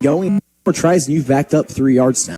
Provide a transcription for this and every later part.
going for tries, and you've backed up 3 yards now.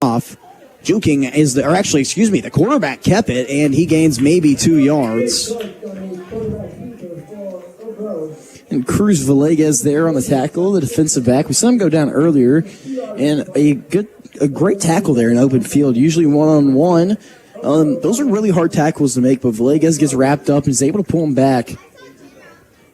Off. Juking is the quarterback kept it, and he gains maybe 2 yards. And Cruz Villegas there on the tackle, the defensive back. We saw him go down earlier, and a great tackle there in open field, usually one-on-one. Those are really hard tackles to make, but Villegas gets wrapped up and is able to pull him back.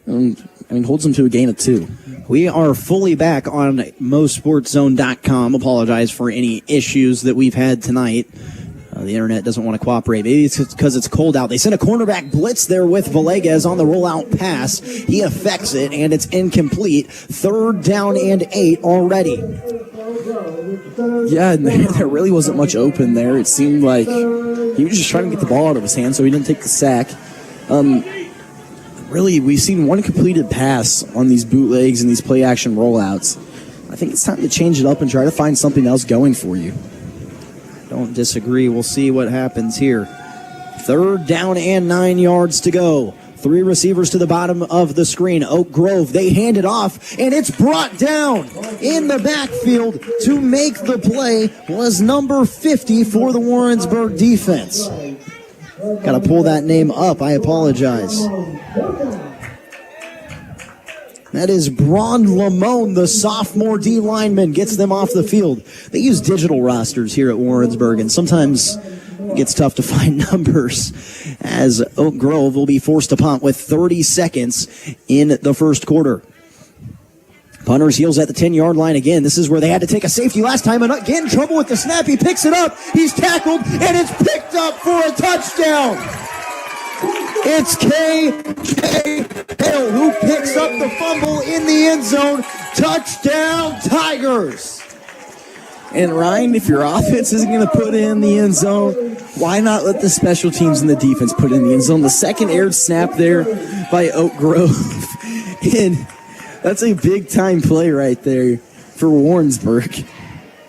Holds him to a gain of 2. We are fully back on MoSportsZone.com. Apologize for any issues that we've had tonight. The internet doesn't want to cooperate. Maybe it's because it's cold out. They send a cornerback blitz there with Villegas on the rollout pass. He affects it, and it's incomplete. 3rd down and 8 already. Yeah, there really wasn't much open there. It seemed like he was just trying to get the ball out of his hand so he didn't take the sack. Really, we've seen one completed pass on these bootlegs and these play-action rollouts. I think it's time to change it up and try to find something else going for you. Don't disagree. We'll see what happens here. 3rd down and 9 yards to go. 3 receivers to the bottom of the screen. Oak Grove, they hand it off, and it's brought down in the backfield to make the play was number 50 for the Warrensburg defense. Got to pull that name up. I apologize. That is Braun Lamone, the sophomore D lineman, gets them off the field. They use digital rosters here at Warrensburg, and sometimes it gets tough to find numbers, as Oak Grove will be forced to punt with 30 seconds in the first quarter. Punter's heels at the 10-yard line again. This is where they had to take a safety last time, and again, trouble with the snap. He picks it up. He's tackled, and it's picked up for a touchdown. It's K.J. Hill who picks up the fumble in the end zone. Touchdown, Tigers. And Ryan, if your offense isn't going to put it in the end zone, why not let the special teams and the defense put it in the end zone? The second aired snap there by Oak Grove. And that's a big-time play right there for Warrensburg.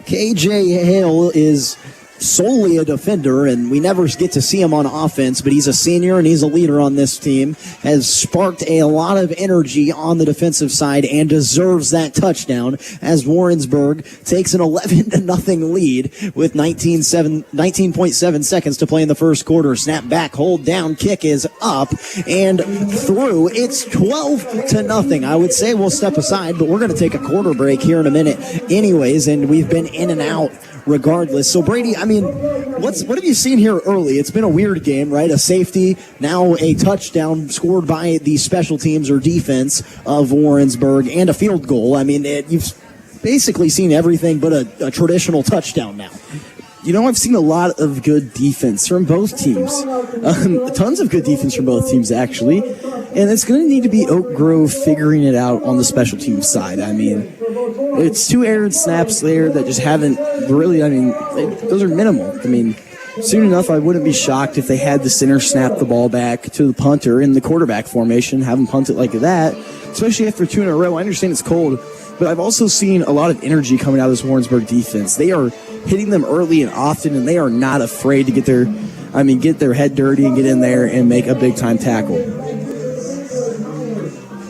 K.J. Hale is solely a defender, and we never get to see him on offense, but he's a senior and he's a leader on this team, has sparked a lot of energy on the defensive side and deserves that touchdown as Warrensburg takes an 11-0 lead with 19.7 seconds to play in the first quarter. Snap back, hold down, kick is up and through. It's 12-0. I would say we'll step aside, but we're going to take a quarter break here in a minute anyways, and we've been in and out regardless. So Brady, what have you seen here early? It's been a weird game, right? A safety, now a touchdown scored by the special teams or defense of Warrensburg, and a field goal. You've basically seen everything but a traditional touchdown now. I've seen a lot of good defense from both teams. Tons of good defense from both teams, actually. And it's going to need to be Oak Grove figuring it out on the special teams side. It's 2 aired snaps there that just haven't really, those are minimal. Soon enough, I wouldn't be shocked if they had the center snap the ball back to the punter in the quarterback formation, have him punt it like that, especially after 2 in a row. I understand it's cold, but I've also seen a lot of energy coming out of this Warrensburg defense. They are hitting them early and often, and they are not afraid to get their head dirty and get in there and make a big-time tackle.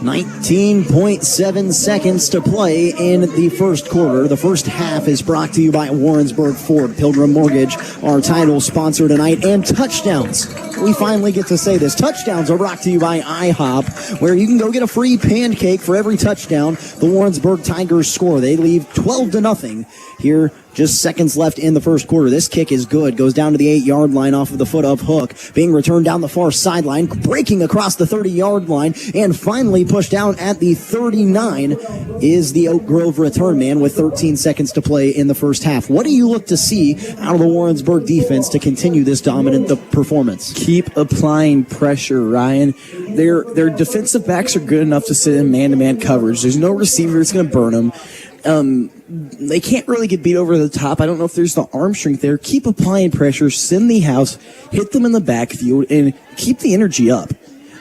19.7 seconds to play in the first quarter. The first half is brought to you by Warrensburg Ford, Pilgrim Mortgage, our title sponsor tonight, and touchdowns. We finally get to say this. Touchdowns are brought to you by IHOP, where you can go get a free pancake for every touchdown the Warrensburg Tigers score. They leave 12-0 here. Just seconds left in the first quarter. This kick is good. Goes down to the 8-yard line off of the foot of Hook. Being returned down the far sideline. Breaking across the 30-yard line. And finally pushed down at the 39 is the Oak Grove return man with 13 seconds to play in the first half. What do you look to see out of the Warrensburg defense to continue this dominant performance? Keep applying pressure, Ryan. Their defensive backs are good enough to sit in man-to-man coverage. There's no receiver that's going to burn them. They can't really get beat over the top. I don't know if there's the arm strength there. Keep applying pressure, send the house, hit them in the backfield, and keep the energy up.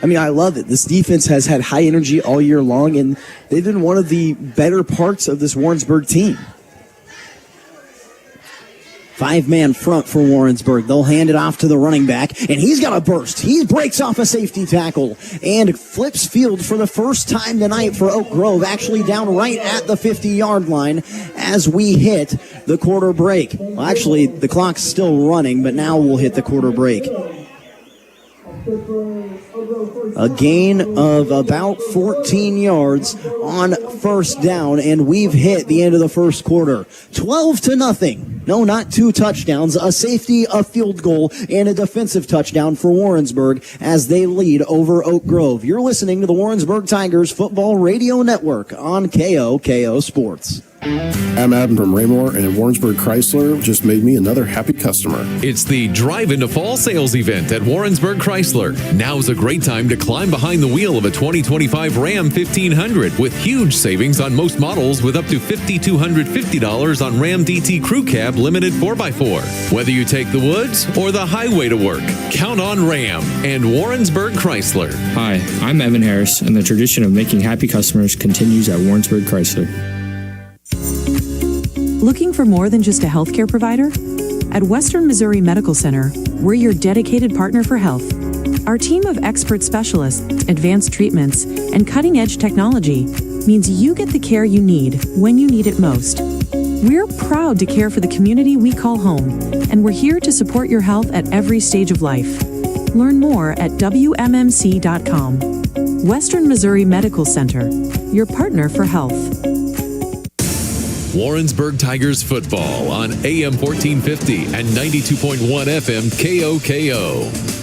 I mean, I love it. This defense has had high energy all year long, and they've been one of the better parts of this Warrensburg team. 5-man front for Warrensburg. They'll hand it off to the running back, and he's got a burst. He breaks off a safety tackle and flips field for the first time tonight for Oak Grove, actually down right at the 50-yard line as we hit the quarter break. Well, actually, the clock's still running, but now we'll hit the quarter break. A gain of about 14 yards on first down, and we've hit the end of the first quarter. 12-0. No, not 2 touchdowns, a safety, a field goal, and a defensive touchdown for Warrensburg as they lead over Oak Grove. You're listening to the Warrensburg Tigers Football Radio Network on KOKO Sports. I'm Adam from Raymore, and Warrensburg Chrysler just made me another happy customer. It's the Drive into Fall sales event at Warrensburg Chrysler. Now's a great time to climb behind the wheel of a 2025 Ram 1500 with huge savings on most models with up to $5,250 on Ram DT Crew Cab Limited 4x4. Whether you take the woods or the highway to work, count on Ram and Warrensburg Chrysler. Hi, I'm Evan Harris, and the tradition of making happy customers continues at Warrensburg Chrysler. Looking for more than just a healthcare provider? At Western Missouri Medical Center, we're your dedicated partner for health. Our team of expert specialists, advanced treatments, and cutting-edge technology means you get the care you need when you need it most. We're proud to care for the community we call home, and we're here to support your health at every stage of life. Learn more at WMMC.com. Western Missouri Medical Center, your partner for health. Warrensburg Tigers Football on AM 1450 and 92.1 FM KOKO.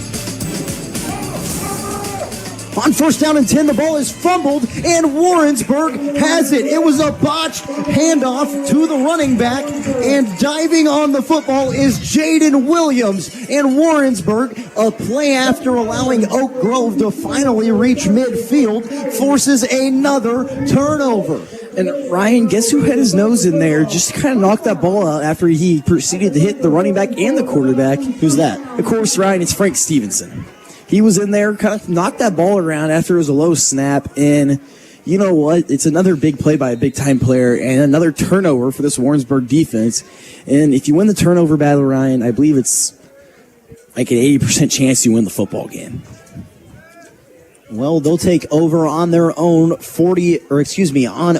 On first down and 10, the ball is fumbled, and Warrensburg has it. It was a botched handoff to the running back, and diving on the football is Jaden Williams. And Warrensburg, a play after allowing Oak Grove to finally reach midfield, forces another turnover. And Ryan, guess who had his nose in there just to kind of knock that ball out after he proceeded to hit the running back and the quarterback? Who's that? Of course, Ryan, it's Frank Stevenson. He was in there, kind of knocked that ball around after it was a low snap, and you know what? It's another big play by a big-time player and another turnover for this Warrensburg defense. And if you win the turnover battle, Ryan, I believe it's like an 80% chance you win the football game. Well, they'll take over on their own on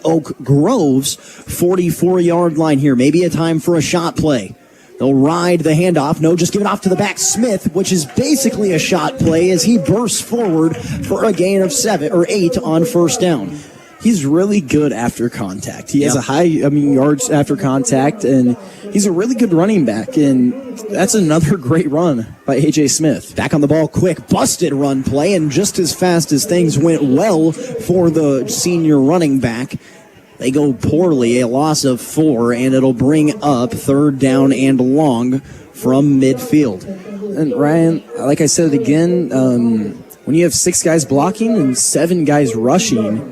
Oak Grove's 44-yard line here. Maybe a time for a shot play. They'll ride the handoff. No, just give it off to the back. Smith, which is basically a shot play as he bursts forward for a gain of 7 or 8 on first down. He's really good after contact. He has a high, yards after contact, and he's a really good running back, and that's another great run by A.J. Smith. Back on the ball quick, busted run play, and just as fast as things went well for the senior running back, they go poorly, a loss of 4, and it'll bring up third down and long from midfield. And Ryan, like I said again, when you have 6 guys blocking and 7 guys rushing,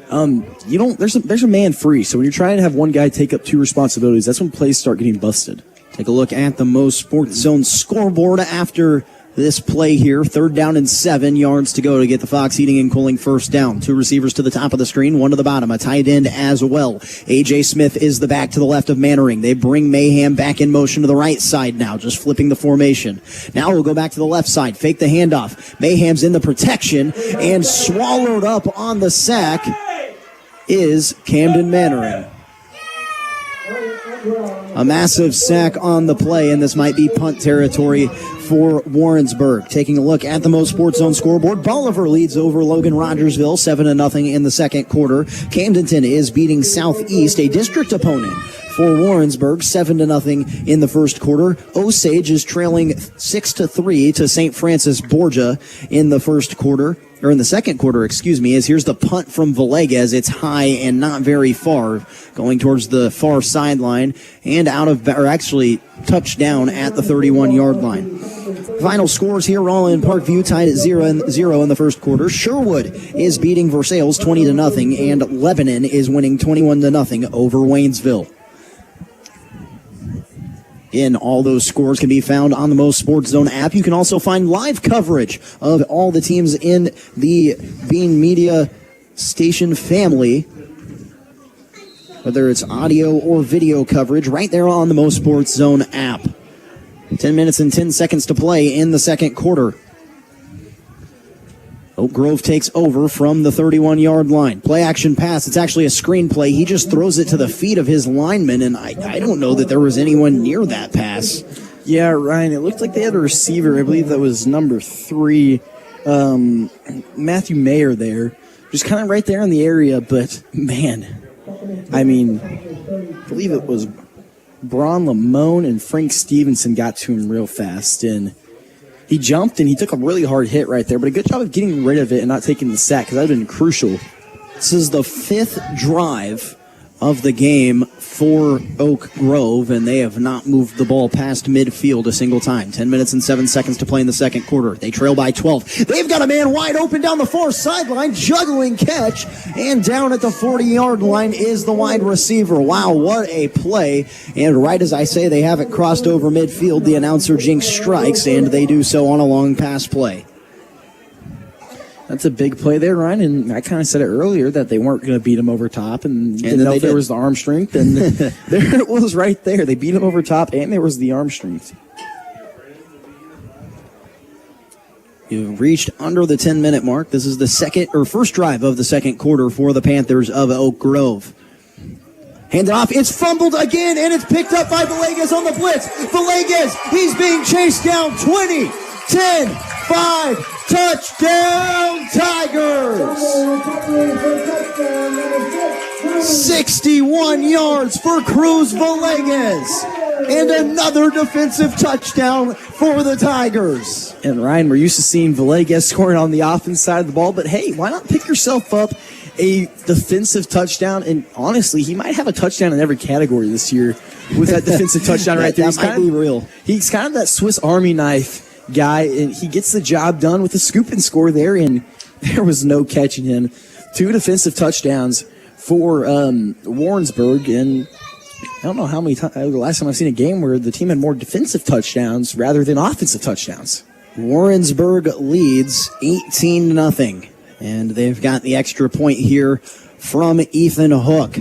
there's a man free. So when you're trying to have one guy take up 2 responsibilities, that's when plays start getting busted. Take a look at the MoSportsZone scoreboard after this play here. 3rd down and 7 yards to go to get the Fox Heating and Cooling first down. 2 receivers to the top of the screen, 1 to the bottom, a tight end as well. A.J. Smith is the back to the left of Mannering. They bring Mayhem back in motion to the right side now, just flipping the formation. Now we'll go back to the left side, fake the handoff. Mayhem's in the protection, and swallowed up on the sack is Camden Mannering. A massive sack on the play, and this might be punt territory for Warrensburg. Taking a look at the MoSportsZone scoreboard, Bolivar leads over Logan Rogersville 7-0 in the second quarter. Camdenton is beating Southeast, a district opponent, for Warrensburg 7-0 in the first quarter. Osage is trailing 6-3 to St. Francis Borgia in the first quarter. Or in the second quarter, excuse me, as here's the punt from Villegas. It's high and not very far, going towards the far sideline and touchdown at the 31-yard line. Final scores here, Roland Parkview tied at 0-0 in the first quarter. Sherwood is beating Versailles 20-0, and Lebanon is winning 21-0 over Waynesville. In all those scores can be found on the MoSportsZone app. You can also find live coverage of all the teams in the Bean Media station family, whether it's audio or video coverage, right there on the MoSportsZone app. 10 minutes and 10 seconds to play in the second quarter. Oak Grove takes over from the 31-yard line. Play action pass. It's actually a screen play. He just throws it to the feet of his lineman, and I don't know that there was anyone near that pass. Yeah, Ryan, it looked like they had a receiver. I believe that was number 3, Matthew Mayer there. Just kind of right there in the area, but, man, I believe it was Braun Lamone and Frank Stevenson got to him real fast, and he jumped and he took a really hard hit right there, but a good job of getting rid of it and not taking the sack, because that would have been crucial. This is the 5th drive of the game for Oak Grove, and they have not moved the ball past midfield a single time. 10 minutes and 7 seconds to play in the second quarter. They trail by 12. They've got a man wide open down the far sideline, juggling catch, and down at the 40-yard line is the wide receiver. Wow, what a play. And right as I say they haven't crossed over midfield, the announcer jinx strikes, and they do so on a long pass play. That's a big play there, Ryan, and I kind of said it earlier that they weren't going to beat him over top, and didn't know if there was the arm strength, and there it was right there. They beat him over top, and there was the arm strength. You've reached under the 10-minute mark. This is the first drive of the second quarter for the Panthers of Oak Grove. Handed off, it's fumbled again, and it's picked up by Villegas on the blitz. Villegas, he's being chased down. 20, 10, 5, touchdown Tigers! 61 yards for Cruz Villegas, and another defensive touchdown for the Tigers. And Ryan, we're used to seeing Villegas scoring on the offense side of the ball, but hey, why not pick yourself up a defensive touchdown? And honestly, he might have a touchdown in every category this year with that defensive touchdown right there. That might be real. He's kind of that Swiss Army knife guy, and he gets the job done with the scoop and score there, and there was no catching him. 2 defensive touchdowns for Warrensburg, and I don't know how many times, the last time I've seen a game where the team had more defensive touchdowns rather than offensive touchdowns. Warrensburg leads 18-0, and they've got the extra point here from Ethan Hook.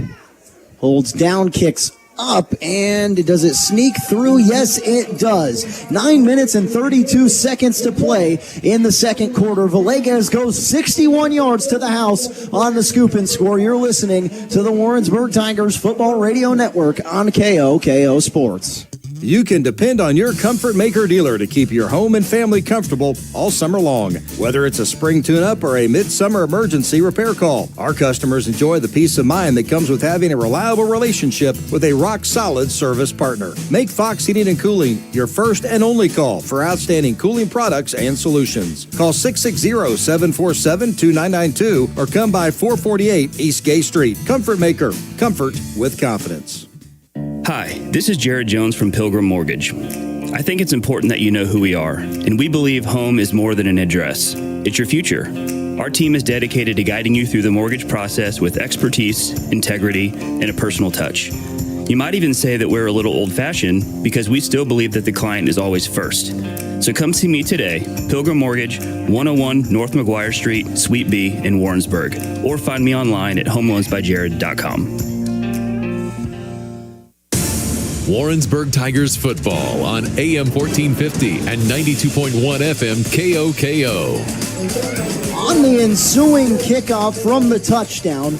Holds down, kicks up, and does it sneak through? Yes, it does. 9 minutes and 32 seconds to play in the second quarter. Villegas goes 61 yards to the house on the scoop and score. You're listening to the Warrensburg Tigers Football Radio Network on KOKO Sports. You can depend on your Comfort Maker dealer to keep your home and family comfortable all summer long. Whether it's a spring tune-up or a midsummer emergency repair call, our customers enjoy the peace of mind that comes with having a reliable relationship with a rock-solid service partner. Make Fox Heating and Cooling your first and only call for outstanding cooling products and solutions. Call 660-747-2992 or come by 448 East Gay Street. Comfort Maker. Comfort with confidence. Hi, this is Jared Jones from Pilgrim Mortgage. I think it's important that you know who we are, and we believe home is more than an address. It's your future. Our team is dedicated to guiding you through the mortgage process with expertise, integrity, and a personal touch. You might even say that we're a little old-fashioned because we still believe that the client is always first. So come see me today, Pilgrim Mortgage, 101 North McGuire Street, Suite B in Warrensburg, or find me online at homeloansbyjared.com. Warrensburg Tigers Football on AM 1450 and 92.1 FM KOKO. On the ensuing kickoff from the touchdown,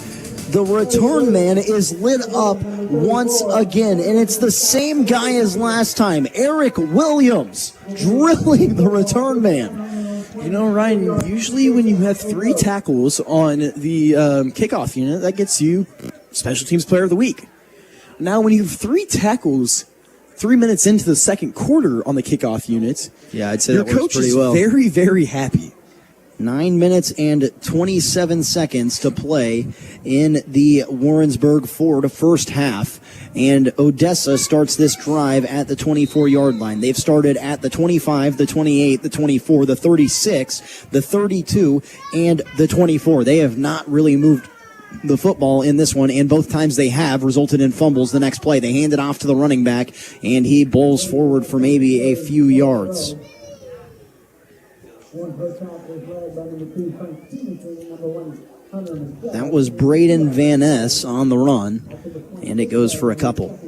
the return man is lit up once again, and it's the same guy as last time, Eric Williams, drilling the return man. You know, Ryan, usually when you have 3 tackles on the kickoff unit, that gets you Special Teams Player of the Week. Now, when you have 3 tackles 3 minutes into the second quarter on the kickoff unit, I'd say your that works coach pretty is well. very, very happy. 9 minutes and 27 seconds to play in the Warrensburg Ford first half. And Odessa starts this drive at the 24-yard line. They've started at the 25, the 28, the 24, the 36, the 32, and the 24. They have not really moved the football in this one, and both times they have resulted in fumbles. The next play, they hand it off to the running back, and he bowls forward for maybe a few yards. That was Braden Van Ness on the run, and it goes for a couple.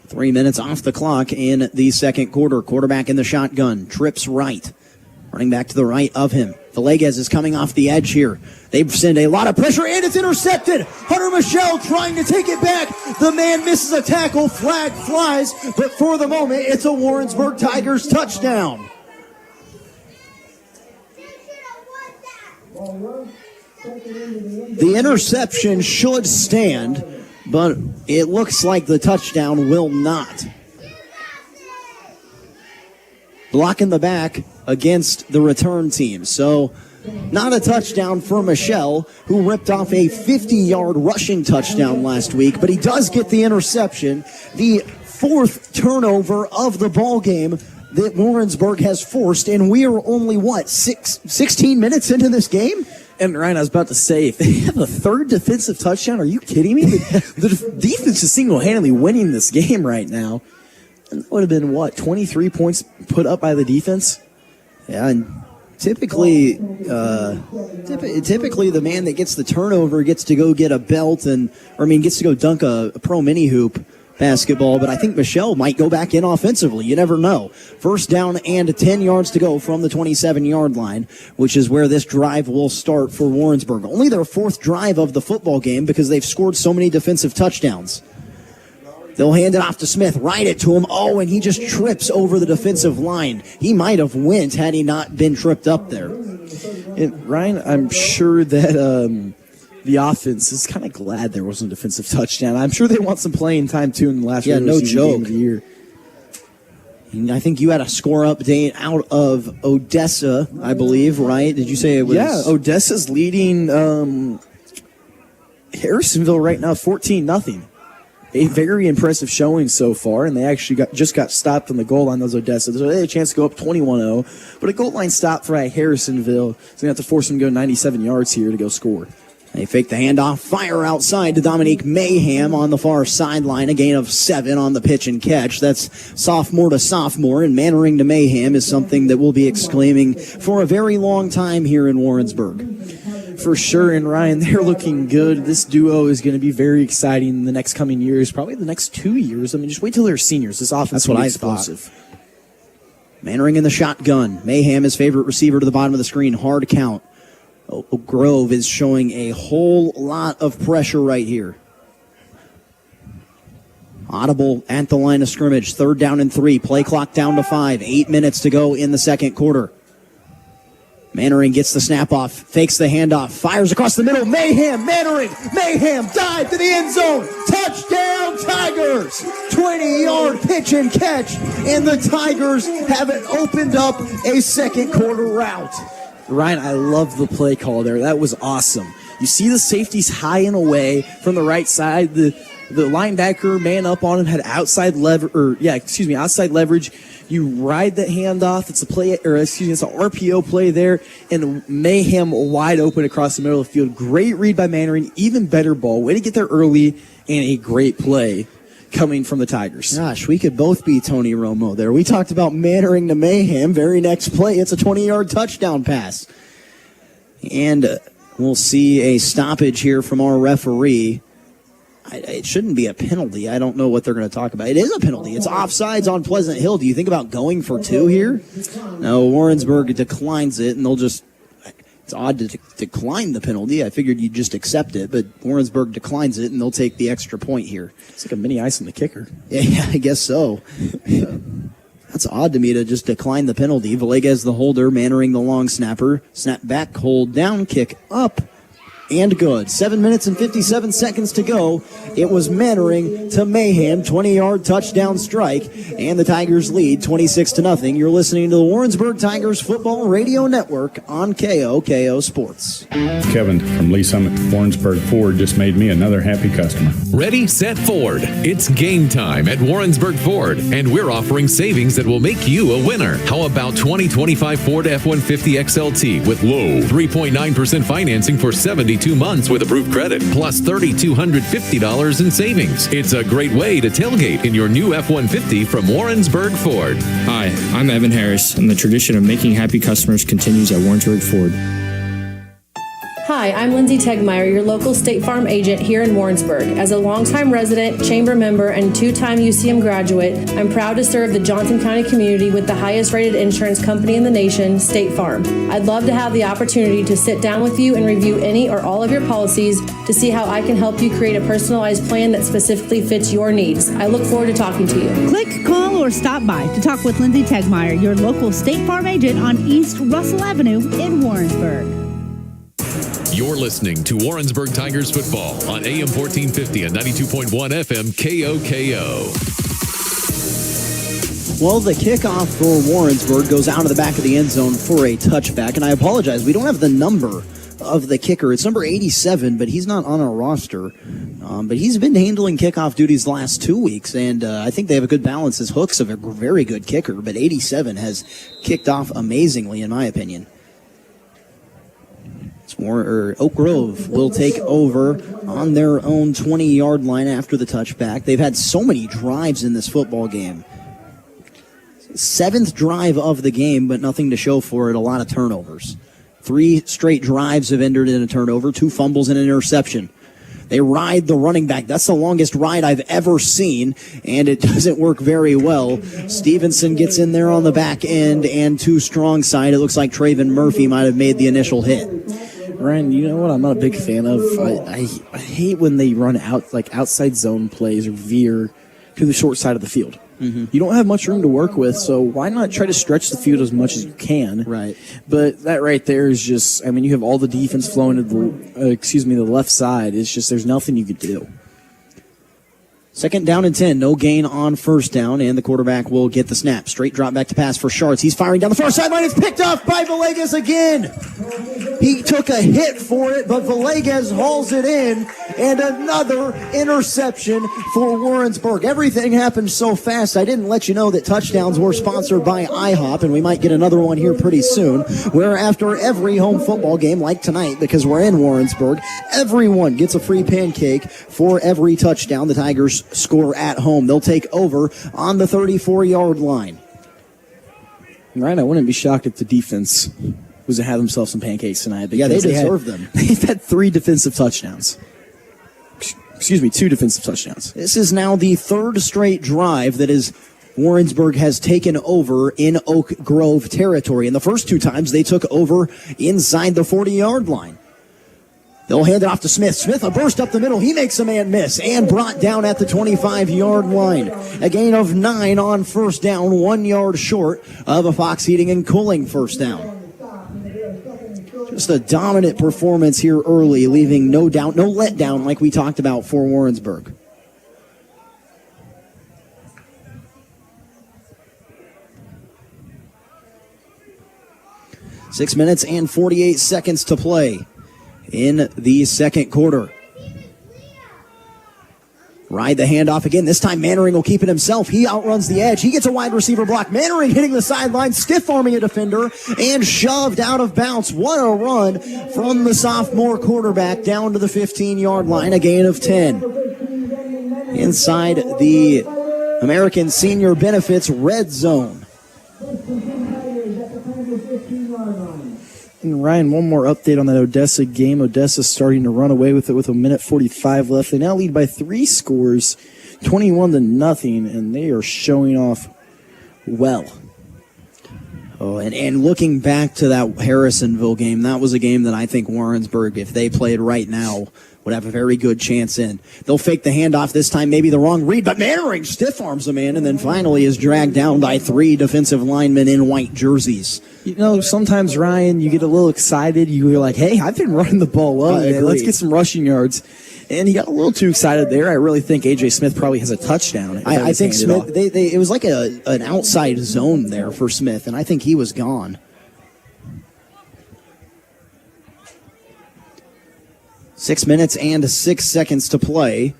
Three minutes off the clock in the second quarter. Quarterback in the shotgun, trips right. Running back to the right of him. Villegas is coming off the edge here. They send a lot of pressure, and it's intercepted. Hunter Michelle trying to take it back. The man misses a tackle. Flag flies, but for the moment, it's a Warrensburg Tigers touchdown. The interception should stand, but it looks like the touchdown will not. Blocking the back against the return team. So not a touchdown for Michelle, who ripped off a 50-yard rushing touchdown last week, but he does get the interception, the 4th turnover of the ball game that Warrensburg has forced, and we are only, 16 minutes into this game? And Ryan, I was about to say, if they have a 3rd defensive touchdown, are you kidding me? The defense is single-handedly winning this game right now. And that would have been, 23 points put up by the defense? Yeah, and typically the man that gets the turnover gets to go get a belt gets to go dunk a pro mini hoop basketball, but I think Michelle might go back in offensively. You never know. First down and 10 yards to go from the 27-yard line, which is where this drive will start for Warrensburg. Only their 4th drive of the football game because they've scored so many defensive touchdowns. They'll hand it off to Smith, right it to him. Oh, and he just trips over the defensive line. He might have went had he not been tripped up there. And Ryan, I'm sure that the offense is kind of glad there wasn't a defensive touchdown. I'm sure they want some playing time, too, in the last no joke. game of the year. And I think you had a score update out of Odessa, I believe, right? Did you say it was? Yeah, Odessa's leading Harrisonville right now 14-0. A very impressive showing so far, and they actually just got stopped on the goal line, those Odessa. So they had a chance to go up 21-0, but a goal line stop for Harrisonville. So they're going to have to force them to go 97 yards here to go score. They fake the handoff, fire outside to Dominique Mayhem on the far sideline, a gain of 7 on the pitch and catch. That's sophomore to sophomore, and Mannering to Mayhem is something that we'll be exclaiming for a very long time here in Warrensburg. For sure, and Ryan, they're looking good. This duo is going to be very exciting in the next coming years, probably the next 2 years. I mean, just wait till they're seniors. This offense is explosive. Mannering in the shotgun. Mayhem, his favorite receiver, to the bottom of the screen. Hard count. Grove is showing a whole lot of pressure right here. Audible at the line of scrimmage. 3rd down and 3. Play clock down to 5. 8 minutes to go in the second quarter. Mannering gets the snap off, fakes the handoff, fires across the middle. Mayhem, Mannering, Mayhem, dive to the end zone. Touchdown, Tigers! 20-yard pitch and catch, and the Tigers have it opened up a second quarter route. Ryan, I love the play call there. That was awesome. You see the safeties high and away from the right side. The The linebacker man up on him, had outside leverage. You ride that handoff. It's a play, it's an RPO play there, and Mayhem wide open across the middle of the field. Great read by Mannering, even better ball. Way to get there early, and a great play coming from the Tigers. Gosh, we could both be Tony Romo there. We talked about Mannering to Mayhem. Very next play, it's a 20-yard touchdown pass. And we'll see a stoppage here from our referee. It shouldn't be a penalty. I don't know what they're going to talk about. It is a penalty. It's offsides on Pleasant Hill. Do you think about going for two here? No, Warrensburg declines it, and they'll just... It's odd to decline the penalty. I figured you'd just accept it, but Warrensburg declines it, and they'll take the extra point here. It's like a mini ice on the kicker. Yeah, I guess so. That's odd to me to just decline the penalty. Villegas the holder, Mannering the long snapper. Snap back, hold down, kick up, and good. 7 minutes and 57 seconds to go. It was Mannering to Mayhem, 20-yard touchdown strike, and the Tigers lead 26-0. You're listening to the Warrensburg Tigers Football Radio Network on KOKO Sports. Kevin from Lee Summit Warrensburg Ford just made me another happy customer. Ready, set, Ford. It's game time at Warrensburg Ford, and we're offering savings that will make you a winner. How about 2025 Ford F-150 XLT with low 3.9% financing for 72 months with approved credit, plus $3,250 in savings. It's a great way to tailgate in your new F-150 from Warrensburg Ford. Hi, I'm Evan Harris, and the tradition of making happy customers continues at Warrensburg Ford. Hi, I'm Lindsay Tegmeyer, your local State Farm agent here in Warrensburg. As a longtime resident, chamber member, and two-time UCM graduate, I'm proud to serve the Johnson County community with the highest-rated insurance company in the nation, State Farm. I'd love to have the opportunity to sit down with you and review any or all of your policies to see how I can help you create a personalized plan that specifically fits your needs. I look forward to talking to you. Click, call, or stop by to talk with Lindsay Tegmeyer, your local State Farm agent on East Russell Avenue in Warrensburg. You're listening to Warrensburg Tigers Football on AM 1450 and 92.1 FM KOKO. Well, the kickoff for Warrensburg goes out of the back of the end zone for a touchback, and I apologize, we don't have the number of the kicker. It's number 87, but he's not on our roster. But he's been handling kickoff duties the last 2 weeks, and I think they have a good balance. His Hook's a very good kicker, but 87 has kicked off amazingly, in my opinion. Oak Grove will take over on their own 20-yard line after the touchback. They've had so many drives in this football game. 7th drive of the game, but nothing to show for it. A lot of turnovers. 3 straight drives have ended in a turnover, 2 fumbles and an interception. They ride the running back. That's the longest ride I've ever seen, and it doesn't work very well. Stevenson gets in there on the back end, and to strong side, it looks like Traven Murphy might have made the initial hit. Ryan, you know what I'm not a big fan of? I hate when they run out like outside zone plays or veer to the short side of the field. Mm-hmm. You don't have much room to work with, so why not try to stretch the field as much as you can? Right. But that right there is just, I mean, you have all the defense flowing to the left side. It's just there's nothing you could do. 2nd down and 10. No gain on 1st down, and the quarterback will get the snap. Straight drop back to pass for Schartz. He's firing down the far sideline. It's picked off by Villegas again. He took a hit for it, but Villegas hauls it in, and another interception for Warrensburg. Everything happened so fast, I didn't let you know that touchdowns were sponsored by IHOP, and we might get another one here pretty soon, where after every home football game, like tonight, because we're in Warrensburg, everyone gets a free pancake for every touchdown the Tigers score at home. They'll take over on the 34-yard line. Ryan, I wouldn't be shocked if the defense was to have themselves some pancakes tonight. Yeah, they deserve them. They've had 3 defensive touchdowns. 2 defensive touchdowns. This is now the 3rd straight drive that is Warrensburg has taken over in Oak Grove territory. And the first 2 times they took over inside the 40-yard line. They'll hand it off to Smith. Smith, a burst up the middle. He makes a man miss and brought down at the 25-yard line. A gain of 9 on 1st down, 1 yard short of a Fox Heating and Cooling 1st down. Just a dominant performance here early, leaving no doubt, no letdown like we talked about for Warrensburg. Six minutes and 48 seconds to play in the second quarter. Ride the handoff again. This time Mannering will keep it himself. He outruns the edge. He gets a wide receiver block. Mannering hitting the sideline, stiff-arming a defender, and shoved out of bounds. What a run from the sophomore quarterback down to the 15-yard line, a gain of 10. Inside the American Senior Benefits red zone. And Ryan, one more update on that Odessa game. Odessa starting to run away with it with 1:45 left. They now lead by 3 scores, 21-0, and they are showing off well. Oh, and looking back to that Harrisonville game, that was a game that I think Warrensburg, if they played right now, would have a very good chance in. They'll fake the handoff this time, maybe the wrong read, but Mannering stiff arms the man, and then finally is dragged down by 3 defensive linemen in white jerseys. You know, sometimes, Ryan, you get a little excited. You're like, hey, I've been running the ball well. Let's get some rushing yards. And he got a little too excited there. I really think A.J. Smith probably has a touchdown. I think Smith, it was like an outside zone there for Smith, and I think he was gone. 6 minutes and 6 seconds to play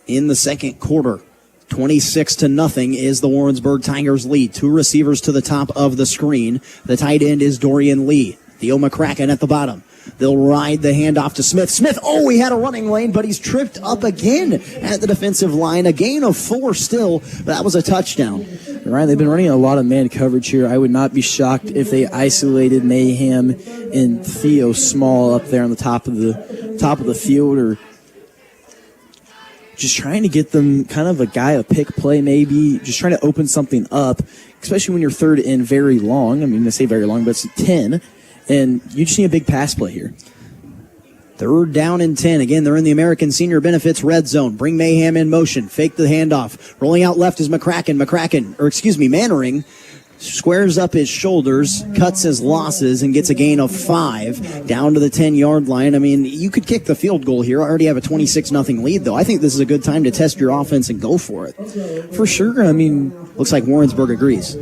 in the second quarter. 26-0 is the Warrensburg Tigers lead. 2 receivers to the top of the screen. The tight end is Dorian Lee. Theo McCracken at the bottom. They'll ride the handoff to Smith. Smith, he had a running lane, but he's tripped up again at the defensive line. A gain of 4 still, but that was a touchdown. Ryan, they've been running a lot of man coverage here. I would not be shocked if they isolated Mayhem and Theo Small up there on the top of the field, or just trying to get them kind of a pick play maybe, just trying to open something up, especially when you're third and very long. I mean, I say very long, but it's 10. And you just need a big pass play here. 3rd down and 10. Again, they're in the American Senior Benefits red zone. Bring Mayhem in motion. Fake the handoff. Rolling out left is Mannering. Squares up his shoulders, cuts his losses, and gets a gain of 5 down to the 10-yard line. I mean, you could kick the field goal here. I already have a 26-0 lead, though. I think this is a good time to test your offense and go for it. For sure. I mean, looks like Warrensburg agrees.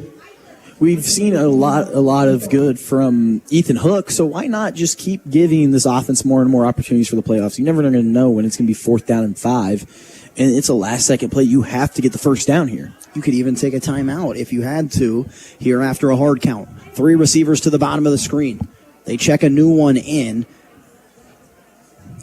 We've seen a lot of good from Ethan Hook, so why not just keep giving this offense more and more opportunities for the playoffs? You never going to know when it's going to be 4th down and 5, and it's a last-second play. You have to get the first down here. You could even take a timeout if you had to here after a hard count. 3 receivers to the bottom of the screen. They check a new one in.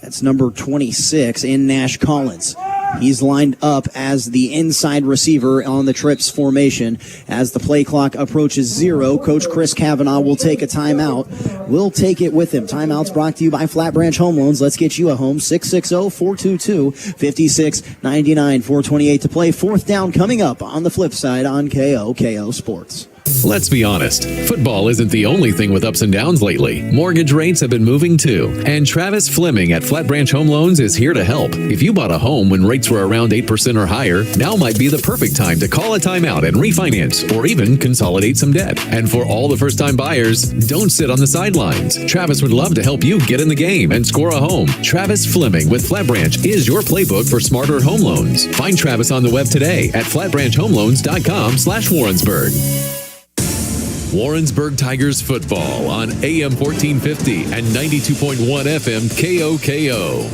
That's number 26 in Nash Collins. He's lined up as the inside receiver on the trips formation. As the play clock approaches 0, Coach Chris Kavanaugh will take a timeout. We'll take it with him. Timeouts brought to you by Flat Branch Home Loans. Let's get you a home. 660-422-5699. 4:28 to play. 4th down coming up on the flip side on KOKO Sports. Let's be honest, football isn't the only thing with ups and downs lately. Mortgage rates have been moving too, and Travis Fleming at Flat Branch Home Loans is here to help. If you bought a home when rates were around 8% or higher, now might be the perfect time to call a timeout and refinance, or even consolidate some debt. And for all the first-time buyers, don't sit on the sidelines. Travis would love to help you get in the game and score a home. Travis Fleming with Flat Branch is your playbook for smarter home loans. Find Travis on the web today at flatbranchhomeloans.com/Warrensburg. Warrensburg Tigers Football on AM 1450 and 92.1 FM KOKO.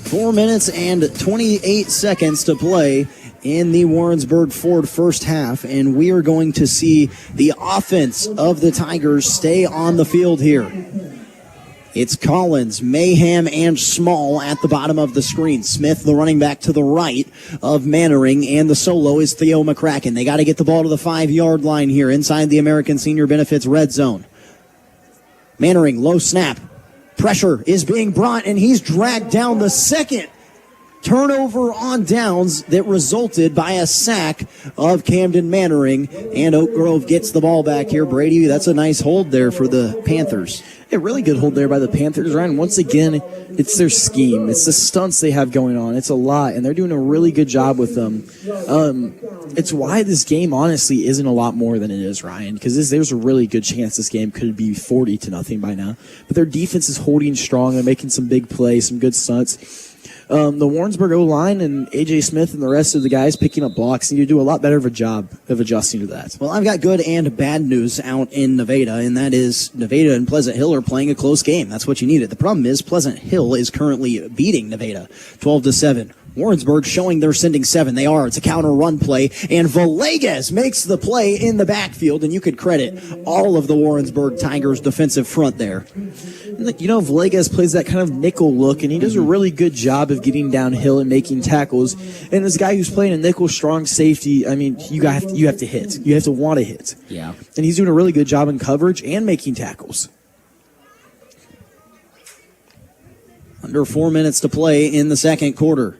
4 minutes and 28 seconds to play in the Warrensburg Ford first half, and we are going to see the offense of the Tigers stay on the field here. It's Collins, Mayhem, and Small at the bottom of the screen. Smith, the running back, to the right of Mannering, and the solo is Theo McCracken. They got to get the ball to the 5-yard line here inside the American Senior Benefits red zone. Mannering, low snap. Pressure is being brought, and he's dragged down. The second turnover on downs that resulted by a sack of Camden Mannering, and Oak Grove gets the ball back here. Brady, that's a nice hold there for the Panthers. A really good hold there by the Panthers, Ryan. Once again, it's their scheme. It's the stunts they have going on. It's a lot, and they're doing a really good job with them. It's why this game, honestly, isn't a lot more than it is, Ryan, because there's a really good chance this game could be 40-0 by now. But their defense is holding strong. They're making some big plays, some good stunts. The Warrensburg O-line and A.J. Smith and the rest of the guys picking up blocks need to do a lot better of a job of adjusting to that. Well, I've got good and bad news out in Nevada, and that is Nevada and Pleasant Hill are playing a close game. That's what you needed. The problem is Pleasant Hill is currently beating Nevada 12-7. Warrensburg showing they're sending 7. They are. It's a counter run play, and Villegas makes the play in the backfield, and you could credit all of the Warrensburg Tigers defensive front there. You know, Villegas plays that kind of nickel look, and he does a really good job of getting downhill and making tackles. And this guy who's playing a nickel strong safety, I mean, you have to hit. You have to want to hit. Yeah. And he's doing a really good job in coverage and making tackles. Under 4 minutes to play in the second quarter.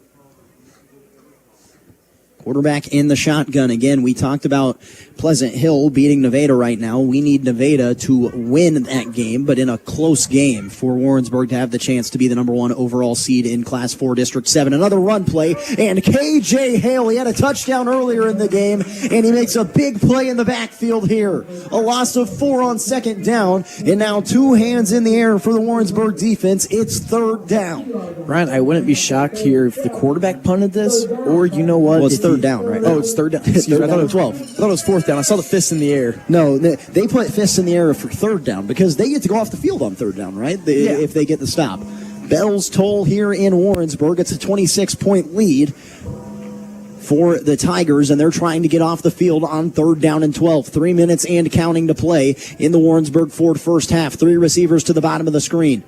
Quarterback in the shotgun. Again, we talked about Pleasant Hill beating Nevada right now. We need Nevada to win that game, but in a close game for Warrensburg to have the chance to be the number 1 overall seed in Class 4 District 7. Another run play, and K.J. Hale, he had a touchdown earlier in the game, and he makes a big play in the backfield here. A loss of 4 on second down, and now 2 hands in the air for the Warrensburg defense. It's third down. Ryan, I wouldn't be shocked here if the quarterback punted this, or you know what? Well, it's third down right now. Oh, it's third down. Excuse me, I thought it was 12. I thought it was fourth down. I saw the fist in the air. No, they put fists in the air for third down because they get to go off the field on third down, right? If they get the stop. Bells toll here in Warrensburg. It's a 26-point lead for the Tigers, and they're trying to get off the field on third down and 12. 3 minutes and counting to play in the Warrensburg Ford first half. 3 receivers to the bottom of the screen.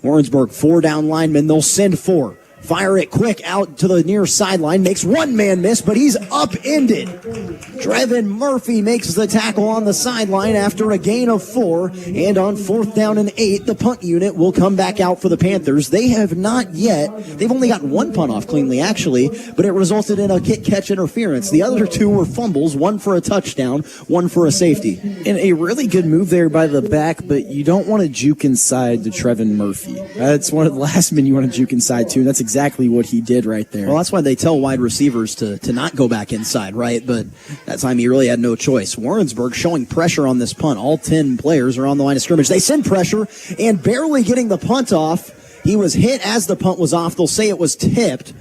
Warrensburg, 4 down linemen. They'll send 4. Fire it quick out to the near sideline. Makes one man miss, but he's upended. Trevin Murphy makes the tackle on the sideline after a gain of 4. And on 4th down and 8, the punt unit will come back out for the Panthers. They have not yet. They've only got 1 punt off cleanly, actually, but it resulted in a kick-catch interference. The other 2 were fumbles, 1 for a touchdown, 1 for a safety. And a really good move there by the back, but you don't want to juke inside to Trevin Murphy. That's one of the last men you want to juke inside to, and that's exactly what he did right there. Well, that's why they tell wide receivers to not go back inside, right? But that time he really had no choice. Warrensburg showing pressure on this punt. All 10 players are on the line of scrimmage. They send pressure and barely getting the punt off. He was hit as the punt was off. They'll say it was tipped.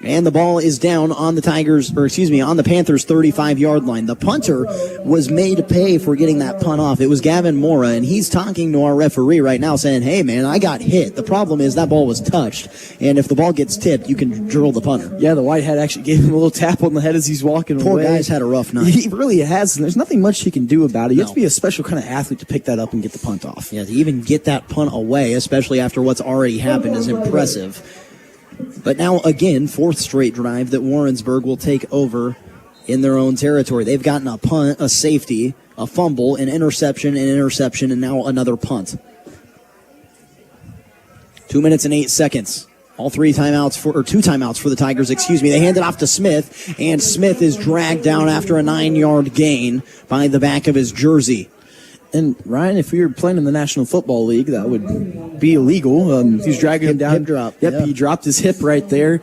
And the ball is down on the on the Panthers' 35-yard line. The punter was made to pay for getting that punt off. It was Gavin Mora, and he's talking to our referee right now saying, hey, man, I got hit. The problem is that ball was touched, and if the ball gets tipped, you can drill the punter. Yeah, the white hat actually gave him a little tap on the head as he's walking away. Poor guy's had a rough night. He really has, and there's nothing much he can do about it. You have to be a special kind of athlete to pick that up and get the punt off. Yeah, to even get that punt away, especially after what's already happened, is impressive. But now, again, 4th straight drive that Warrensburg will take over in their own territory. They've gotten a punt, a safety, a fumble, an interception, and now another punt. 2 minutes and 8 seconds. All 2 timeouts for the Tigers, They hand it off to Smith, and Smith is dragged down after a 9-yard gain by the back of his jersey. And Ryan, if we were playing in the National Football League, that would be illegal. He's dragging him down. Hip drop. Yep, yeah. He dropped his hip right there.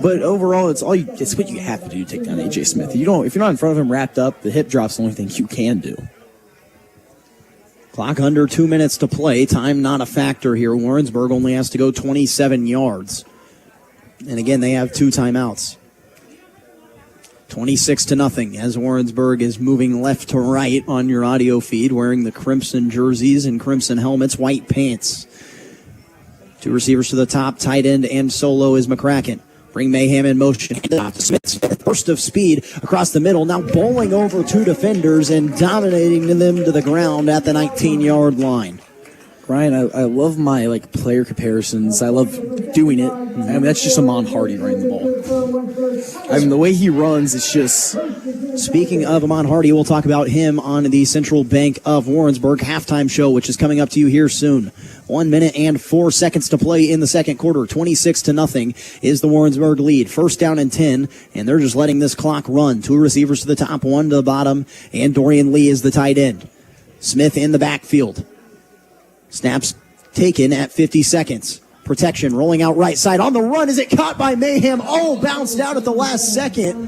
But overall, it's what you have to do to take down A.J. Smith. If you're not in front of him wrapped up, the hip drop's the only thing you can do. Clock under 2 minutes to play. Time not a factor here. Warrensburg only has to go 27 yards. And again, they have 2 timeouts. 26-0 as Warrensburg is moving left to right on your audio feed, wearing the crimson jerseys and crimson helmets, white pants. 2 receivers to the top, tight end and solo is McCracken. Bring Mayhem in motion. Smith, burst of speed across the middle, now bowling over 2 defenders and dominating them to the ground at the 19-yard line. Ryan, I love my player comparisons. I love doing it. I mean, that's just Amon Hardy running the ball. I mean, the way he runs, it's just... Speaking of Amon Hardy, we'll talk about him on the Central Bank of Warrensburg halftime show, which is coming up to you here soon. 1 minute and 4 seconds to play in the second quarter. 26-0 is the Warrensburg lead. 1st down and 10, and they're just letting this clock run. 2 receivers to the top, 1 to the bottom, and Dorian Lee is the tight end. Smith in the backfield. Snaps taken at 50 seconds. Protection rolling out right side. On the run, is it caught by Mayhem? Oh, bounced out at the last second.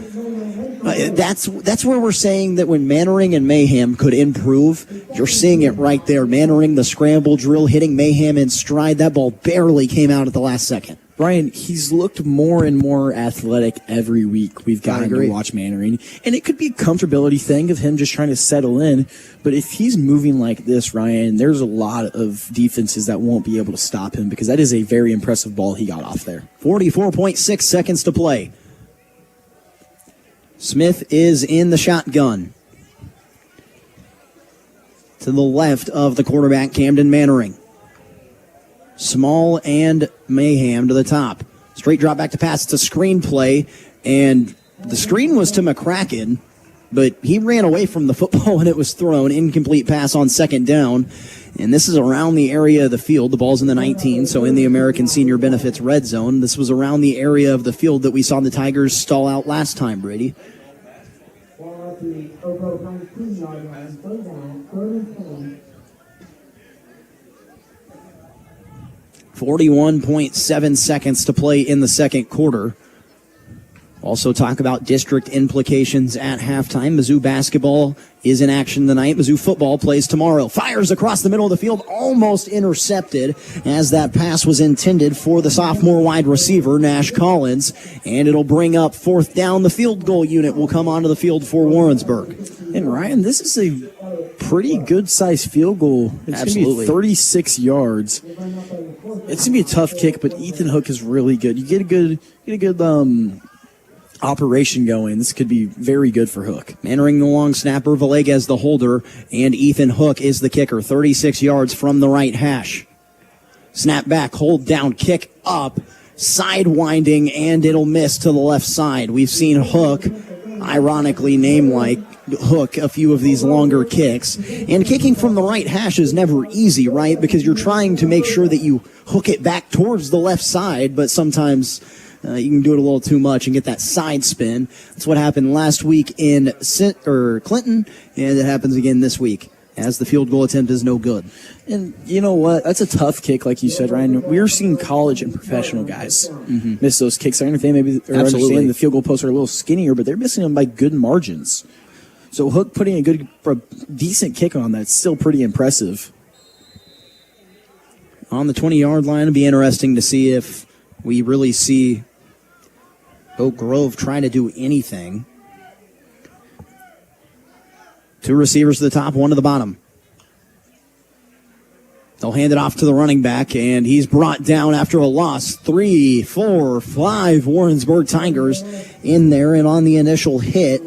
That's where we're saying that when Mannering and Mayhem could improve, you're seeing it right there. Mannering, the scramble drill, hitting Mayhem in stride. That ball barely came out at the last second. Brian, he's looked more and more athletic every week we've gotten to watch Mannering. And it could be a comfortability thing of him just trying to settle in. But if he's moving like this, Ryan, there's a lot of defenses that won't be able to stop him because that is a very impressive ball he got off there. 44.6 seconds to play. Smith is in the shotgun. To the left of the quarterback, Camden Mannering. Small and Mayhem to the top. Straight drop back to pass. It's a screen play, and the screen was to McCracken, but he ran away from the football when it was thrown. Incomplete pass on second down, and this is around the area of the field. The ball's in the 19, so in the American Senior Benefits red zone. This was around the area of the field that we saw the Tigers stall out last time, Brady. 41.7 seconds to play in the second quarter. Also talk about district implications at halftime. Mizzou basketball is in action tonight. Mizzou football plays tomorrow. Fires across the middle of the field, almost intercepted as that pass was intended for the sophomore wide receiver, Nash Collins. And it'll bring up fourth down. The field goal unit will come onto the field for Warrensburg. And Ryan, this is a pretty good-sized field goal. It's going to be 36 yards. It's going to be a tough kick, but Ethan Hook is really good. You get a good operation going. This could be very good for Hook. Mannering the long snapper, Villegas the holder, and Ethan Hook is the kicker. 36 yards from the right hash. Snap back, hold down, kick up, sidewinding, and it'll miss to the left side. We've seen Hook, ironically named like Hook, a few of these longer kicks. And kicking from the right hash is never easy, right? Because you're trying to make sure that you hook it back towards the left side, but sometimes you can do it a little too much and get that side spin. That's what happened last week in Clinton, and it happens again this week as the field goal attempt is no good. And you know what? That's a tough kick, like you said, Ryan. We're seeing college and professional guys miss those kicks. I understand the field goal posts are a little skinnier, but they're missing them by good margins. So Hook putting a decent kick on that's still pretty impressive. On the 20-yard line, it'll be interesting to see if we really see Oak Grove trying to do anything. Two receivers to the top, one to the bottom. They'll hand it off to the running back, and he's brought down after a loss. 3, 4, 5 Warrensburg Tigers in there, and on the initial hit,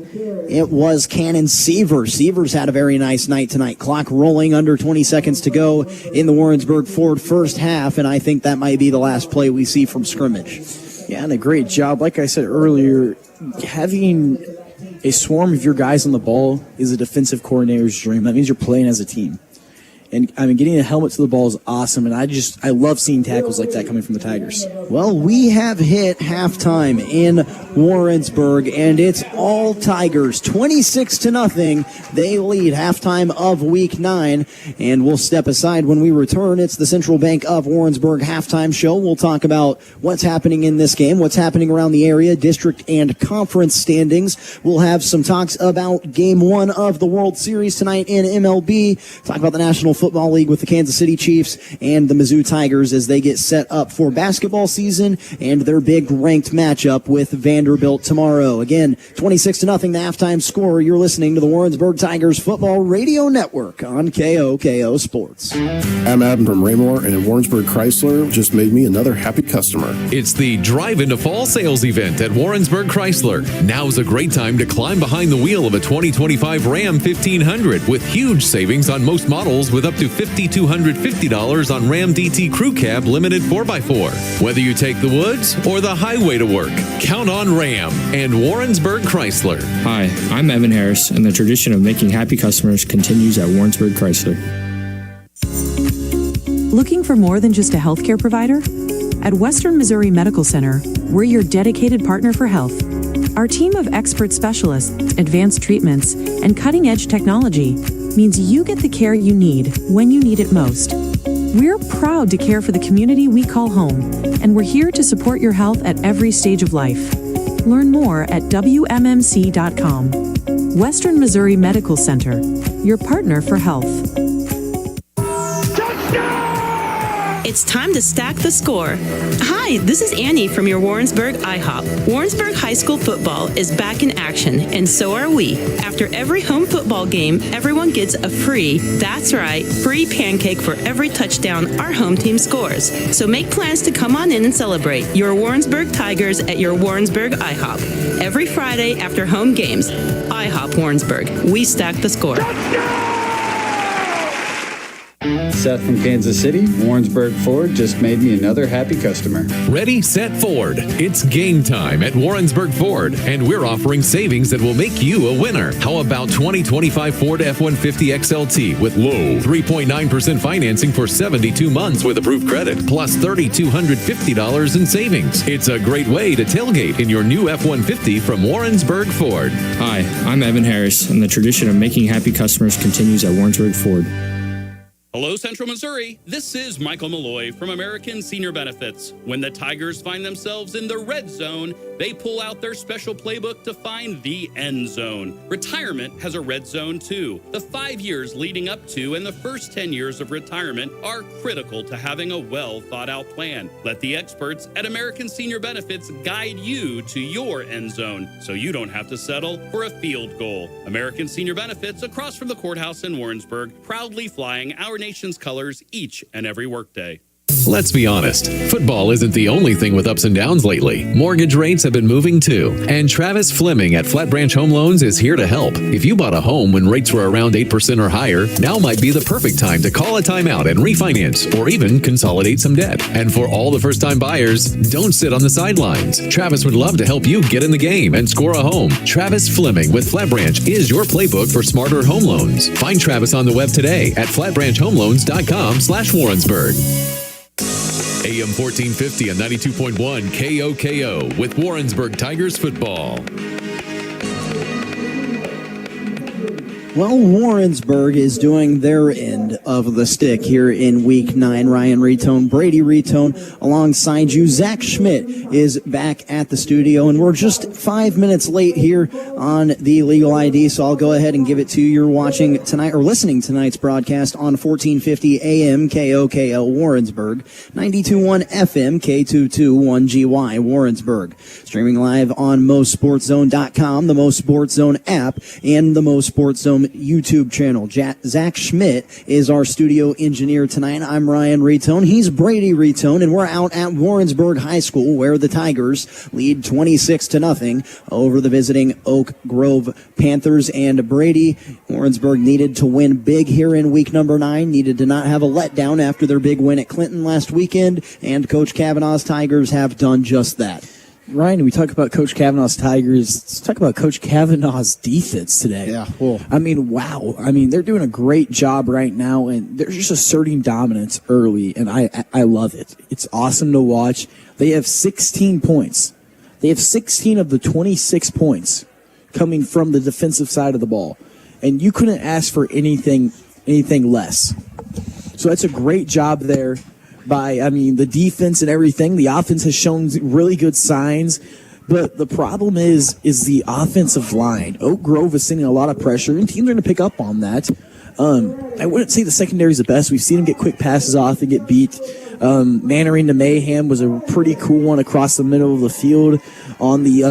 it was Cannon Severs. Severs had a very nice night tonight. Clock rolling, under 20 seconds to go in the Warrensburg Ford first half, and I think that might be the last play we see from scrimmage. Yeah, and a great job. Like I said earlier, having a swarm of your guys on the ball is a defensive coordinator's dream. That means you're playing as a team. And, I mean, getting a helmet to the ball is awesome, and I love seeing tackles like that coming from the Tigers. Well, we have hit halftime in Warrensburg, and it's all Tigers. 26-0. They lead halftime of Week 9, and we'll step aside when we return. It's the Central Bank of Warrensburg halftime show. We'll talk about what's happening in this game, what's happening around the area, district and conference standings. We'll have some talks about Game 1 of the World Series tonight in MLB, talk about the National Football League with the Kansas City Chiefs and the Mizzou Tigers as they get set up for basketball season and their big ranked matchup with Vanderbilt tomorrow. Again, 26-0 the halftime score. You're listening to the Warrensburg Tigers Football Radio Network on KOKO Sports. I'm Adam from Raymore, and Warrensburg Chrysler just made me another happy customer. It's the Drive into Fall sales event at Warrensburg Chrysler. Now's a great time to climb behind the wheel of a 2025 Ram 1500 with huge savings on most models with up to $5,250 on Ram DT Crew Cab Limited 4x4. Whether you take the woods or the highway to work, count on Ram and Warrensburg Chrysler. Hi, I'm Evan Harris, and the tradition of making happy customers continues at Warrensburg Chrysler. Looking for more than just a healthcare provider? At Western Missouri Medical Center, we're your dedicated partner for health. Our team of expert specialists, advanced treatments, and cutting-edge technology means you get the care you need when you need it most. We're proud to care for the community we call home, and we're here to support your health at every stage of life. Learn more at WMMC.com. Western Missouri Medical Center, your partner for health. It's time to stack the score. Hi, this is Annie from your Warrensburg IHOP. Warrensburg High School football is back in action, and so are we. After every home football game, everyone gets a free pancake for every touchdown our home team scores. So make plans to come on in and celebrate your Warrensburg Tigers at your Warrensburg IHOP. Every Friday after home games, IHOP Warrensburg. We stack the score. Seth from Kansas City. Warrensburg Ford just made me another happy customer. Ready, set, Ford. It's game time at Warrensburg Ford, and we're offering savings that will make you a winner. How about 2025 Ford F-150 XLT with low 3.9% financing for 72 months with approved credit, plus $3,250 in savings. It's a great way to tailgate in your new F-150 from Warrensburg Ford. Hi, I'm Evan Harris, and the tradition of making happy customers continues at Warrensburg Ford. Hello, Central Missouri. This is Michael Malloy from American Senior Benefits. When the Tigers find themselves in the red zone, they pull out their special playbook to find the end zone. Retirement has a red zone too. The 5 years leading up to and the first 10 years of retirement are critical to having a well thought out plan. Let the experts at American Senior Benefits guide you to your end zone so you don't have to settle for a field goal. American Senior Benefits, across from the courthouse in Warrensburg, proudly flying our nation's colors each and every workday. Let's be honest, football isn't the only thing with ups and downs lately. Mortgage rates have been moving too, and Travis Fleming at Flat Branch Home Loans is here to help. If you bought a home when rates were around 8% or higher, now might be the perfect time to call a timeout and refinance or even consolidate some debt. And for all the first-time buyers, don't sit on the sidelines. Travis would love to help you get in the game and score a home. Travis Fleming with Flat Branch is your playbook for smarter home loans. Find Travis on the web today at flatbranchhomeloans.com/Warrensburg. AM 1450 and 92.1 KOKO with Warrensburg Tigers Football. Well, Warrensburg is doing their end of the stick here in Week 9. Ryan Retone, Brady Retone alongside you. Zach Schmidt is back at the studio, and we're just 5 minutes late here on the Legal ID, so I'll go ahead and give it to you. You're watching tonight, or listening tonight's broadcast on 1450 AM KOKO Warrensburg, 92.1 FM K221GY Warrensburg. Streaming live on MoSportsZone.com, the MoSportsZone app, and the MoSportsZone YouTube channel. Zach Schmidt is our studio engineer tonight. I'm Ryan Retone. He's Brady Retone, and we're out at Warrensburg High School, where the Tigers lead 26-0 over the visiting Oak Grove Panthers. And Brady, Warrensburg needed to win big here in week number 9, needed to not have a letdown after their big win at Clinton last weekend, and Coach Kavanaugh's Tigers have done just that. Ryan, we talk about Coach Kavanaugh's Tigers. Let's talk about Coach Kavanaugh's defense today. Yeah, cool. I mean, wow. I mean, they're doing a great job right now, and they're just asserting dominance early, and I love it. It's awesome to watch. They have 16 points. They have 16 of the 26 points coming from the defensive side of the ball, and you couldn't ask for anything less. So that's a great job there by, the defense and everything. The offense has shown really good signs, but the problem is the offensive line. Oak Grove is sending a lot of pressure, and teams are going to pick up on that. I wouldn't say the secondary is the best. We've seen them get quick passes off and get beat. Mannering to Mayhem was a pretty cool one across the middle of the field on the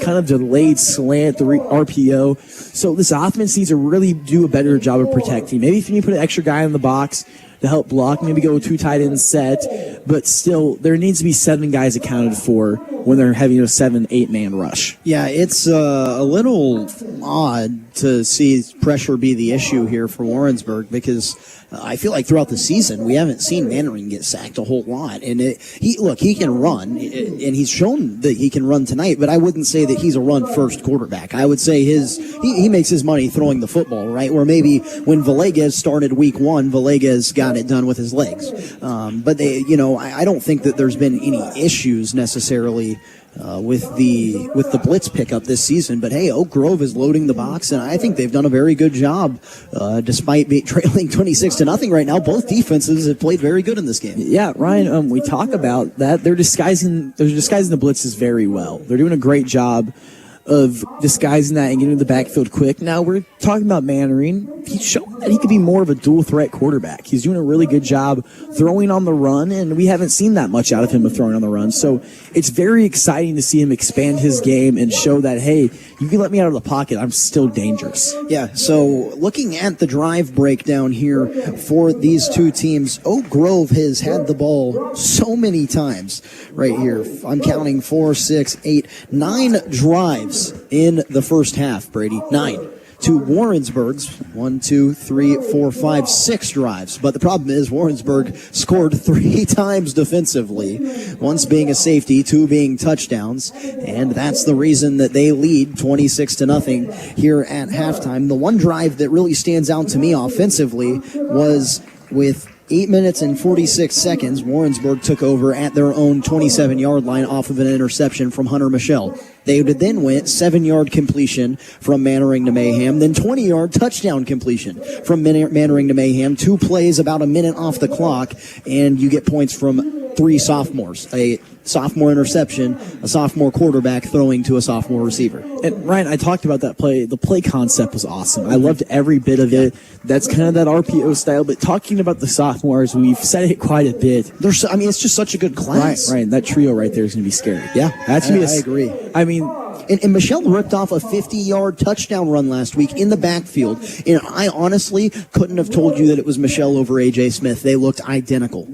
kind of delayed slant, the RPO. So this offense needs to really do a better job of protecting. Maybe if you need to put an extra guy in the box to help block, maybe go 2 tight end set, but still there needs to be 7 guys accounted for when they're having a 7-8 man rush. Yeah, it's a little odd to see pressure be the issue here for Warrensburg, because I feel like throughout the season we haven't seen Mannering get sacked a whole lot. And he can run, and he's shown that he can run tonight, but I wouldn't say that he's a run-first quarterback. I would say he makes his money throwing the football, right? Where maybe when Villegas started week 1, Villegas got it done with his legs. But I don't think that there's been any issues necessarily with the blitz pickup this season. But hey, Oak Grove is loading the box, and I think they've done a very good job despite trailing 26-0 right now. Both defenses have played very good in this game. Yeah, Ryan, we talk about that. They're disguising the blitzes very well. They're doing a great job. of disguising that and getting to the backfield quick. Now we're talking about Mannering. He's shown that he could be more of a dual threat quarterback. He's doing a really good job throwing on the run, and we haven't seen that much out of him with throwing on the run. So it's very exciting to see him expand his game and show that, hey, you can let me out of the pocket. I'm still dangerous. Yeah, so looking at the drive breakdown here for these two teams, Oak Grove has had the ball so many times right here. I'm counting 4, 6, 8, 9 drives in the first half, Brady. 9. To Warrensburg's 1, 2, 3, 4, 5, 6 drives. But the problem is Warrensburg scored 3 times defensively, once being a safety, 2 being touchdowns, and that's the reason that they lead 26-0 here at halftime. The one drive that really stands out to me offensively was with 8 minutes and 46 seconds, Warrensburg took over at their own 27-yard line off of an interception from Hunter Michelle. They then went 7-yard completion from Mannering to Mayhem, then 20-yard touchdown completion from Mannering to Mayhem. 2 plays, about a minute off the clock, and you get points from 3 sophomores. A sophomore interception, a sophomore quarterback throwing to a sophomore receiver. And Ryan, I talked about that play. The play concept was awesome. I loved every bit of it. That's kind of that RPO style. But talking about the sophomores, we've said it quite a bit. It's just such a good class. Right. That trio right there is going to be scary. Yeah, that's going to be. I agree. I mean, and Michelle ripped off a 50-yard touchdown run last week in the backfield. And I honestly couldn't have told you that it was Michelle over A.J. Smith. They looked identical.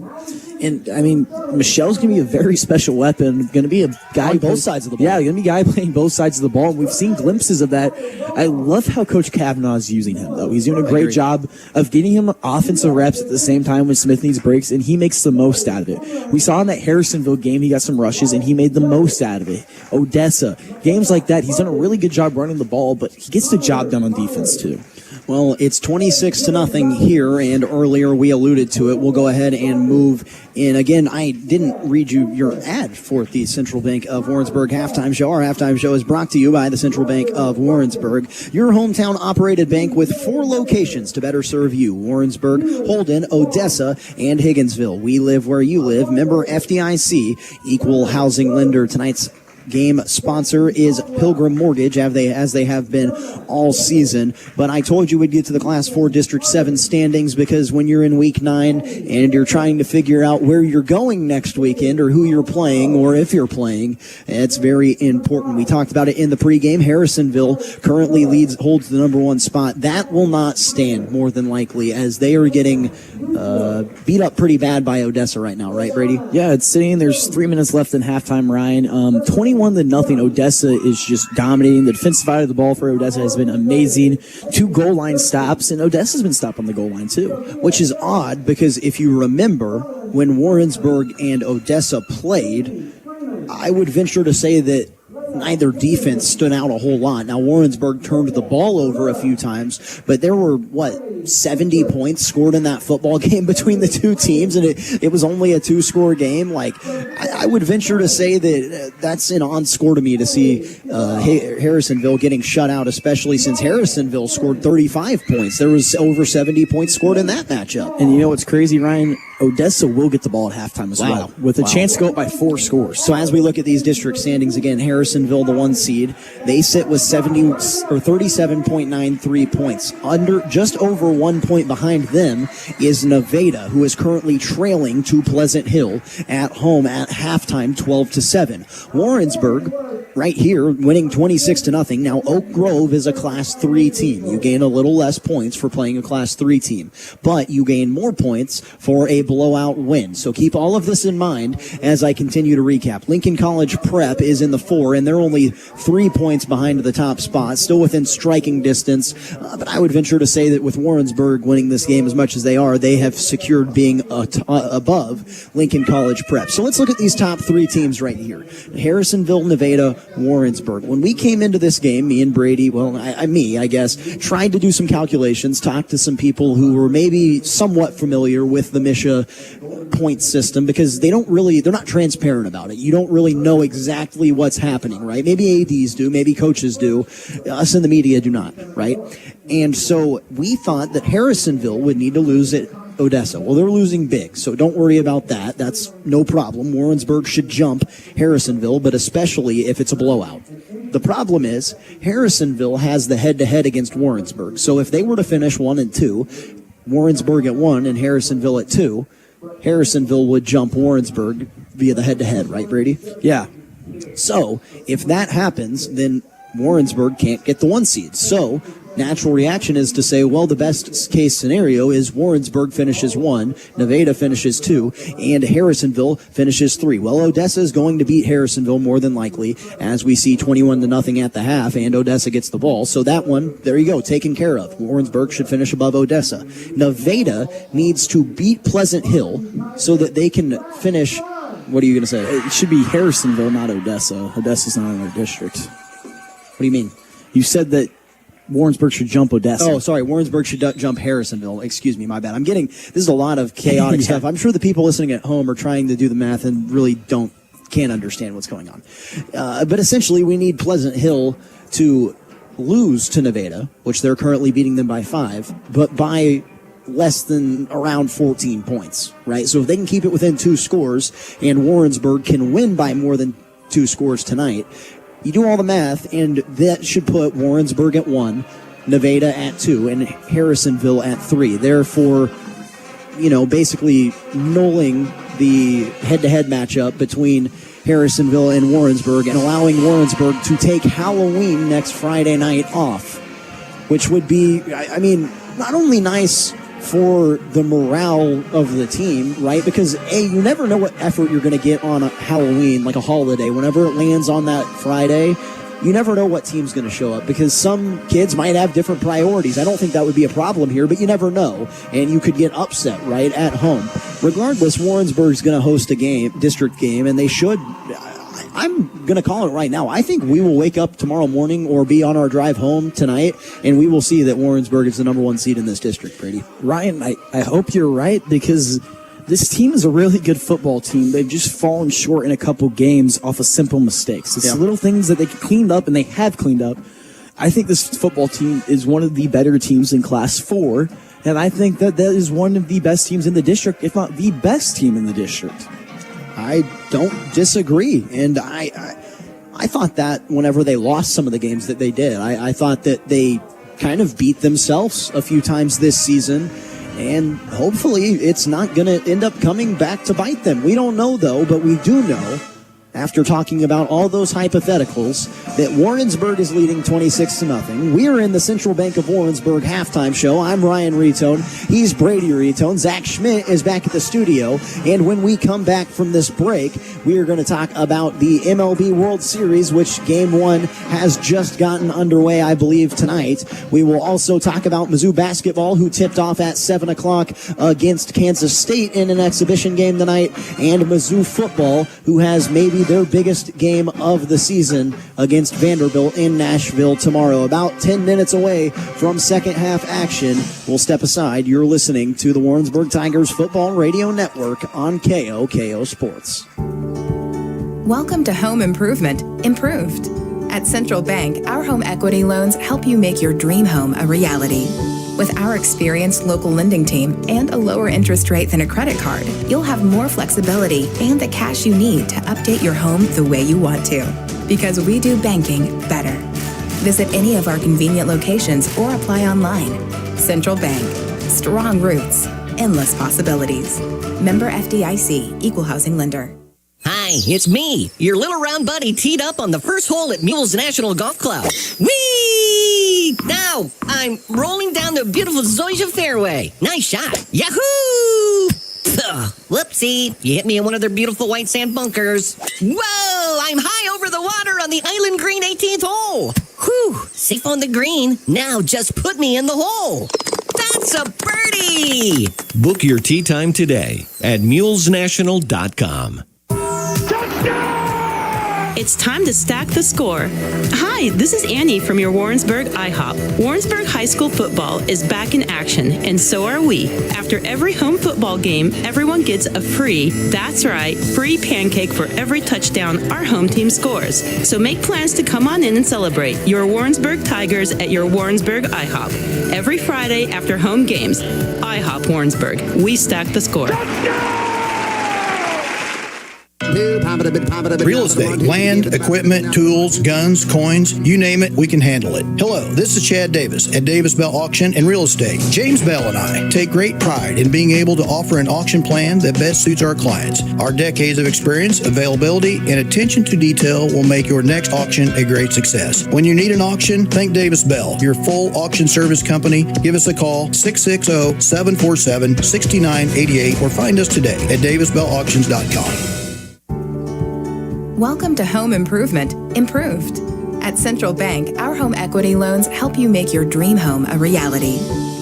And, I mean, Michelle's going to be a very special weapon. Going to be a guy on both sides of the ball. Yeah, going to be a guy playing both sides of the ball. And we've seen glimpses of that. I love how Coach Kavanaugh is using him, though. He's doing a great job of getting him offensive reps at the same time when Smith needs breaks, and he makes the most out of it. We saw in that Harrisonville game, he got some rushes, and he made the most out of it. Odessa, games like that, he's done a really good job running the ball, but he gets the job done on defense, too. Well, it's 26-0 here, and earlier we alluded to it. We'll go ahead and move in. Again, I didn't read you your ad for the Central Bank of Warrensburg halftime show. Our halftime show is brought to you by the Central Bank of Warrensburg, your hometown operated bank with 4 locations to better serve you: Warrensburg, Holden, Odessa, and Higginsville. We live where you live. Member FDIC, equal housing lender. Tonight's game sponsor is Pilgrim Mortgage, as they have been all season. But I told you we'd get to the Class 4 District 7 standings, because when you're in Week 9 and you're trying to figure out where you're going next weekend or who you're playing or if you're playing, it's very important. We talked about it in the pregame. Harrisonville currently holds the number 1 spot. That will not stand, more than likely, as they are getting beat up pretty bad by Odessa right now, right, Brady? Yeah, it's sitting. There's 3 minutes left in halftime, Ryan. 21-0. Odessa is just dominating. The defensive side of the ball for Odessa has been amazing. 2 goal line stops, and Odessa's been stopped on the goal line too. Which is odd, because if you remember when Warrensburg and Odessa played, I would venture to say that neither defense stood out a whole lot. Now, Warrensburg turned the ball over a few times, but there were, 70 points scored in that football game between the two teams, and it was only a 2-score game. I would venture to say that that's an odd score to me, to see Harrisonville getting shut out, especially since Harrisonville scored 35 points. There was over 70 points scored in that matchup. And you know what's crazy, Ryan? Odessa will get the ball at halftime as well, with a chance to go up by 4 scores. So as we look at these district standings again, Harrisonville, the 1 seed, they sit with 37.93 points. Just over 1 point behind them is Nevada, who is currently trailing to Pleasant Hill at home at halftime, 12-7. Warrensburg, right here, winning 26-0. Now, Oak Grove is a Class 3 team. You gain a little less points for playing a Class 3 team, but you gain more points for a blowout win. So keep all of this in mind as I continue to recap. Lincoln College Prep is in the 4, and they're only 3 points behind the top spot, still within striking distance. But I would venture to say that with Warrensburg winning this game as much as they are, they have secured being above Lincoln College Prep. So let's look at these top 3 teams right here: Harrisonville, Nevada, Warrensburg. When we came into this game, me and Brady, I guess, tried to do some calculations, talked to some people who were maybe somewhat familiar with the Misha point system, because they're not transparent about it. You don't really know exactly what's happening, right? Maybe ADs do, maybe coaches do. Us in the media do not, right? And so we thought that Harrisonville would need to lose at Odessa. Well, they're losing big, so don't worry about that. That's no problem. Warrensburg should jump Harrisonville, but especially if it's a blowout. The problem is Harrisonville has the head-to-head against Warrensburg. So if they were to finish 1-2, Warrensburg at 1 and Harrisonville at 2, Harrisonville would jump Warrensburg via the head-to-head, right, Brady? Yeah. So if that happens, then Warrensburg can't get the 1 seed. So natural reaction is to say, well, the best case scenario is Warrensburg finishes 1, Nevada finishes 2, and Harrisonville finishes 3. Well, Odessa is going to beat Harrisonville more than likely, as we see 21-0 at the half, and Odessa gets the ball. So that one, there you go, taken care of. Warrensburg should finish above Odessa. Nevada needs to beat Pleasant Hill so that they can finish. What are you going to say? It should be Harrisonville, not Odessa. Odessa's not in our district. What do you mean? You said that Warrensburg should jump Odessa. Oh, sorry. Warrensburg should jump Harrisonville. Excuse me, my bad. this is a lot of chaotic stuff. I'm sure the people listening at home are trying to do the math and really can't understand what's going on. But essentially, we need Pleasant Hill to lose to Nevada, which they're currently beating them by 5, but by less than around 14 points, right? So if they can keep it within 2 scores and Warrensburg can win by more than 2 scores tonight, you do all the math, and that should put Warrensburg at 1, Nevada at 2, and Harrisonville at 3. Therefore, basically nulling the head-to-head matchup between Harrisonville and Warrensburg and allowing Warrensburg to take Halloween next Friday night off, which would be, not only nice for the morale of the team, right? Because, you never know what effort you're going to get on a Halloween, like a holiday. Whenever it lands on that Friday, you never know what team's going to show up because some kids might have different priorities. I don't think that would be a problem here, but you never know, and you could get upset, right, at home. Regardless, Warrensburg's going to host a district game, and they should. I'm going to call it right now. I think we will wake up tomorrow morning or be on our drive home tonight, and we will see that Warrensburg is the number 1 seed in this district, Brady. Ryan, I hope you're right because this team is a really good football team. They've just fallen short in a couple games off of simple mistakes. It's little things that they cleaned up, and they have cleaned up. I think this football team is one of the better teams in Class 4, and I think that is one of the best teams in the district, if not the best team in the district. I don't disagree, and I thought that whenever they lost some of the games that they did, I thought that they kind of beat themselves a few times this season, and hopefully it's not going to end up coming back to bite them. We don't know, though, but we do know, after talking about all those hypotheticals, that Warrensburg is leading 26-0. We are in the Central Bank of Warrensburg halftime show. I'm Ryan Retone. He's Brady Retone. Zach Schmidt is back at the studio. And when we come back from this break, we are going to talk about the MLB World Series, which Game 1 has just gotten underway, I believe, tonight. We will also talk about Mizzou basketball, who tipped off at 7 o'clock against Kansas State in an exhibition game tonight, and Mizzou football, who has maybe their biggest game of the season against Vanderbilt in Nashville tomorrow. About 10 minutes away from second half action. We'll step aside. You're listening to the Warrensburg Tigers Football Radio Network on KOKO Sports. Welcome to Home Improvement Improved. At Central Bank, our home equity loans help you make your dream home a reality. With our experienced local lending team and a lower interest rate than a credit card, you'll have more flexibility and the cash you need to update your home the way you want to. Because we do banking better. Visit any of our convenient locations or apply online. Central Bank. Strong roots. Endless possibilities. Member FDIC. Equal housing lender. Hi, it's me, your little round buddy teed up on the first hole at Mules National Golf Club. Whee! Now, I'm rolling down the beautiful Zoysia fairway. Nice shot. Yahoo! Ugh, whoopsie. You hit me in one of their beautiful white sand bunkers. Whoa! I'm high over the water on the Island Green 18th hole. Whew! Safe on the green. Now just put me in the hole. That's a birdie! Book your tee time today at mulesnational.com. It's time to stack the score. Hi, this is Annie from your Warrensburg IHOP. Warrensburg High School Football is back in action, and so are we. After every home football game, everyone gets a free pancake for every touchdown our home team scores. So make plans to come on in and celebrate your Warrensburg Tigers at your Warrensburg IHOP. Every Friday after home games. IHOP Warrensburg. We stack the score. Real estate, land, equipment, tools, guns, coins, you name it, we can handle it. Hello, this is Chad Davis at Davis Bell Auction and Real Estate. James Bell and I take great pride in being able to offer an auction plan that best suits our clients. Our decades of experience, availability, and attention to detail will make your next auction a great success. When you need an auction, think Davis Bell, your full auction service company. Give us a call, 660-747-6988, or find us today at davisbellauctions.com. Welcome to Home Improvement, Improved. At Central Bank, our home equity loans help you make your dream home a reality.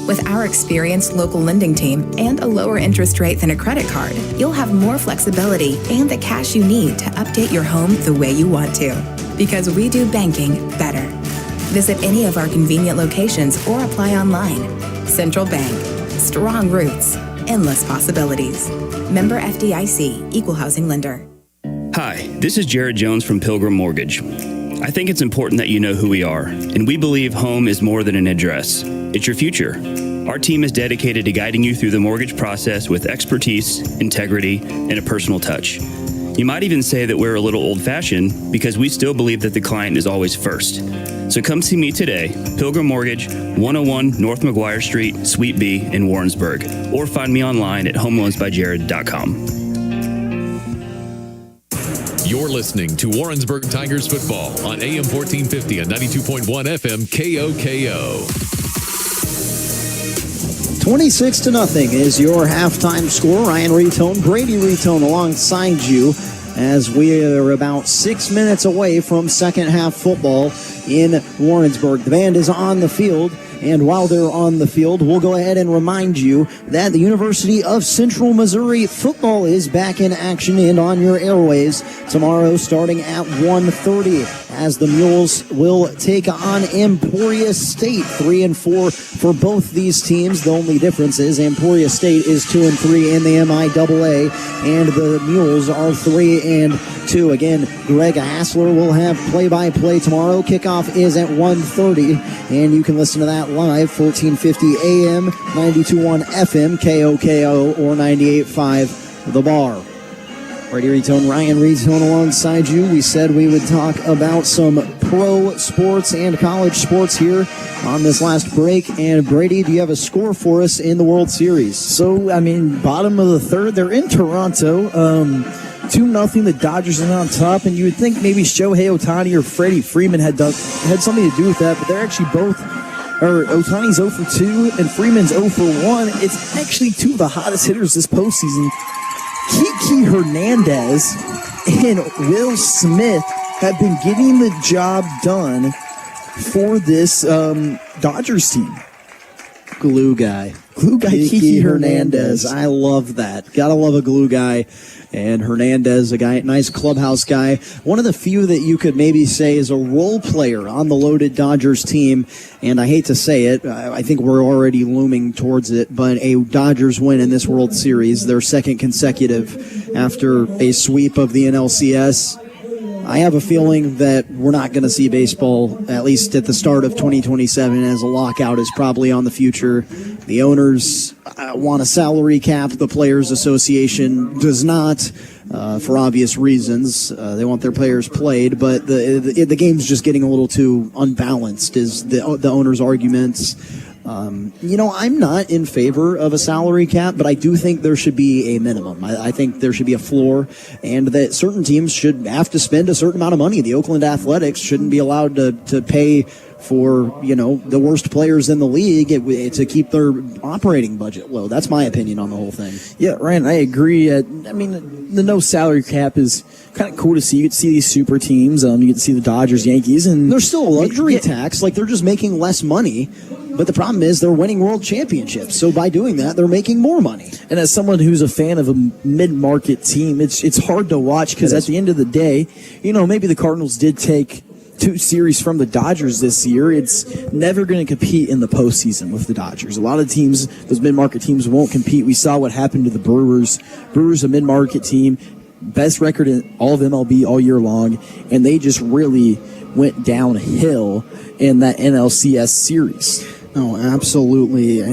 With our experienced local lending team and a lower interest rate than a credit card, you'll have more flexibility and the cash you need to update your home the way you want to. Because we do banking better. Visit any of our convenient locations or apply online. Central Bank. Strong roots. Endless possibilities. Member FDIC. Equal housing lender. Hi, this is Jared Jones from Pilgrim Mortgage. I think it's important that you know who we are, and we believe home is more than an address. It's your future. Our team is dedicated to guiding you through the mortgage process with expertise, integrity, and a personal touch. You might even say that we're a little old-fashioned because we still believe that the client is always first. So come see me today, Pilgrim Mortgage, 101 North McGuire Street, Suite B in Warrensburg, or find me online at homeloansbyjared.com. You're listening to Warrensburg Tigers Football on AM 1450 and 92.1 FM KOKO. 26-0 is your halftime score. Ryan Retone, Brady Retone alongside you as we are about 6 minutes away from second half football in Warrensburg. The band is on the field. And while they're on the field, we'll go ahead and remind you that the University of Central Missouri football is back in action and on your airways tomorrow starting at 1:30 as the Mules will take on Emporia State. 3-4 for both these teams. The only difference is Emporia State is 2-3 in the MIAA and the Mules are 3-2. Again, Greg Hassler will have play-by-play tomorrow. Kickoff is at 1:30 and you can listen to that live, 1450 AM, 92.1 FM, KOKO, or 98.5 The Bar. Brady Retone, Ryan Retone alongside you. We said we would talk about some pro sports and college sports here on this last break. And Brady, do you have a score for us in the World Series? So, bottom of the third, they're in Toronto. 2-0, the Dodgers are on top, and you would think maybe Shohei Ohtani or Freddie Freeman had something to do with that, but they're actually both. Ohtani's 0 for 2 and Freeman's 0 for 1. It's actually two of the hottest hitters this postseason. Kiki Hernandez and Will Smith have been getting the job done for this Dodgers team. Glue guy Kiki Hernandez. I love that. Gotta love a glue guy. And Hernandez, a guy, nice clubhouse guy. One of the few that you could maybe say is a role player on the loaded Dodgers team. And I hate to say it, I think we're already looming towards it, but a Dodgers win in this World Series, their second consecutive after a sweep of the NLCS. I have a feeling that we're not going to see baseball, at least at the start of 2027, as a lockout is probably on the future. The owners want a salary cap. The Players Association does not, for obvious reasons. They want their players played, but the game's just getting a little too unbalanced, is the owners' arguments. I'm not in favor of a salary cap, but I do think there should be a minimum. I think there should be a floor, and that certain teams should have to spend a certain amount of money. The Oakland Athletics shouldn't be allowed to pay for, the worst players in the league to keep their operating budget low. That's my opinion on the whole thing. Yeah, Ryan, I agree. The no salary cap is kind of cool to see. You get to see these super teams. You get to see the Dodgers, Yankees, and there's still a luxury tax. Like, they're just making less money. But the problem is they're winning world championships. So by doing that, they're making more money. And as someone who's a fan of a mid-market team, it's hard to watch because at the end of the day, maybe the Cardinals did take 2 series from the Dodgers this year. It's never going to compete in the postseason with the Dodgers. A lot of teams, those mid-market teams, won't compete. We saw what happened to the Brewers. Brewers, a mid-market team, best record in all of MLB all year long, and they just really went downhill in that NLCS series. No, absolutely.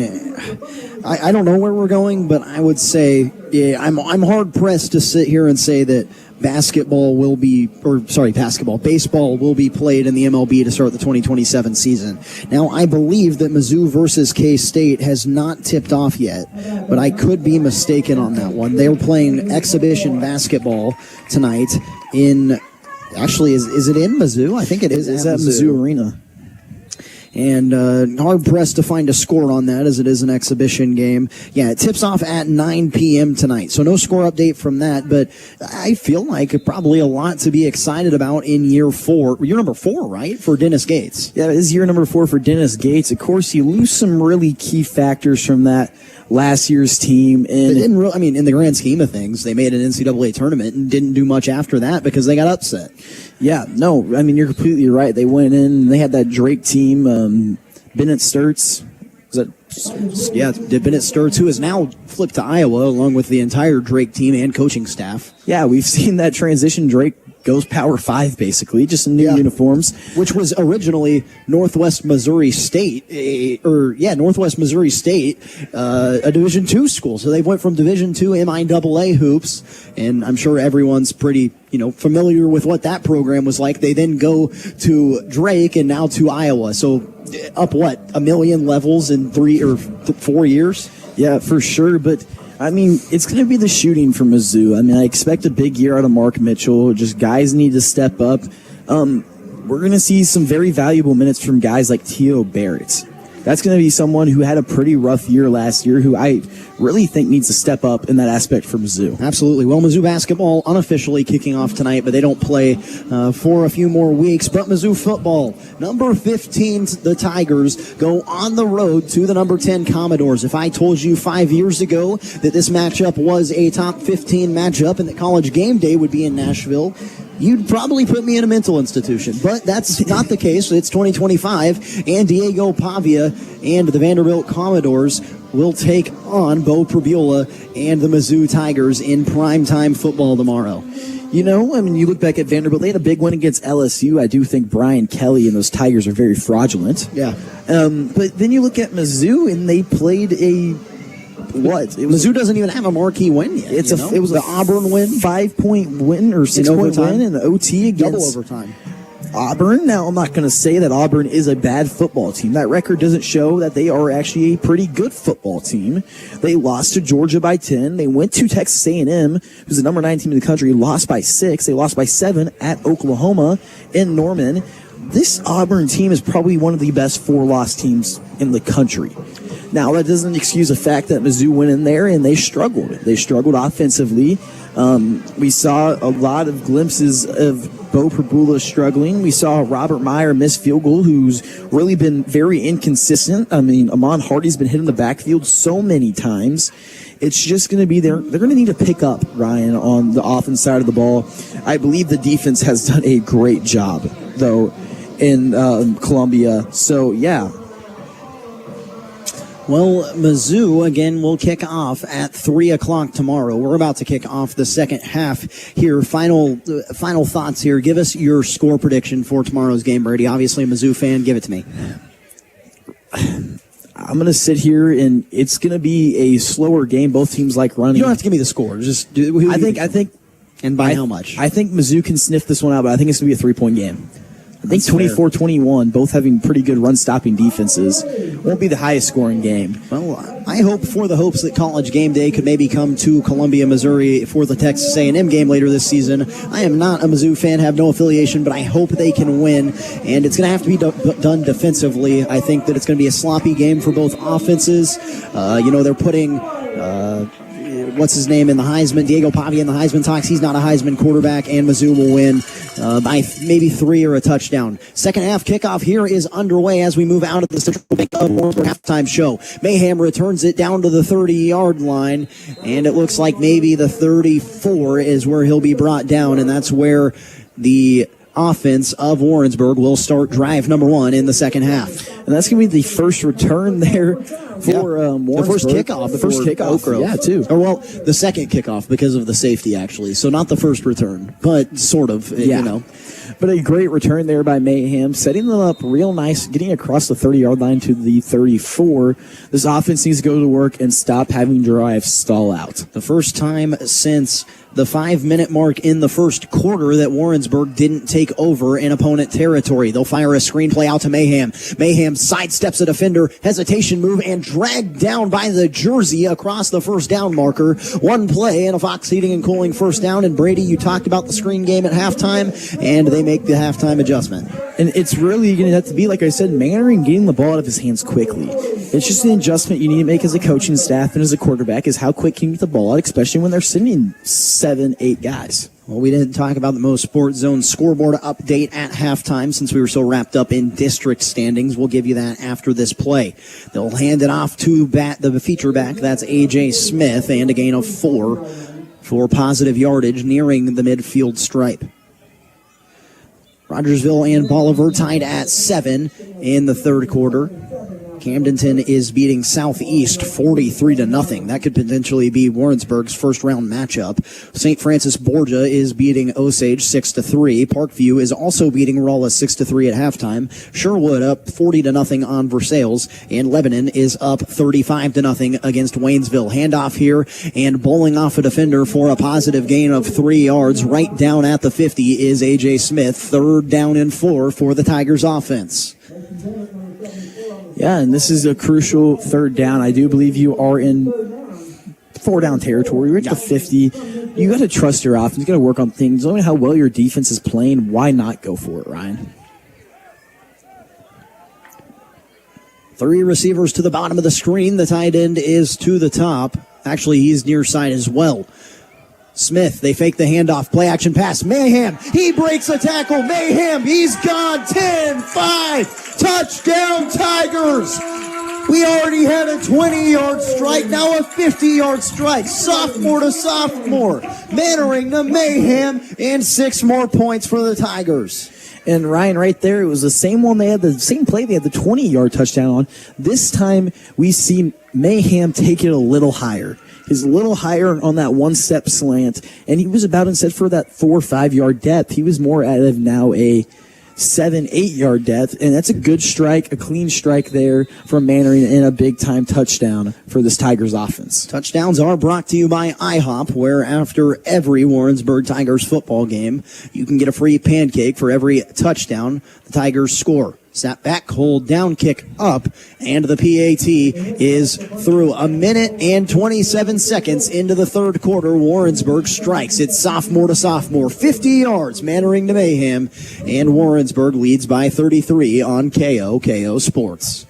I don't know where we're going, but I would say, I'm hard pressed to sit here and say that baseball will be played in the MLB to start the 2027 season. Now, I believe that Mizzou versus K-State has not tipped off yet, but I could be mistaken on that one. They're playing exhibition basketball tonight in, actually, is it in Mizzou? I think it is. It's at Mizzou Arena. And hard-pressed to find a score on that, as it is an exhibition game. Yeah, it tips off at 9 p.m. tonight, so no score update from that, but I feel like probably a lot to be excited about in year number 4, right, for Dennis Gates? Yeah, it is year number 4 for Dennis Gates. Of course, you lose some really key factors from that last year's team. And in the grand scheme of things, they made an NCAA tournament and didn't do much after that because they got upset. Yeah, no, I mean, you're completely right. They went in and they had that Drake team, Bennett Sturts. Bennett Sturts, who has now flipped to Iowa along with the entire Drake team and coaching staff. Yeah, we've seen that transition. Drake goes Power 5, basically, just in new uniforms. Which was originally Northwest Missouri State, a Division II school. So they went from Division II MIAA hoops, and I'm sure everyone's pretty, familiar with what that program was like. They then go to Drake and now to Iowa. So up, 1 million levels in 3 or 4 years? Yeah, for sure, but I mean, it's going to be the shooting for Mizzou. I mean, I expect a big year out of Mark Mitchell. Just guys need to step up. We're going to see some very valuable minutes from guys like Tio Barrett. That's going to be someone who had a pretty rough year last year, who I really think needs to step up in that aspect for Mizzou. Absolutely. Well, Mizzou basketball unofficially kicking off tonight, but they don't play for a few more weeks. But Mizzou football, number 15, the Tigers, go on the road to the number 10 Commodores. If I told you 5 years ago that this matchup was a top 15 matchup and that College Game Day would be in Nashville, you'd probably put me in a mental institution. But that's not the case. It's 2025, and Diego Pavia and the Vanderbilt Commodores will take on Bo Prabula and the Mizzou Tigers in primetime football tomorrow. You look back at Vanderbilt, they had a big win against LSU. I do think Brian Kelly and those Tigers are very fraudulent. Yeah. But then you look at Mizzou, and they played Mizzou doesn't even have a marquee win yet. It was the Auburn win, 5-point win or 6-point win in the OT against double overtime. Auburn. Now, I'm not going to say that Auburn is a bad football team. That record doesn't show that they are actually a pretty good football team. They lost to Georgia by 10. They went to Texas A&M, who's the number 9 team in the country, lost by 6. They lost by 7 at Oklahoma in Norman. This Auburn team is probably one of the best 4-loss teams in the country. Now, that doesn't excuse the fact that Mizzou went in there and they struggled. They struggled offensively. We saw a lot of glimpses of Bo Prabula struggling. We saw Robert Meyer miss field goal, who's really been very inconsistent. I mean, Amon Hardy's been hitting the backfield so many times. It's just going to be there. They're going to need to pick up, Ryan, on the offense side of the ball. I believe the defense has done a great job, though, in Columbia. So, yeah. Well, Mizzou, again, will kick off at 3 o'clock tomorrow. We're about to kick off the second half here. Final thoughts here. Give us your score prediction for tomorrow's game, Brady. Obviously a Mizzou fan. Give it to me. I'm going to sit here, and it's going to be a slower game. Both teams like running. You don't have to give me the score. Just I think. And by how much? I think Mizzou can sniff this one out, but I think it's going to be a 3-point game. I think 24-21, both having pretty good run-stopping defenses. Won't be the highest-scoring game. Well, I hope for the hopes that College Game Day could maybe come to Columbia, Missouri for the Texas A&M game later this season. I am not a Mizzou fan, have no affiliation, but I hope they can win, and it's going to have to be done defensively. I think that it's going to be a sloppy game for both offenses. They're putting... what's his name in the Heisman? Diego Pavia in the Heisman talks. He's not a Heisman quarterback, and Mizzou will win by maybe 3 or a touchdown. Second half kickoff here is underway as we move out of the Central Bank of Warrensburg halftime show. Mayhem returns it down to the 30-yard line, and it looks like maybe the 34 is where he'll be brought down, and that's where the offense of Warrensburg will start drive number 1 in the second half. And that's going to be the first return there for Warrensburg. The first kickoff. The first kickoff, yeah, too. Or, well, the second kickoff because of the safety, actually. So not the first return, but sort of, But a great return there by Mayhem, setting them up real nice, getting across the 30-yard line to the 34. This offense needs to go to work and stop having drives stall out. The first time since the 5-minute mark in the first quarter that Warrensburg didn't take over in opponent territory. They'll fire a screenplay out to Mayhem. Mayhem sidesteps a defender, hesitation move, and dragged down by the jersey across the first down marker. One play and a Fox Heating and Cooling first down. And Brady, you talked about the screen game at halftime, and they make the halftime adjustment. And it's really going to have to be, like I said, Mannering getting the ball out of his hands quickly. It's just an adjustment you need to make as a coaching staff and as a quarterback is how quick can you get the ball out, especially when they're sitting 7-8 guys. Well, we didn't talk about the MoSportsZone scoreboard update at halftime since we were so wrapped up in district standings. We'll give you that after this play. They'll hand it off to the feature back. That's A.J. Smith, and a gain of 4 for positive yardage nearing the midfield stripe. Rogersville and Bolivar tied at 7 in the third quarter. Camdenton is beating Southeast 43-0. That could potentially be Warrensburg's first-round matchup. St. Francis Borgia is beating Osage 6-3. Parkview is also beating Rolla 6-3 at halftime. Sherwood up 40-0 on Versailles, and Lebanon is up 35-0 against Waynesville. Handoff here, and bowling off a defender for a positive gain of 3 yards right down at the 50 is A.J. Smith. 3rd down and 4 for the Tigers offense. Yeah, and this is a crucial 3rd down. I do believe you are in 4-down territory. You're at the 50. You got to trust your offense. You got to work on things. Knowing how well your defense is playing, why not go for it, Ryan? 3 receivers to the bottom of the screen. The tight end is to the top. Actually, he's near side as well. Smith, they fake the handoff, play action pass. Mayhem, he breaks a tackle. Mayhem, he's gone. 10-5, touchdown Tigers. We already had a 20-yard strike, now a 50-yard strike. Sophomore to sophomore. Mannering to Mayhem, and 6 more points for the Tigers. And Ryan, right there, it was the same one. They had the same play. They had the 20-yard touchdown on. This time, we see Mayhem take it a little higher. He's a little higher on that one-step slant, and he was about instead for that 4 or 5 yard depth. He was more out of now a 7-8 yard depth, and that's a good strike, a clean strike there from Mannering, and a big-time touchdown for this Tigers offense. Touchdowns are brought to you by IHOP, where after every Warrensburg Tigers football game, you can get a free pancake for every touchdown the Tigers score. Snap back, hold down, kick up, and the PAT is through. 1 minute and 27 seconds into the third quarter. Warrensburg strikes. It's sophomore to sophomore. 50 yards, Mannering to Mayhem, and Warrensburg leads by 33 on KOKO Sports.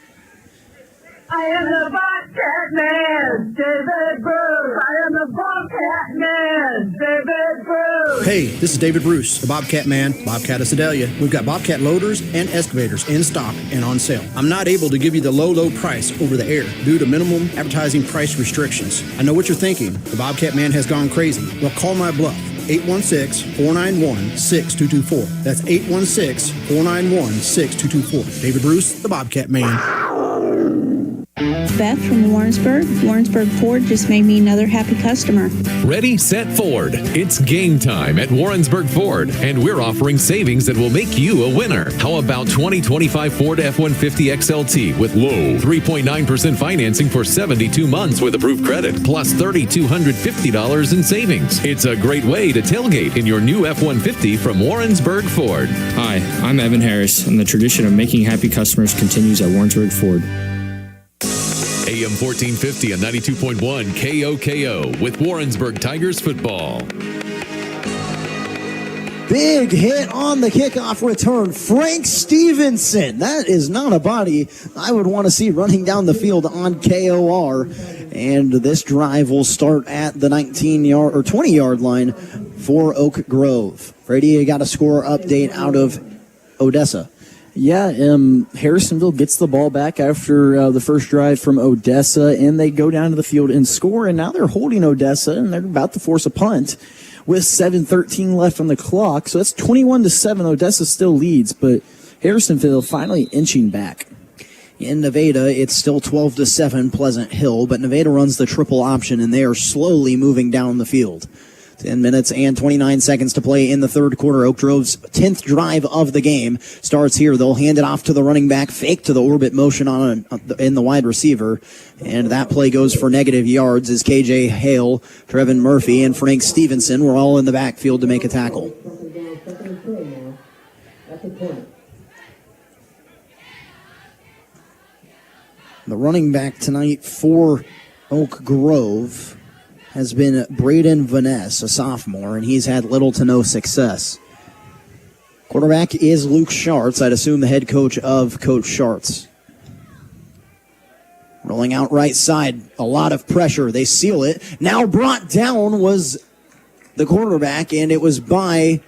I am the Bobcat Man, David Bruce. I am the Bobcat Man, David Bruce. Hey, this is David Bruce, the Bobcat Man, Bobcat of Sedalia. We've got Bobcat loaders and excavators in stock and on sale. I'm not able to give you the low price over the air due to minimum advertising price restrictions. I know what you're thinking. The Bobcat Man has gone crazy. Well, call my bluff. 816-491-6224. That's 816-491-6224. David Bruce, the Bobcat Man. Beth from Warrensburg. Warrensburg Ford just made me another happy customer. Ready, set, Ford. It's game time at Warrensburg Ford, and we're offering savings that will make you a winner. How about 2025 Ford F-150 XLT with low 3.9% financing for 72 months with approved credit, plus $3,250 in savings. It's a great way to tailgate in your new F-150 from Warrensburg Ford. Hi, I'm Evan Harris, and the tradition of making happy customers continues at Warrensburg Ford. AM 1450 and 92.1 KOKO with Warrensburg Tigers Football. Big hit on the kickoff return. Frank Stevenson. That is not a body I would want to see running down the field on KOR. And this drive will start at the 19-yard or 20-yard line for Oak Grove. Brady, you got a score update out of Odessa. Yeah, Harrisonville gets the ball back after the first drive from Odessa, and they go down to the field and score, and now they're holding Odessa, and they're about to force a punt with 7:13 left on the clock. So that's 21-7. Odessa still leads, but Harrisonville finally inching back. In Nevada, it's still 12-7 Pleasant Hill, but Nevada runs the triple option, and they are slowly moving down the field. 10 minutes and 29 seconds to play in the third quarter. Oak Grove's 10th drive of the game starts here. They'll hand it off to the running back, fake to the orbit motion in the wide receiver, and that play goes for negative yards as KJ Hale, Trevin Murphy, and Frank Stevenson were all in the backfield to make a tackle. The running back tonight for Oak Grove has been Braden Vaness, a sophomore, and he's had little to no success. Quarterback is Luke Schartz, I'd assume the head coach of Coach Schartz. Rolling out right side, a lot of pressure. They seal it. Now brought down was the quarterback, and it was by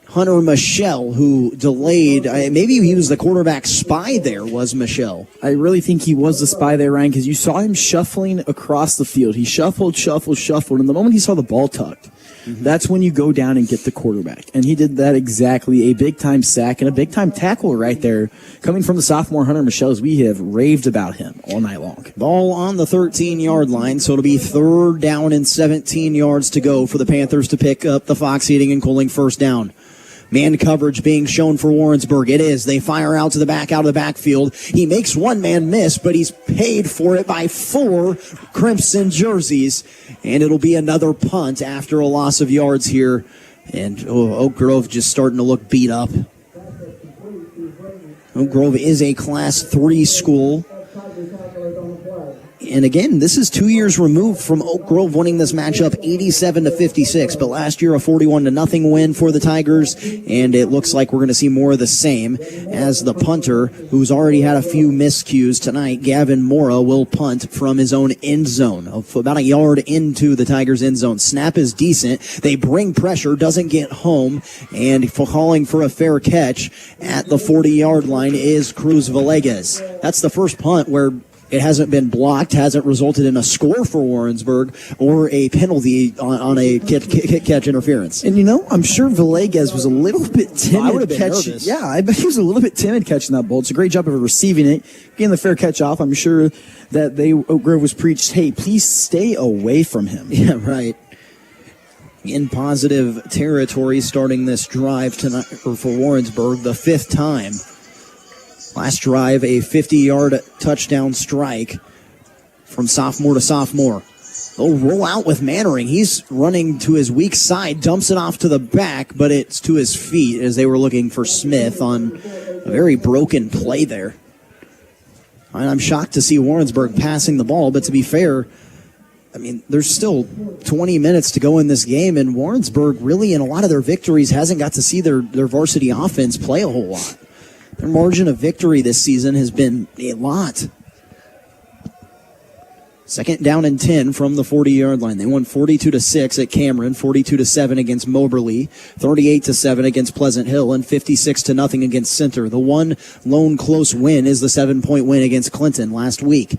Hunter Michelle, who delayed. Maybe he was the quarterback spy there, was Michelle. I really think he was the spy there, Ryan, because you saw him shuffling across the field. He shuffled, and the moment he saw the ball tucked, that's when you go down and get the quarterback. And he did that exactly. A big-time sack and a big-time tackle right there. Coming from the sophomore Hunter Michelle, as we have raved about him all night long. Ball on the 13-yard line, so it'll be 3rd down and 17 yards to go for the Panthers to pick up the Fox Heating and Cooling first down. Man coverage being shown for Warrensburg. It is. They fire out to the back, out of the backfield. He makes one man miss, but he's paid for it by 4 crimson jerseys. And it'll be another punt after a loss of yards here. And Oak Grove just starting to look beat up. Oak Grove is a Class 3 school. And again, this is 2 years removed from Oak Grove winning this matchup 87-56. But last year, a 41-0 win for the Tigers. And it looks like we're going to see more of the same as the punter, who's already had a few miscues tonight, Gavin Mora, will punt from his own end zone, about a yard into the Tigers' end zone. Snap is decent. They bring pressure, doesn't get home. And calling for a fair catch at the 40-yard line is Cruz Villegas. That's the first punt where it hasn't been blocked, hasn't resulted in a score for Warrensburg or a penalty on a catch interference. And I'm sure Villegas was a little bit timid. I would have been nervous. Yeah, I bet he was a little bit timid catching that ball. It's a great job of receiving it, getting the fair catch off. I'm sure that Oak Grove was preached, hey, please stay away from him. Yeah, right. In positive territory starting this drive tonight for Warrensburg, the 5th time. Last drive, a 50-yard touchdown strike from sophomore to sophomore. They'll roll out with Mannering. He's running to his weak side, dumps it off to the back, but it's to his feet as they were looking for Smith on a very broken play there. And I'm shocked to see Warrensburg passing the ball, but to be fair, there's still 20 minutes to go in this game, and Warrensburg really in a lot of their victories hasn't got to see their varsity offense play a whole lot. Their margin of victory this season has been a lot. 2nd down and 10 from the 40-yard line. They won 42-6 at Cameron, 42-7 against Moberly, 38-7 against Pleasant Hill, and 56-0 against Center. The one lone close win is the 7-point win against Clinton last week.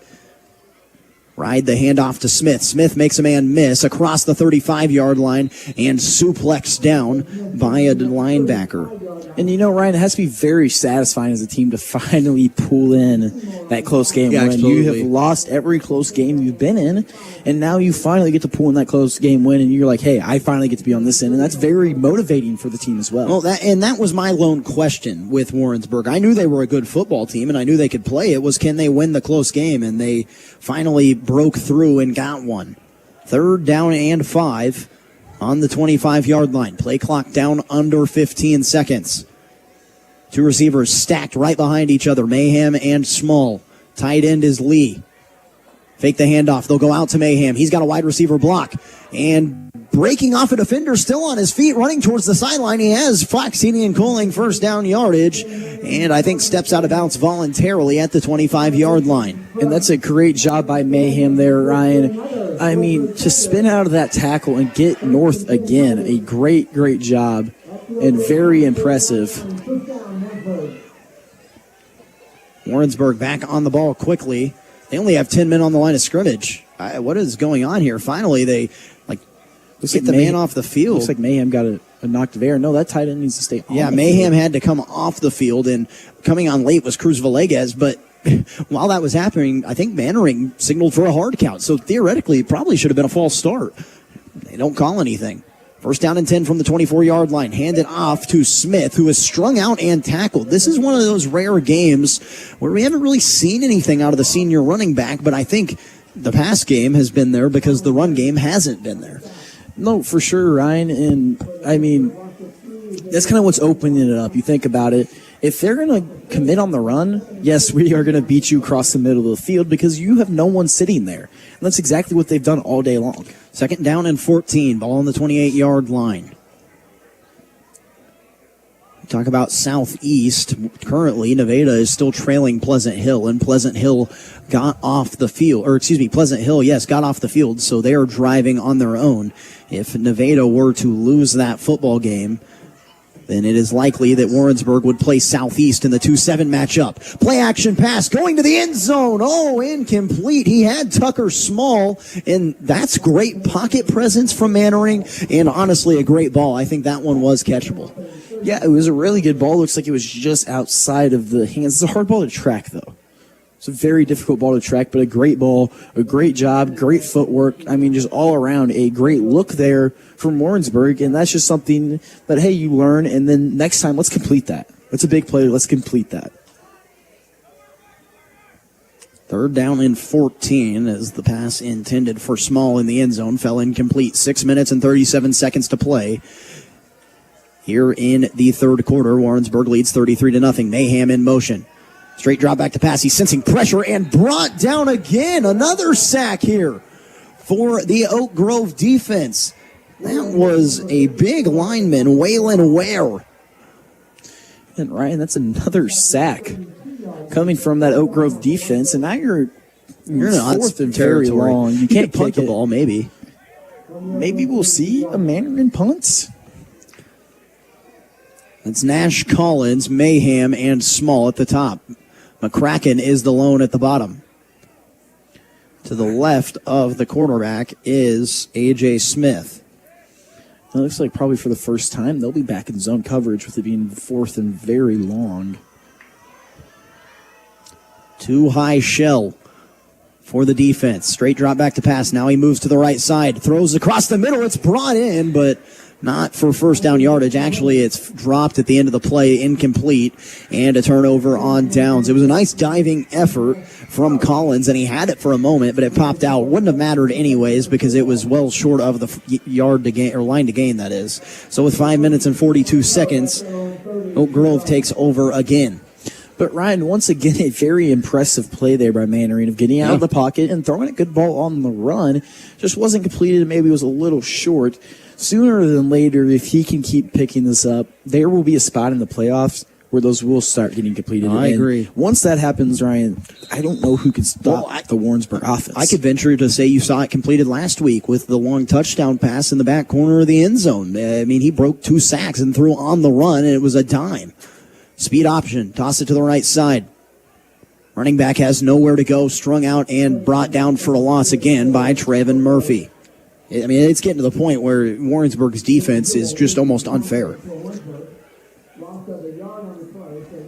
Ride the handoff to Smith. Smith makes a man miss across the 35-yard line and suplex down by a linebacker. And Ryan, it has to be very satisfying as a team to finally pull in that close game win. Absolutely. You have lost every close game you've been in, and now you finally get to pull in that close game win, and you're like, hey, I finally get to be on this end, and that's very motivating for the team as well. Well, that was my lone question with Warrensburg. I knew they were a good football team, and I knew they could play. It was, can they win the close game? And they finally broke through and got one. 3rd down and 5 on the 25-yard line. Play clock down under 15 seconds. 2 receivers stacked right behind each other, Mayhem and Small. Tight end is Lee. Fake the handoff. They'll go out to Mayhem. He's got a wide receiver block. And breaking off a defender, still on his feet, running towards the sideline. He has Fox Heating and Cooling first down yardage. And I think steps out of bounds voluntarily at the 25-yard line. And that's a great job by Mayhem there, Ryan. To spin out of that tackle and get north again, a great, great job. And very impressive. Warrensburg back on the ball quickly. They only have 10 men on the line of scrimmage. What is going on here? Finally, they get the man off the field. Looks like Mayhem got a knocked of air. No, that tight end needs to stay on. Yeah, Mayhem had to come off the field, and coming on late was Cruz Villegas. But while that was happening, I think Mannering signaled for a hard count. So theoretically, it probably should have been a false start. They don't call anything. First down and 10 from the 24-yard line. Handed off to Smith, who is strung out and tackled. This is one of those rare games where we haven't really seen anything out of the senior running back, but I think the pass game has been there because the run game hasn't been there. No, for sure, Ryan. And, I mean, that's kind of what's opening it up. You think about it. If they're going to commit on the run, yes, we are going to beat you across the middle of the field because you have no one sitting there. And that's exactly what they've done all day long. Second down and 14, ball on the 28-yard line. Talk about Southeast. Currently, Nevada is still trailing Pleasant Hill, and Pleasant Hill got off the field. Pleasant Hill, yes, got off the field, so they are driving on their own. If Nevada were to lose that football game, then it is likely that Warrensburg would play Southeast in the 2-7 matchup. Play action pass going to the end zone. Oh, incomplete. He had Tucker Small, and that's great pocket presence from Mannering, and honestly, a great ball. I think that one was catchable. Yeah, it was a really good ball. Looks like it was just outside of the hands. It's a hard ball to track, though. It's a very difficult ball to track, but a great ball, a great job, great footwork. I mean, just all around a great look there from Warrensburg, and that's just something that, hey, you learn, and then next time, let's complete that. That's a big play. Let's complete that. Third down and 14 as the pass intended for Small in the end zone fell incomplete. 6 minutes and 37 seconds to play. Here in the third quarter, Warrensburg leads 33-0. Mayhem in motion. Straight drop back to pass. He's sensing pressure and brought down again. Another sack here for the Oak Grove defense. That was a big lineman, Waylon Ware. And Ryan, that's another sack coming from that Oak Grove defense. And now you're fourth and very long. You can't punt the ball, maybe. Maybe we'll see a Mandarin punts. It's Nash, Collins, Mayhem, and Small at the top. McCracken is the lone at the bottom. To the left of the quarterback is A.J. Smith. It looks like probably for the first time they'll be back in zone coverage with it being fourth and very long. Too high shell for the defense. Straight drop back to pass. Now he moves to the right side. Throws across the middle. It's brought in, but not for first down yardage. Actually, it's dropped at the end of the play, incomplete, and a turnover on downs. It was a nice diving effort from Collins, and he had it for a moment, but it popped out. Wouldn't have mattered anyways because it was well short of the yard to gain, or line to gain, that is. So with 5 minutes and 42 seconds, Oak Grove takes over again. But Ryan, once again, a very impressive play there by Mannering of getting out of the pocket and throwing a good ball on the run. Just wasn't completed and maybe was a little short. Sooner than later, if he can keep picking this up, there will be a spot in the playoffs where those will start getting completed. I agree. Once that happens, Ryan, I don't know who can stop the Warrensburg offense. I could venture to say you saw it completed last week with the long touchdown pass in the back corner of the end zone. I mean, he broke 2 sacks and threw on the run, and it was a dime. Speed option, toss it to the right side. Running back has nowhere to go, strung out and brought down for a loss again by Trevin Murphy. I mean, it's getting to the point where Warrensburg's defense is just almost unfair.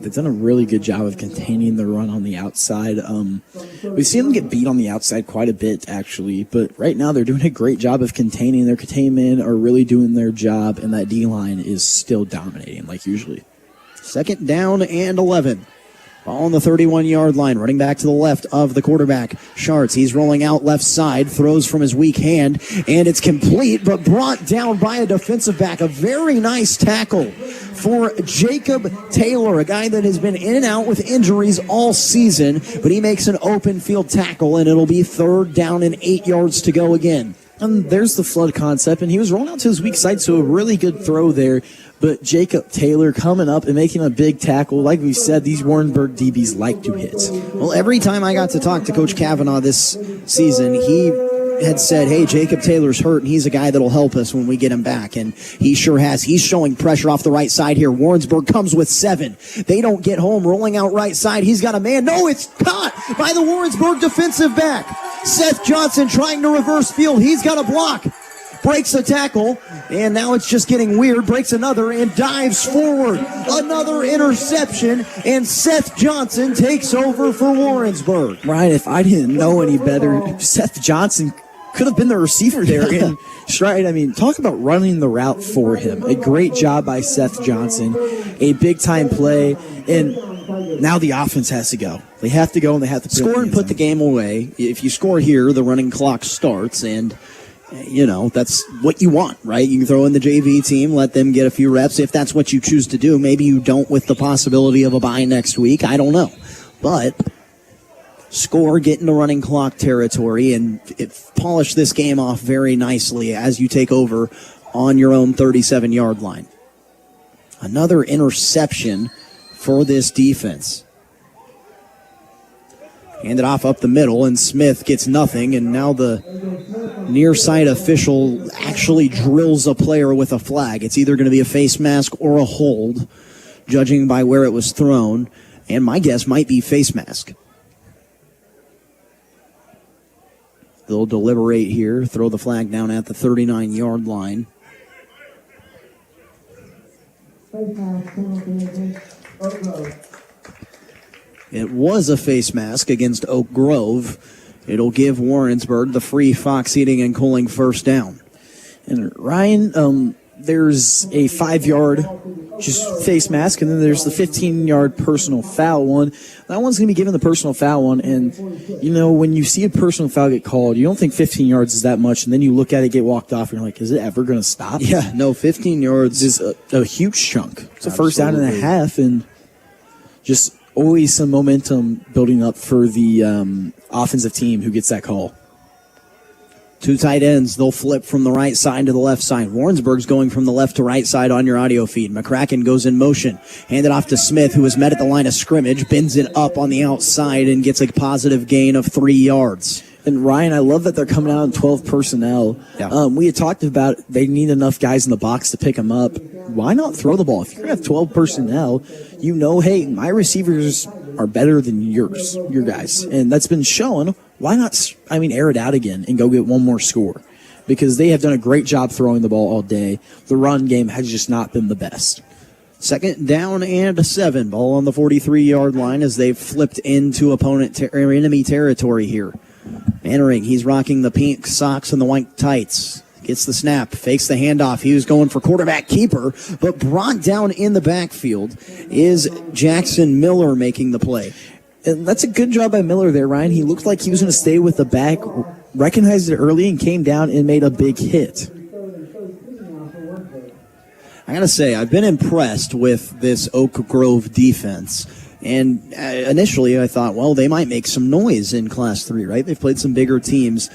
They've done a really good job of containing the run on the outside. We've seen them get beat on the outside quite a bit, actually, but right now they're doing a great job of containing. Their containment are really doing their job, and that D-line is still dominating like usually. Second down and 11. Ball on the 31-yard line, running back to the left of the quarterback. Schartz, he's rolling out left side, throws from his weak hand, and it's complete, but brought down by a defensive back. A very nice tackle for Jacob Taylor, a guy that has been in and out with injuries all season, but he makes an open field tackle, and it'll be third down and 8 yards to go again. And there's the flood concept, and he was rolling out to his weak side, so a really good throw there. But Jacob Taylor coming up and making a big tackle. Like we said, these Warrensburg DBs like to hit. Well, every time I got to talk to Coach Kavanaugh this season, he had said, hey, Jacob Taylor's hurt, and he's a guy that'll help us when we get him back. And he sure has. He's showing pressure off the right side here. Warrensburg comes with 7. They don't get home. Rolling out right side. He's got a man. No, it's caught by the Warrensburg defensive back. Seth Johnson trying to reverse field. He's got a block. Breaks a tackle, and now it's just getting weird. Breaks another and dives forward. Another interception, and Seth Johnson takes over for Warrensburg. Ryan, if I didn't know any better, Seth Johnson could have been the receiver there. And Stride, I mean, talk about running the route for him. A great job by Seth Johnson, a big-time play, and now the offense has to go. They have to go, and they have to score and put the game away. If you score here, the running clock starts, and that's what you want, right? You can throw in the JV team, let them get a few reps if that's what you choose to do. Maybe you don't with the possibility of a bye next week. I don't know. But score, get into running clock territory, and polish this game off very nicely as you take over on your own 37-yard line. Another interception for this defense. Hand it off up the middle, and Smith gets nothing, and now the near side official actually drills a player with a flag. It's either going to be a face mask or a hold, judging by where it was thrown, and my guess might be face mask. They'll deliberate here, throw the flag down at the 39-yard line. It was a face mask against Oak Grove. It'll give Warrensburg the free Fox Heating and Cooling first down. And Ryan, there's a 5-yard just face mask, and then there's the 15-yard personal foul one. That one's going to be given the personal foul one, and, when you see a personal foul get called, you don't think 15 yards is that much, and then you look at it get walked off, and you're like, is it ever going to stop? Yeah, no, 15 yards is a huge chunk. It's a first down and a half, and just always some momentum building up for the offensive team who gets that call. Two tight ends, they'll flip from the right side to the left side. Warrensburg's going from the left to right side on your audio feed. McCracken goes in motion. Hand it off to Smith, who is met at the line of scrimmage, bends it up on the outside and gets a positive gain of 3 yards. And Ryan, I love that they're coming out in 12 personnel. Yeah. We had talked about they need enough guys in the box to pick them up. Why not throw the ball? If you're going to have 12 personnel, hey, my receivers are better than your guys. And that's been shown. Why not, air it out again and go get one more score? Because they have done a great job throwing the ball all day. The run game has just not been the best. Second down and 7. Ball on the 43-yard line as they've flipped into enemy territory here. Mannering, he's rocking the pink socks and the white tights. Gets the snap, fakes the handoff. He was going for quarterback keeper, but brought down in the backfield is Jackson Miller making the play. And that's a good job by Miller there, Ryan. He looked like he was going to stay with the back, recognized it early, and came down and made a big hit. I got to say, I've been impressed with this Oak Grove defense. And initially I thought, well, they might make some noise in Class 3, right? They've played some bigger teams.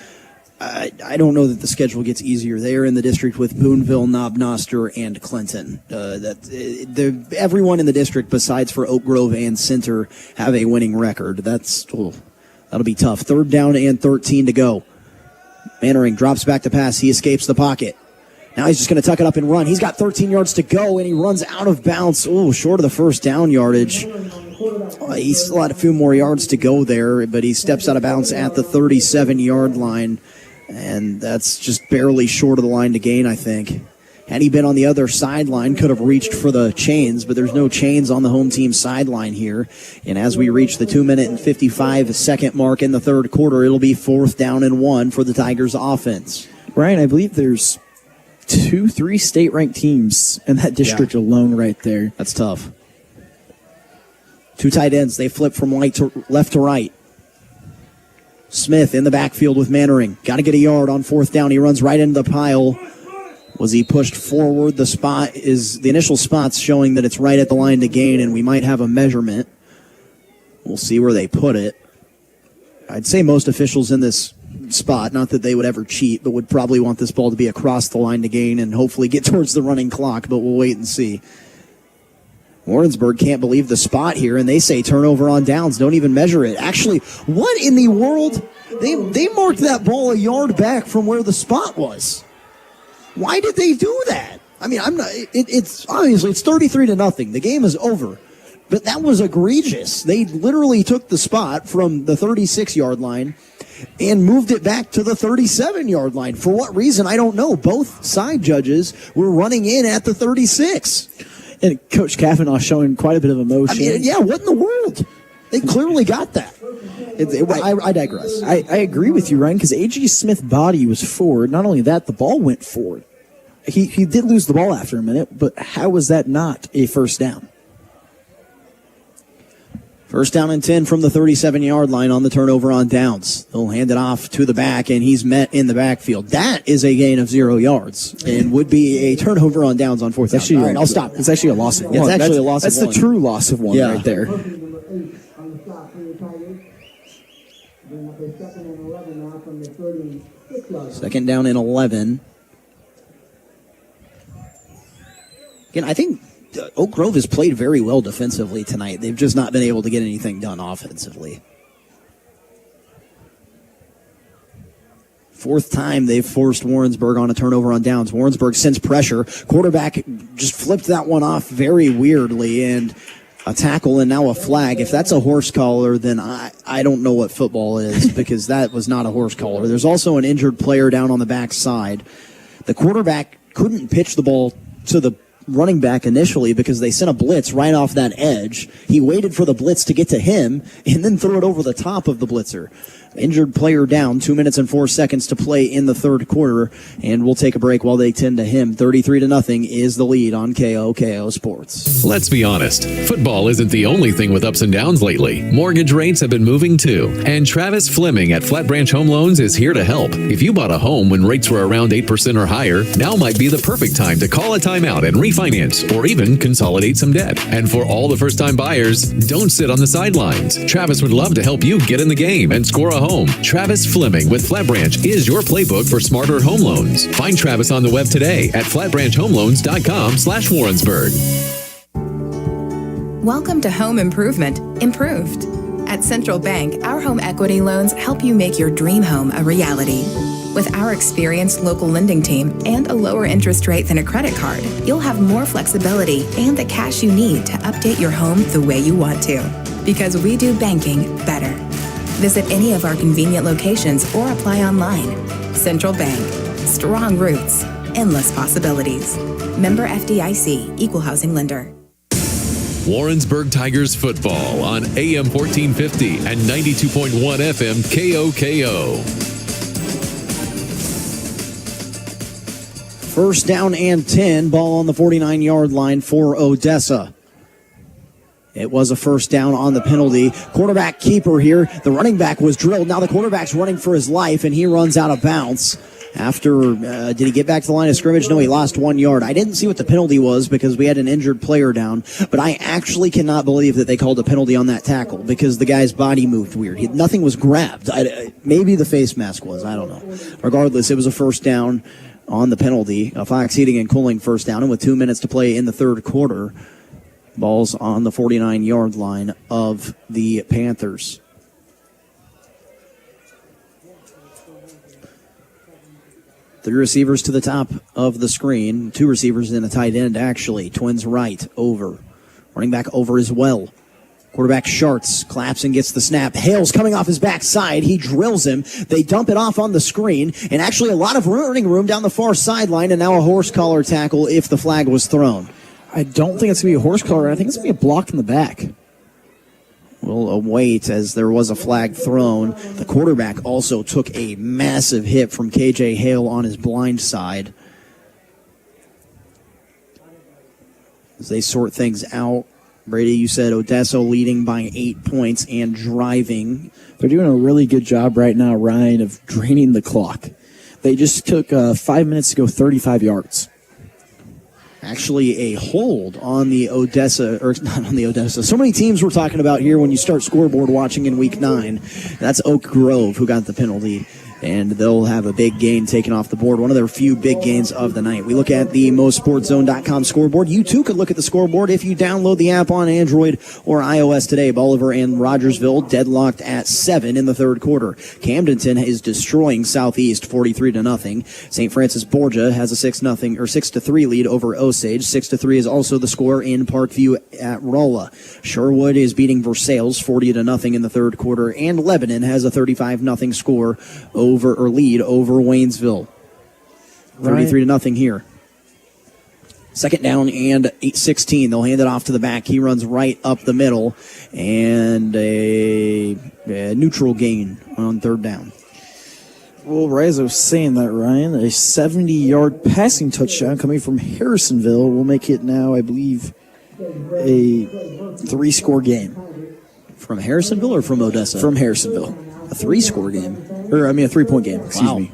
I don't know that the schedule gets easier. They are in the district with Boonville, Knob Noster, and Clinton. Everyone in the district besides for Oak Grove and Center have a winning record. That'll be tough. Third down and 13 to go. Mannering drops back to pass. He escapes the pocket. Now he's just going to tuck it up and run. He's got 13 yards to go, and he runs out of bounds. Short of the first down yardage. He still had a few more yards to go there, but he steps out of bounds at the 37-yard line, and that's just barely short of the line to gain, I think. Had he been on the other sideline, could have reached for the chains, but there's no chains on the home team sideline here. And as we reach the 2-minute and 55-second mark in the third quarter, it'll be 4th down and 1 for the Tigers offense. Ryan, I believe there's 2-3 state-ranked teams in that district alone right there. That's tough. Two tight ends. They flip from left to right. Smith in the backfield with Mannering. Got to get a yard on 4th down. He runs right into the pile. Was he pushed forward? The initial spot's showing that it's right at the line to gain, and we might have a measurement. We'll see where they put it. I'd say most officials in this spot, not that they would ever cheat, but would probably want this ball to be across the line to gain and hopefully get towards the running clock, but we'll wait and see. Warrensburg can't believe the spot here, and they say turnover on downs. Don't even measure it. Actually, what in the world? They marked that ball a yard back from where the spot was. Why did they do that? It's obviously it's 33-0. The game is over. But that was egregious. They literally took the spot from the 36-yard line and moved it back to the 37-yard line. For what reason, I don't know. Both side judges were running in at the 36. And Coach Kavanaugh showing quite a bit of emotion. What in the world? They clearly got that. I digress. I agree with you, Ryan, because A.J. Smith's body was forward. Not only that, the ball went forward. He did lose the ball after a minute, but how was that not a first down? First down and 10 from the 37-yard line on the turnover on downs. They'll hand it off to the back, and he's met in the backfield. That is a gain of 0 yards and would be a turnover on downs on fourth down. Actually, all right, I'll stop. It's actually a loss of one. It's actually a loss of one. That's the true loss of one right there. Second down and 11. Again, I think Oak Grove has played very well defensively tonight. They've just not been able to get anything done offensively. Fourth time they've forced Warrensburg on a turnover on downs. Warrensburg sends pressure. Quarterback just flipped that one off very weirdly, and a tackle and now a flag. If that's a horse collar, then I don't know what football is, because that was not a horse collar. There's also an injured player down on the back side. The quarterback couldn't pitch the ball to the running back initially because they sent a blitz right off that edge. He waited for the blitz to get to him and then threw it over the top of the blitzer. Injured player down, 2 minutes and 4 seconds to play in the third quarter, and we'll take a break while they tend to him. 33-0 is the lead on KOKO Sports. Let's be honest, football isn't the only thing with ups and downs lately. Mortgage rates have been moving too, and Travis Fleming at Flat Branch Home Loans is here to help. If you bought a home when rates were around 8% or higher, now might be the perfect time to call a timeout and refinance, or even consolidate some debt. And for all the first-time buyers, don't sit on the sidelines. Travis would love to help you get in the game and score a home. Travis Fleming with Flat Branch is your playbook for smarter home loans. Find Travis on the web today at flatbranchhomeloans.com/Warrensburg. Welcome to Home Improvement, Improved. At Central Bank, our home equity loans help you make your dream home a reality. With our experienced local lending team and a lower interest rate than a credit card, you'll have more flexibility and the cash you need to update your home the way you want to. Because we do banking better. Visit any of our convenient locations or apply online. Central Bank. Strong roots. Endless possibilities. Member FDIC. Equal housing lender. Warrensburg Tigers Football on AM 1450 and 92.1 FM KOKO. First down and 10. Ball on the 49-yard line for Odessa. It was a first down on the penalty. Quarterback keeper here. The running back was drilled. Now the quarterback's running for his life, and he runs out of bounds. After, did he get back to the line of scrimmage? No, he lost 1 yard. I didn't see what the penalty was because we had an injured player down, but I actually cannot believe that they called a penalty on that tackle because the guy's body moved weird. Nothing was grabbed. Maybe the face mask was. I don't know. Regardless, it was a first down on the penalty. A Fox Heating and Cooling first down, and with 2 minutes to play in the third quarter, ball's on the 49-yard line of the Panthers. Three receivers to the top of the screen. Two receivers and a tight end, actually. Twins right over. Running back over as well. Quarterback Sharts claps and gets the snap. Hale's coming off his backside. He drills him. They dump it off on the screen. And actually a lot of running room down the far sideline. And now a horse collar tackle if the flag was thrown. I don't think it's going to be a horse collar. I think it's going to be a block in the back. We'll await as there was a flag thrown. The quarterback also took a massive hit from KJ Hale on his blind side. As they sort things out, Brady, you said Odessa leading by 8 points and driving. They're doing a really good job right now, Ryan, of draining the clock. They just took 5 minutes to go 35 yards. Actually, a hold on the Odessa, or not on the Odessa. So many teams we're talking about here when you start scoreboard watching in Week 9. That's Oak Grove who got the penalty, and they'll have a big gain taken off the board. One of their few big gains of the night. We look at the MoSportsZone.com scoreboard. You too could look at the scoreboard if you download the app on Android or iOS today. Bolivar and Rogersville deadlocked at 7 in the third quarter. Camdenton is destroying Southeast 43-0. St. Francis Borgia has a 6-0 or 6-3 lead over Osage. 6-3 is also the score in Parkview at Rolla. Sherwood is beating Versailles 40-0 in the third quarter, and Lebanon has a 35-0 score lead over Waynesville. 33-0 here. Second down and 16. They'll hand it off to the back. He runs right up the middle, and a neutral gain on third down. Well, right as I was saying that, Ryan, a 70-yard passing touchdown coming from Harrisonville will make it now, I believe, a 3-score game. From Harrisonville or from Odessa? From Harrisonville. A 3-score game? Or, I mean, a 3-point game, excuse Wow. me.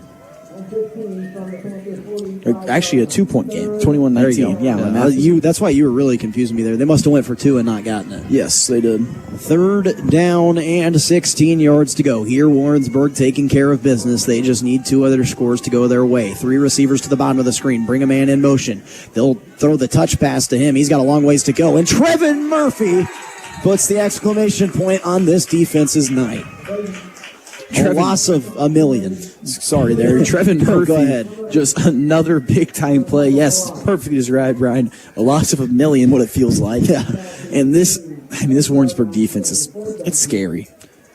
Actually, a 2-point game, 21-19. There you go. Yeah, my math that's why you were really confusing me there. They must have went for 2 and not gotten it. Yes, they did. Third down and 16 yards to go. Here, Warrensburg taking care of business. They just need 2 other scores to go their way. 3 receivers to the bottom of the screen. Bring a man in motion. They'll throw the touch pass to him. He's got a long ways to go. And Trevin Murphy puts the exclamation point on this defense's night. A loss of $1 million. Sorry there. Trevin Murphy. Go ahead. Just another big-time play. Yes, perfectly described, Brian. A loss of $1 million, what it feels like. Yeah. And this Warrensburg defense it's scary.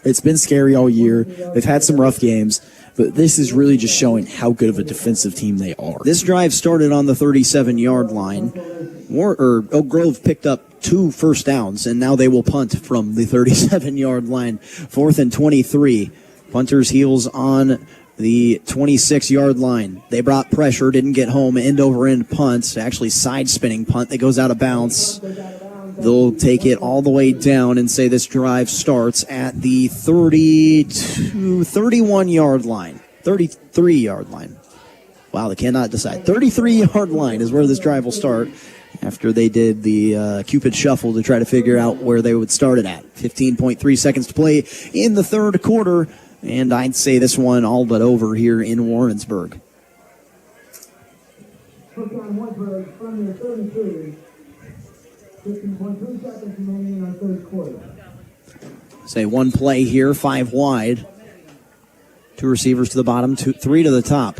It's been scary all year. They've had some rough games, but this is really just showing how good of a defensive team they are. This drive started on the 37-yard line. Oak Grove picked up 2 first downs, and now they will punt from the 37-yard line. 4th and 23. Punter's heels on the 26-yard line. They brought pressure, didn't get home, end-over-end punt, actually side-spinning punt that goes out of bounds. They'll take it all the way down and say this drive starts at the 31-yard line, 33-yard line. Wow, they cannot decide. 33-yard line is where this drive will start after they did the Cupid Shuffle to try to figure out where they would start it at. 15.3 seconds to play in the third quarter. And I'd say this one all but over here in Warrensburg. Say one play here, 5 wide. 2 receivers to the bottom, 3 to the top.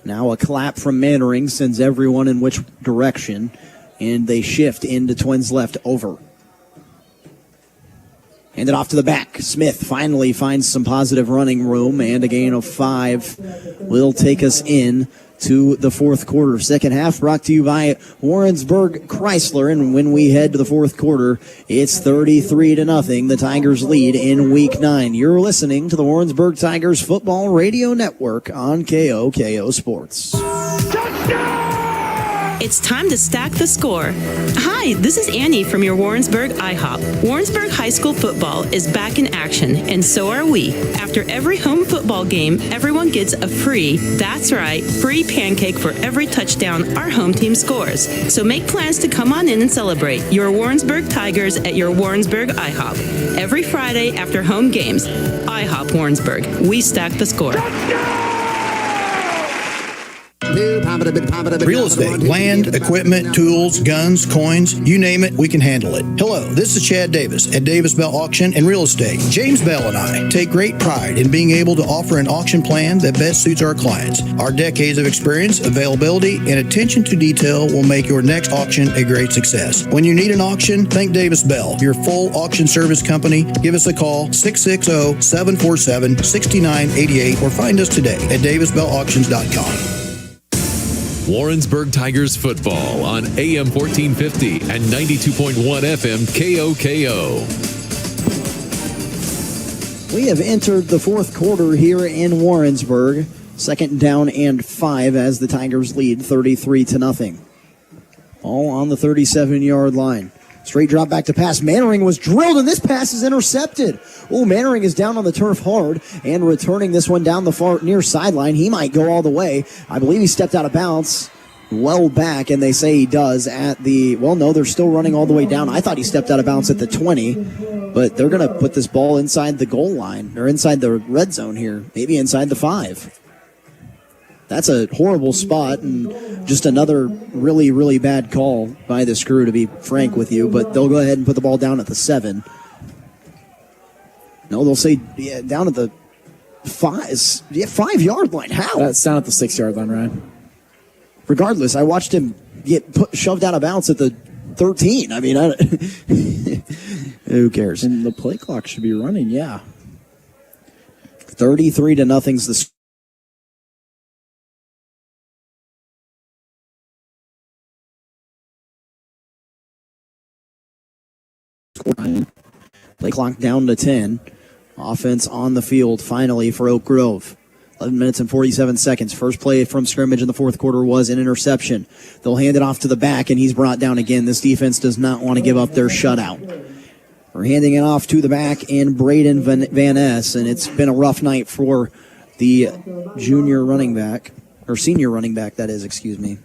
Now a clap from Mannering sends everyone in which direction, and they shift into Twins left over. Hand it off to the back. Smith finally finds some positive running room, and a gain of 5 will take us in to the fourth quarter. Second half brought to you by Warrensburg Chrysler, and when we head to the fourth quarter, it's 33-0. The Tigers lead in Week 9. You're listening to the Warrensburg Tigers Football Radio Network on KOKO Sports. It's time to stack the score. Hi, this is Annie from your Warrensburg IHOP. Warrensburg High School football is back in action, and so are we. After every home football game, everyone gets a free pancake for every touchdown our home team scores. So make plans to come on in and celebrate your Warrensburg Tigers at your Warrensburg IHOP. Every Friday after home games, IHOP Warrensburg. We stack the score. Real estate, land, equipment, tools, guns, coins, you name it, we can handle it. Hello, this is Chad Davis at Davis Bell Auction and Real Estate. James Bell and I take great pride in being able to offer an auction plan that best suits our clients. Our decades of experience, availability, and attention to detail will make your next auction a great success. When you need an auction, think Davis Bell, your full auction service company. Give us a call, 660-747-6988, or find us today at davisbellauctions.com. Warrensburg Tigers football on AM 1450 and 92.1 FM KOKO. We have entered the fourth quarter here in Warrensburg. Second down and 5 as the Tigers lead 33-0. All on the 37-yard line. Straight drop back to pass. Mannering was drilled, and this pass is intercepted. Oh, Mannering is down on the turf hard and returning this one down the far near sideline. He might go all the way. I believe he stepped out of bounds well back, and they say he does at the, well, no, they're still running all the way down. I thought he stepped out of bounds at the 20, but they're going to put this ball inside the goal line, or inside the red zone here, maybe inside the 5. That's a horrible spot, and just another really, really bad call by the Screw, to be frank with you. But they'll go ahead and put the ball down at the 7. No, they'll say down at the 5-yard line. How? That's down at the 6-yard line, Ryan. Regardless, I watched him get shoved out of bounds at the 13. I mean, who cares? And the play clock should be running, yeah. 33-0's the score, Ryan. Play clock down to 10. Offense on the field finally for Oak Grove. 11 minutes and 47 seconds. First play from scrimmage in the fourth quarter was an interception. They'll hand it off to the back, and he's brought down again. This defense does not want to give up their shutout. We're handing it off to the back in Braden Van Ness, and it's been a rough night for the senior running back, that is, excuse me.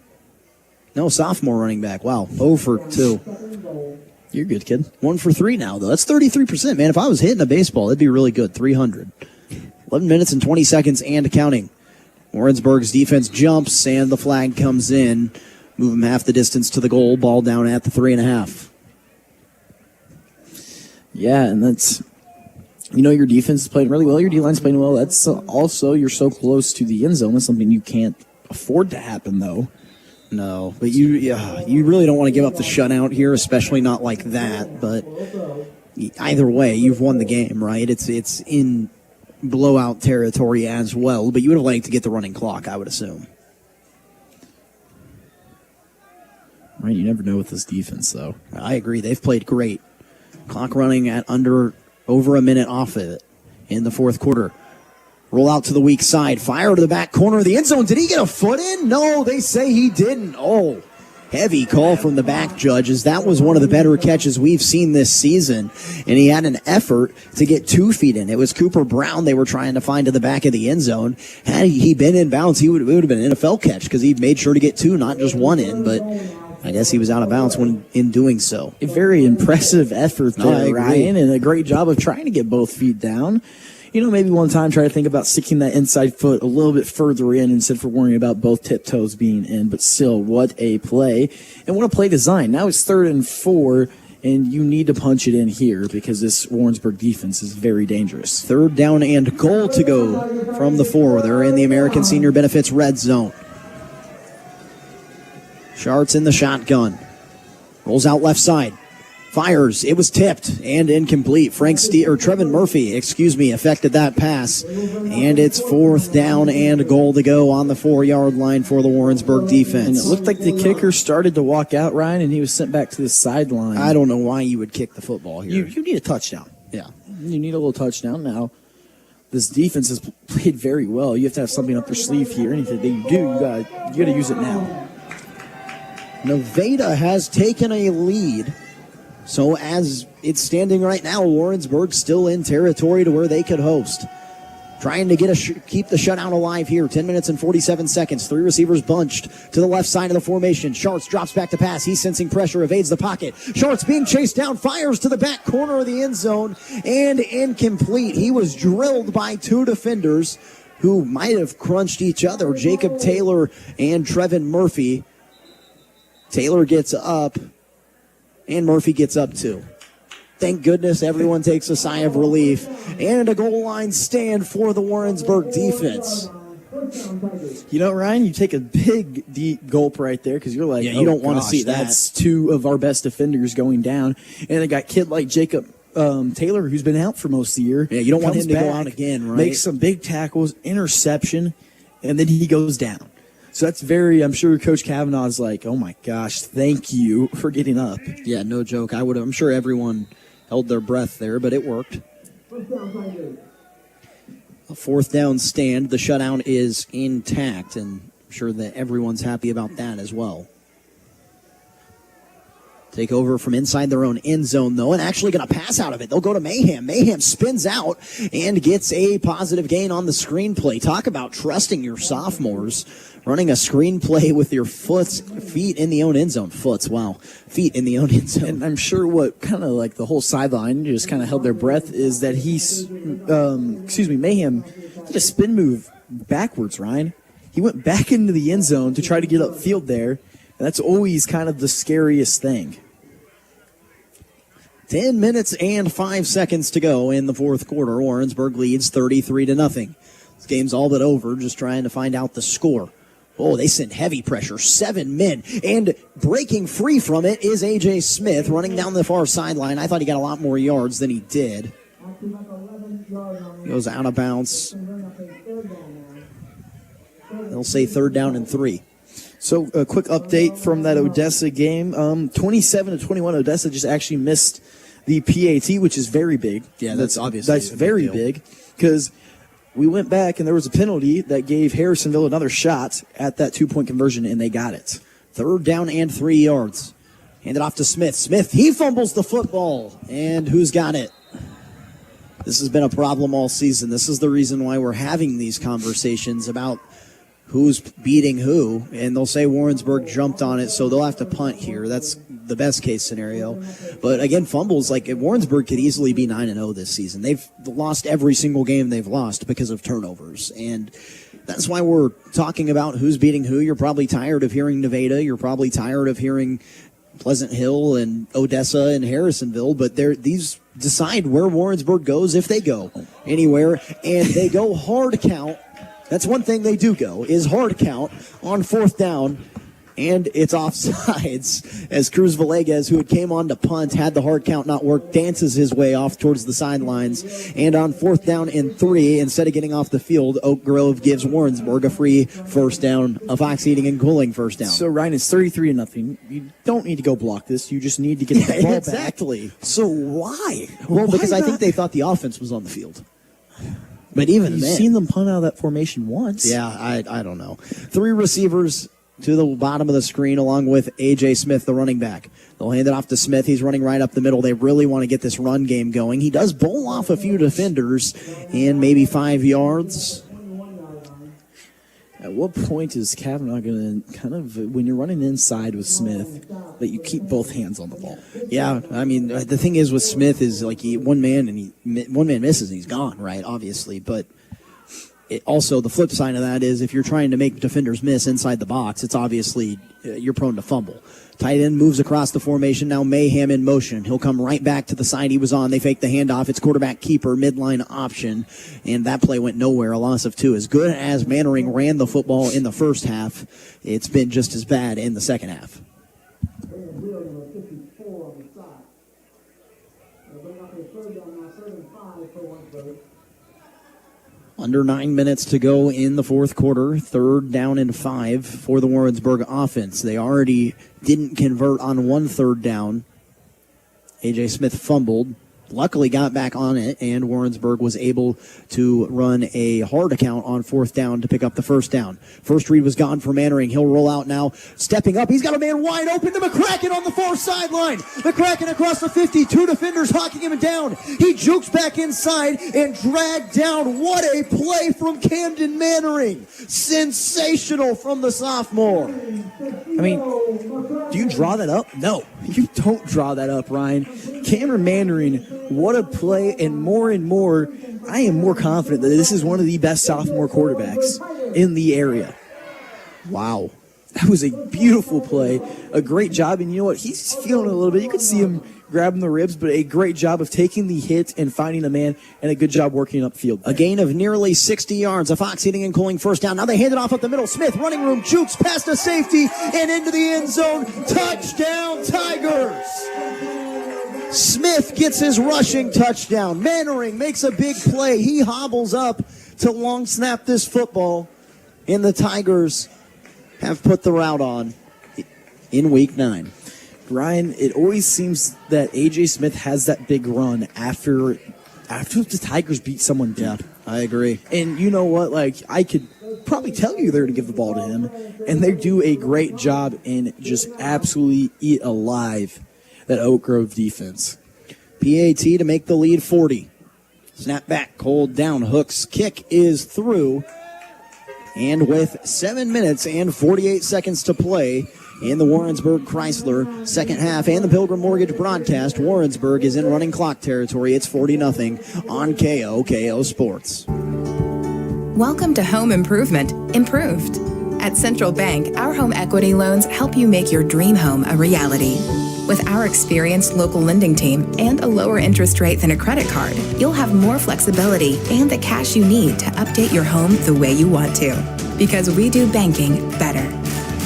No, sophomore running back. Wow, 0 for 2. You're good, kid. 1 for 3 now, though. That's 33%, man. If I was hitting a baseball, that'd be really good. 300. 11 minutes and 20 seconds and counting. Warrensburg's defense jumps, and the flag comes in. Move them half the distance to the goal. Ball down at the 3.5. Yeah, and that's, your defense is playing really well. Your D-line's playing well. That's also, you're so close to the end zone. That's something you can't afford to happen, though. No, but you really don't want to give up the shutout here, especially not like that. But either way, you've won the game, right? It's in blowout territory as well, but you would have liked to get the running clock, I would assume. Right, you never know with this defense, though. I agree. They've played great. Clock running at over a minute off of it in the fourth quarter. Roll out to the weak side. Fire to the back corner of the end zone. Did he get a foot in? No, they say he didn't. Oh, heavy call from the back judges. That was one of the better catches we've seen this season, and he had an effort to get 2 feet in. It was Cooper Brown they were trying to find to the back of the end zone. Had he been in bounds, it would have been an NFL catch because he made sure to get 2, not just 1 in, but I guess he was out of bounds when in doing so. A very impressive effort there, Ryan, and a great job of trying to get both feet down. Maybe one time try to think about sticking that inside foot a little bit further in instead of worrying about both tiptoes being in. But still, what a play. And what a play design. Now it's 3rd and 4, and you need to punch it in here because this Warrensburg defense is very dangerous. 3rd down and goal to go from the 4. They're in the American Senior Benefits red zone. Schartz in the shotgun. Rolls out left side. Fires. It was tipped and incomplete. Trevin Murphy, affected that pass. And it's 4th down and goal to go on the 4-yard line for the Warrensburg defense. And it looked like the kicker started to walk out, Ryan, and he was sent back to the sideline. I don't know why you would kick the football here. You need a touchdown. Yeah. You need a little touchdown. Now, this defense has played very well. You have to have something up your sleeve here. Anything that you do, you gotta use it now. Nevada has taken a lead. So as it's standing right now, Warrensburg still in territory to where they could host. Trying to keep the shutout alive here. 10 minutes and 47 seconds. 3 receivers bunched to the left side of the formation. Schartz drops back to pass. He's sensing pressure, evades the pocket. Schartz being chased down, fires to the back corner of the end zone, and incomplete. He was drilled by 2 defenders who might have crunched each other, Jacob Taylor and Trevin Murphy. Taylor gets up, and Murphy gets up too. Thank goodness everyone takes a sigh of relief. And a goal line stand for the Warrensburg defense. Ryan, you take a big, deep gulp right there because you're like, you don't want to see that. That's 2 of our best defenders going down. And they got a kid like Jacob Taylor, who's been out for most of the year. Yeah, you don't want him to go out again, right? Makes some big tackles, interception, and then he goes down. So that's I'm sure Coach Kavanaugh's like, oh my gosh, thank you for getting up. Yeah, no joke. I'm sure everyone held their breath there, but it worked. A 4th down stand. The shutout is intact, and I'm sure that everyone's happy about that as well. Take over from inside their own end zone, though, and actually going to pass out of it. They'll go to Mayhem. Mayhem spins out and gets a positive gain on the screenplay. Talk about trusting your sophomores. Running a screenplay with your feet in the own end zone. Feet in the own end zone. And I'm sure what kind of like the whole sideline just kind of held their breath is that Mayhem did a spin move backwards, Ryan. He went back into the end zone to try to get upfield there. And that's always kind of the scariest thing. 10 minutes and 5 seconds to go in the fourth quarter. Warrensburg leads 33-0. This game's all but over, just trying to find out the score. Oh, they send heavy pressure, 7 men. And breaking free from it is A.J. Smith running down the far sideline. I thought he got a lot more yards than he did. Goes out of bounds. They'll say 3rd down and 3. So a quick update from that Odessa game. 27-21, Odessa just actually missed the PAT, which is very big. Yeah, that's obviously That's very big because we went back and there was a penalty that gave Harrisonville another shot at that 2-point conversion, and they got it. 3rd down and 3 yards. Hand it off to Smith. Smith, he fumbles the football. And who's got it? This has been a problem all season. This is the reason why we're having these conversations about who's beating who. And they'll say Warrensburg jumped on it, so they'll have to punt here. That's the best case scenario. But again, fumbles, like Warrensburg could easily be 9-0 this season. They've lost every single game they've lost because of turnovers. And that's why we're talking about who's beating who. You're probably tired of hearing Nevada. You're probably tired of hearing Pleasant Hill and Odessa and Harrisonville, but these decide where Warrensburg goes if they go anywhere, and they go hard count. That's one thing they do go, is hard count on 4th down, and it's offsides as Cruz Villegas, who had came on to punt, had the hard count not work, dances his way off towards the sidelines, and on 4th down and 3, instead of getting off the field, Oak Grove gives Warrensburg a free first down, a Fox Heating and Cooling first down. So, Ryan, it's 33-0. You don't need to go block this. You just need to get the ball exactly. back. So why? Well, Why because I not? think they thought the offense was on the field. But even You've then, seen them punt out of that formation once. Yeah, I don't know. 3 receivers to the bottom of the screen along with A.J. Smith, the running back. They'll hand it off to Smith. He's running right up the middle. They really want to get this run game going. He does bowl off a few defenders in maybe 5 yards. At what point is Kavanaugh going to kind of, when you're running inside with Smith, that you keep both hands on the ball? Yeah, I mean, the thing is with Smith is like one man misses and he's gone, right, obviously. But also the flip side of that is if you're trying to make defenders miss inside the box, it's obviously you're prone to fumble. Tight end moves across the formation. Now Mayhem in motion. He'll come right back to the side he was on. They fake the handoff. It's quarterback keeper, midline option. And that play went nowhere. A loss of 2. As good as Mannering ran the football in the first half, it's been just as bad in the second half. Under 9 minutes to go in the fourth quarter. 3rd down and 5 for the Warrensburg offense. They already didn't convert on 1 3rd down. A.J. Smith fumbled. Luckily got back on it, and Warrensburg was able to run a hard account on 4th down to pick up the first down. First read was gone for Mannering. He'll roll out now. Stepping up. He's got a man wide open to McCracken on the far sideline. McCracken across the 50. 2 defenders hawking him down. He jukes back inside and dragged down. What a play from Camden Mannering. Sensational from the sophomore. I mean, do you draw that up? No, you don't draw that up, Ryan. Cameron Mannering, what a play, and more, I am more confident that this is one of the best sophomore quarterbacks in the area. Wow. That was a beautiful play, a great job, and you know what? He's feeling it a little bit. You could see him grabbing the ribs, but a great job of taking the hit and finding a man, and a good job working upfield. A gain of nearly 60 yards. A Fox Heating and Cooling first down. Now they hand it off up the middle. Smith, running room, jukes past a safety and into the end zone. Touchdown, Tigers! Smith gets his rushing touchdown. Mannering makes a big play. He hobbles up to long snap this football, and the Tigers have put the route on in week 9. Ryan, it always seems that A.J. Smith has that big run after the Tigers beat someone deep. Yeah, I agree. And you know what? Like, I could probably tell you they're going to give the ball to him, and they do a great job in just absolutely eat alive that Oak Grove defense. PAT to make the lead 40. Snap back, Cold down, Hooks kick is through. And with 7 minutes and 48 seconds to play in the Warrensburg Chrysler second half and the Pilgrim Mortgage broadcast, Warrensburg is in running clock territory. It's 40-0 on KOKO Sports. Welcome to Home Improvement, Improved. At Central Bank, our home equity loans help you make your dream home a reality. With our experienced local lending team and a lower interest rate than a credit card, you'll have more flexibility and the cash you need to update your home the way you want to. Because we do banking better.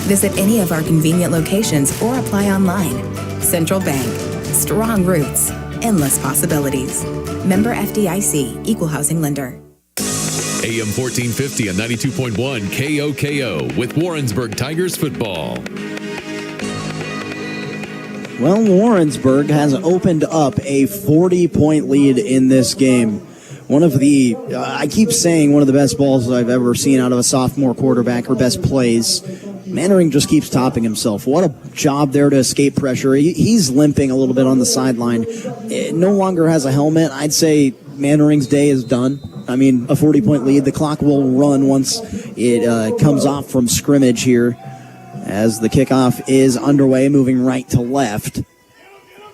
Visit any of our convenient locations or apply online. Central Bank. Strong roots. Endless possibilities. Member FDIC. Equal housing lender. AM 1450 and 92.1 KOKO with Warrensburg Tigers Football. Well, Warrensburg has opened up a 40-point lead in this game. One of the, I keep saying one of the best balls I've ever seen out of a sophomore quarterback, or best plays. Mannering just keeps topping himself. What a job there to escape pressure. He's limping a little bit on the sideline. No longer has a helmet. I'd say Mannering's day is done. I mean, a 40-point lead. The clock will run once it comes off from scrimmage here, as the kickoff is underway, moving right to left.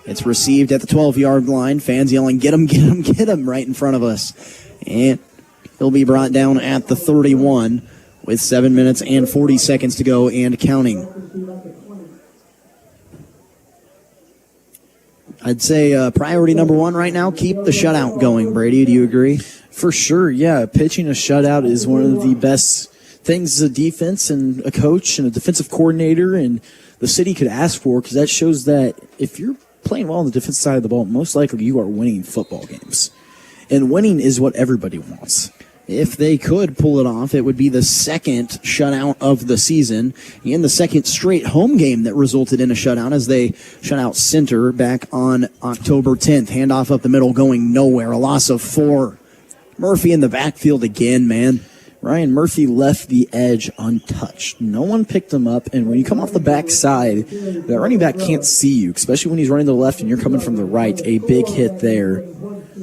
It's received at the 12-yard line. Fans yelling, "Get him, get him, get him," right in front of us. And he'll be brought down at the 31 with 7 minutes and 40 seconds to go and counting. I'd say priority number one right now, keep the shutout going. Brady, do you agree? For sure, yeah. Pitching a shutout is one of the best things a defense and a coach and a defensive coordinator and the city could ask for, because that shows that if you're playing well on the defensive side of the ball, most likely you are winning football games. And winning is what everybody wants. If they could pull it off, it would be the second shutout of the season and the second straight home game that resulted in a shutout, as they shut out Center back on October 10th. Handoff up the middle going nowhere. A loss of 4. Murphy in the backfield again, man. Ryan Murphy left the edge untouched. No one picked him up, and when you come off the backside, the running back can't see you, especially when he's running to the left and you're coming from the right. A big hit there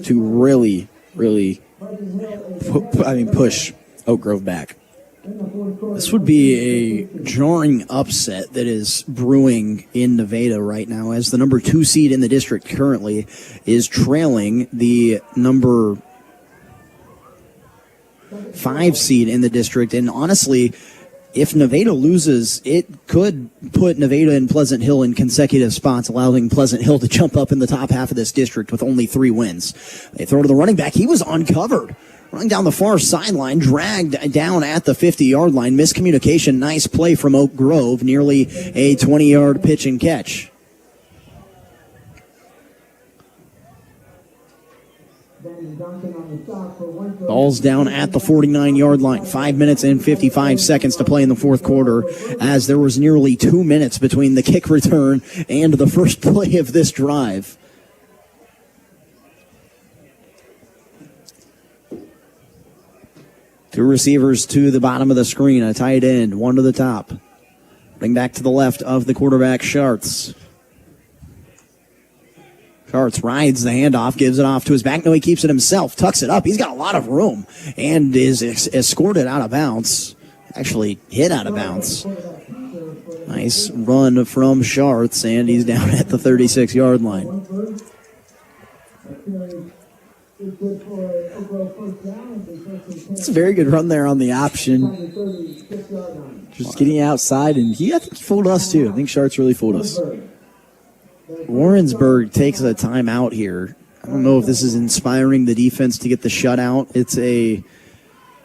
to really, really push Oak Grove back. This would be a jarring upset that is brewing in Nevada right now, as the number 2 seed in the district currently is trailing the number 5 seed in the district. And honestly, if Nevada loses, it could put Nevada and Pleasant Hill in consecutive spots, allowing Pleasant Hill to jump up in the top half of this district with only 3 wins. They throw to the running back. He was uncovered, running down the far sideline, dragged down at the 50-yard line. Miscommunication. Nice play from Oak Grove, nearly a 20-yard pitch and catch. Ball's down at the 49-yard line. 5 minutes and 55 seconds to play in the fourth quarter, as there was nearly 2 minutes between the kick return and the first play of this drive. Two receivers to the bottom of the screen, a tight end, one to the top. Bring back to the left of the quarterback, Schartz. Schartz rides the handoff, gives it off to his back. No, he keeps it himself, tucks it up. He's got a lot of room and is escorted out of bounds. Actually hit out of bounds. Nice run from Schartz, and he's down at the 36-yard line. It's a very good run there on the option. Just getting outside, and I think he fooled us too. I think Schartz really fooled us. Warrensburg takes a timeout here. I don't know if this is inspiring the defense to get the shutout. It's a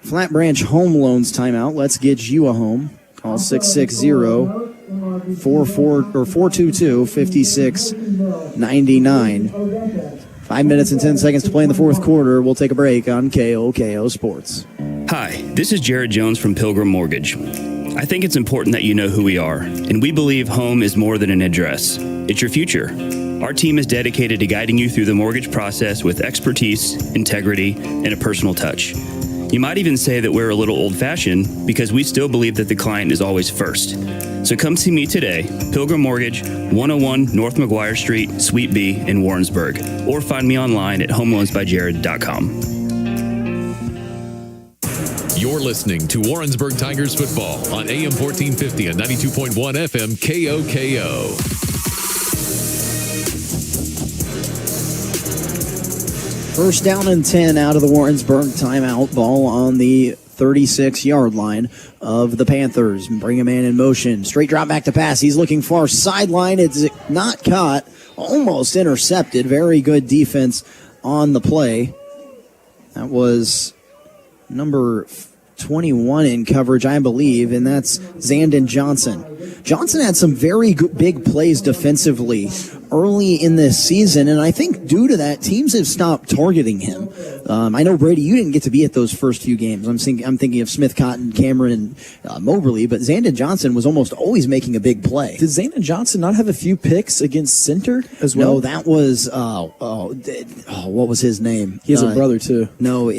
Flat Branch Home Loans timeout. Let's get you a home. Call 660-422-5699. 5 minutes and 10 seconds to play in the fourth quarter. We'll take a break on KOKO Sports. Hi, this is Jared Jones from Pilgrim Mortgage. I think it's important that you know who we are, and we believe home is more than an address. It's your future. Our team is dedicated to guiding you through the mortgage process with expertise, integrity, and a personal touch. You might even say that we're a little old-fashioned because we still believe that the client is always first. So come see me today, Pilgrim Mortgage, 101 North McGuire Street, Suite B in Warrensburg, or find me online at homeloansbyjared.com. You're listening to Warrensburg Tigers Football on AM 1450 and 92.1 FM KOKO. First down and 10 out of the Warrensburg timeout. Ball on the 36-yard line of the Panthers. Bring a man in motion. Straight drop back to pass. He's looking far sideline. It's not caught. Almost intercepted. Very good defense on the play. That was number 21 in coverage, I believe, and that's Zandon Johnson. Johnson had some very good, big plays defensively early in this season, and I think due to that, teams have stopped targeting him. I know, Brady, you didn't get to be at those first few games. I'm thinking of Smith, Cotton, Cameron, and Moberly, but Zandon Johnson was almost always making a big play. Did Zandon Johnson not have a few picks against Center as well? No, that was, what was his name? He has a brother, too. No,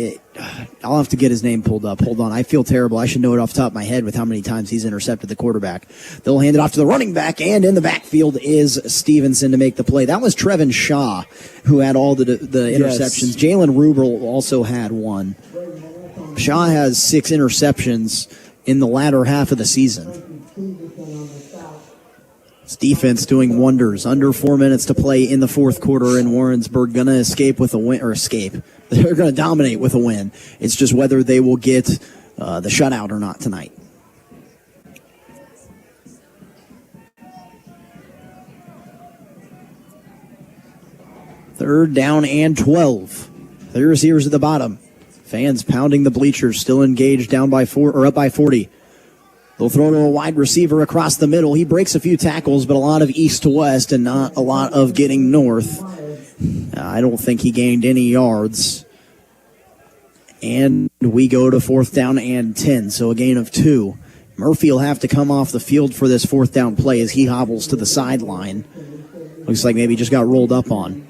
I'll have to get his name pulled up. Hold on. I feel terrible. I should know it off the top of my head with how many times he's intercepted the quarterback. They'll hand it off to the running back, and in the backfield is Stevenson to make the play. That was Trevin Shaw who had all the interceptions. Yes. Jalen Ruber also had one. Shaw has 6 interceptions in the latter half of the season. It's defense doing wonders. Under 4 minutes to play in the fourth quarter, and Warrensburg going to escape with a win, or escape. They're going to dominate with a win. It's just whether they will get the shutout or not tonight. Third down and 12. 3 receivers at the bottom. Fans pounding the bleachers, still engaged down by 4 or up by 40. They'll throw to a wide receiver across the middle. He breaks a few tackles, but a lot of east to west and not a lot of getting north. I don't think he gained any yards. And we go to 4th down and 10, so a gain of 2. Murphy will have to come off the field for this 4th down play as he hobbles to the sideline. Looks like maybe he just got rolled up on.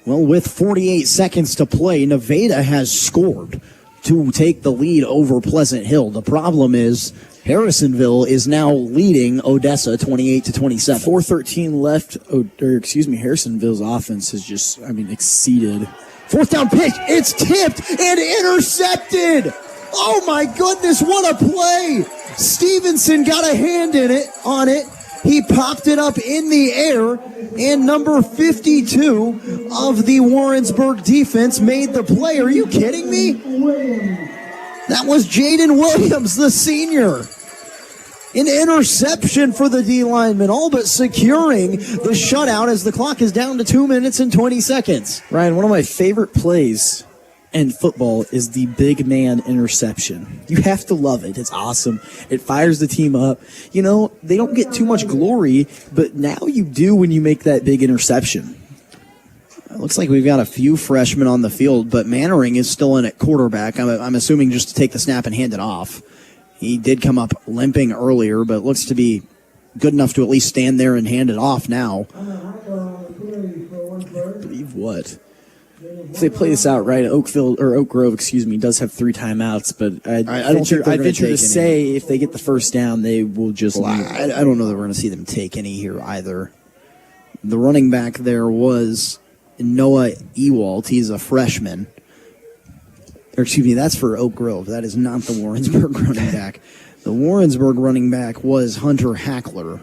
Well, with 48 seconds to play, Nevada has scored to take the lead over Pleasant Hill. The problem is Harrisonville is now leading Odessa 28-27. 4:13 left, Harrisonville's offense has just, exceeded. 4th down pitch, it's tipped and intercepted! Oh my goodness, what a play! Stevenson got a hand on it. He popped it up in the air, and number 52 of the Warrensburg defense made the play. Are you kidding me? That was Jaden Williams, the senior. An interception for the D lineman, all but securing the shutout as the clock is down to 2 minutes and 20 seconds. Ryan, one of my favorite plays in football is the big man interception. You have to love it. It's awesome. It fires the team up. They don't get too much glory, but now you do when you make that big interception. It looks like we've got a few freshmen on the field, but Mannering is still in at quarterback. I'm assuming just to take the snap and hand it off. He did come up limping earlier, but looks to be good enough to at least stand there and hand it off now. I believe what? If they play this out right, Oak Grove, does have 3 timeouts, but I'd venture to say if they get the first down, they will just leave. I don't know that we're going to see them take any here either. The running back there was Noah Ewald. He's a freshman. That's for Oak Grove. That is not the Warrensburg running back. The Warrensburg running back was Hunter Hackler,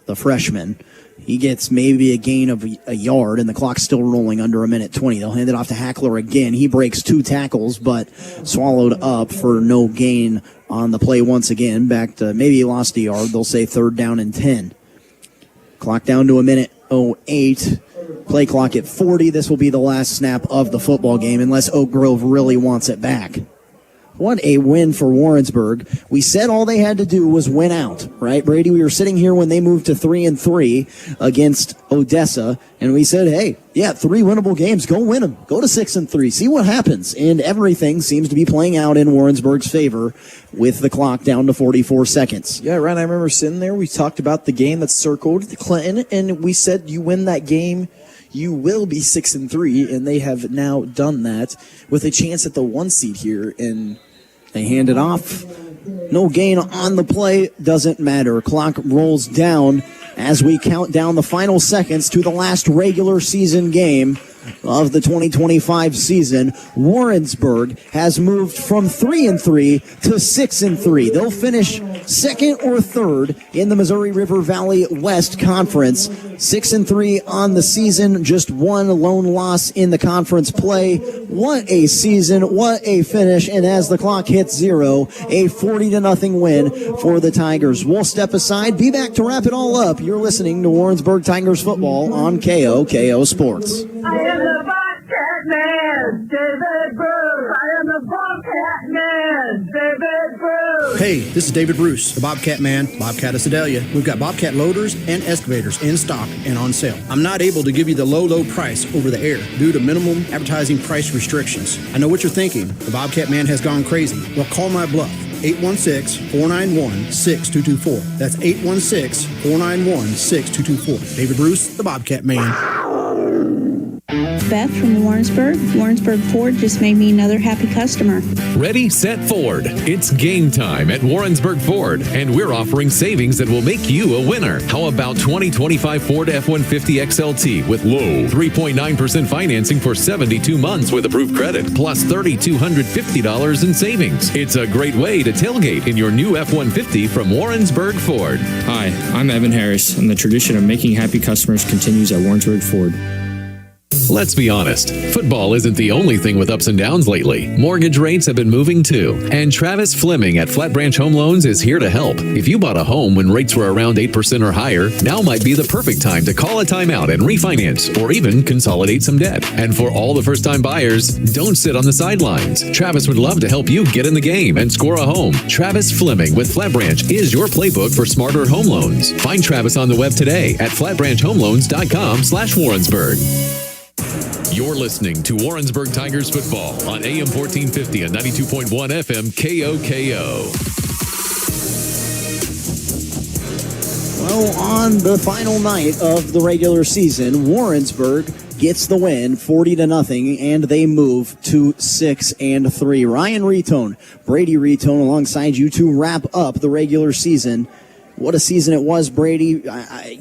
the freshman. He gets maybe a gain of a yard, and the clock's still rolling under 1:20. They'll hand it off to Hackler again. He breaks 2 tackles, but swallowed up for no gain on the play once again. Back to maybe he lost a yard. They'll say 3rd down and 10. Clock down to 1:08. Play clock at 40. This will be the last snap of the football game unless Oak Grove really wants it back. What a win for Warrensburg. We said all they had to do was win out, right, Brady? We were sitting here when they moved to 3-3 against Odessa, and we said, hey, 3 winnable games. Go win them. Go to 6-3. See what happens. And everything seems to be playing out in Warrensburg's favor with the clock down to 44 seconds. Yeah, Ryan, I remember sitting there. We talked about the game that's circled, Clinton, and we said you win that game, you will be 6-3, and they have now done that with a chance at the 1 seed here, and they hand it off. No gain on the play. Doesn't matter. Clock rolls down as we count down the final seconds to the last regular season game of the 2025 season, Warrensburg has moved from 3-3 to 6-3. They'll finish second or third in the Missouri River Valley West Conference. 6-3 on the season, just one lone loss in the conference play. What a season, what a finish, and as the clock hits 0, a 40-0 win for the Tigers. We'll step aside, be back to wrap it all up. You're listening to Warrensburg Tigers Football on KOKO Sports. I am the Bobcat Man, David Bruce. I am the Bobcat Man, David Bruce. Hey, this is David Bruce, the Bobcat Man, Bobcat of Sedalia. We've got Bobcat loaders and excavators in stock and on sale. I'm not able to give you the low price over the air due to minimum advertising price restrictions. I know what you're thinking. The Bobcat Man has gone crazy. Well, call my bluff. 816-491-6224. That's 816-491-6224. David Bruce, the Bobcat Man. Beth from Warrensburg. Warrensburg Ford just made me another happy customer. Ready, set, Ford. It's game time at Warrensburg Ford, and we're offering savings that will make you a winner. How about 2025 Ford F-150 XLT with low 3.9% financing for 72 months with approved credit, plus $3,250 in savings. It's a great way to tailgate in your new F-150 from Warrensburg Ford. Hi, I'm Evan Harris, and the tradition of making happy customers continues at Warrensburg Ford. Let's be honest, football isn't the only thing with ups and downs lately. Mortgage rates have been moving too. And Travis Fleming at Flat Branch Home Loans is here to help. If you bought a home when rates were around 8% or higher, now might be the perfect time to call a timeout and refinance or even consolidate some debt. And for all the first-time buyers, don't sit on the sidelines. Travis would love to help you get in the game and score a home. Travis Fleming with Flat Branch is your playbook for smarter home loans. Find Travis on the web today at flatbranchhomeloans.com/Warrensburg. You're listening to Warrensburg Tigers Football on AM 1450 and 92.1 FM KOKO. Well, on the final night of the regular season, Warrensburg gets the win 40-0, and they move to 6-3. Ryan Retone, Brady Retone alongside you to wrap up the regular season. What a season it was, Brady.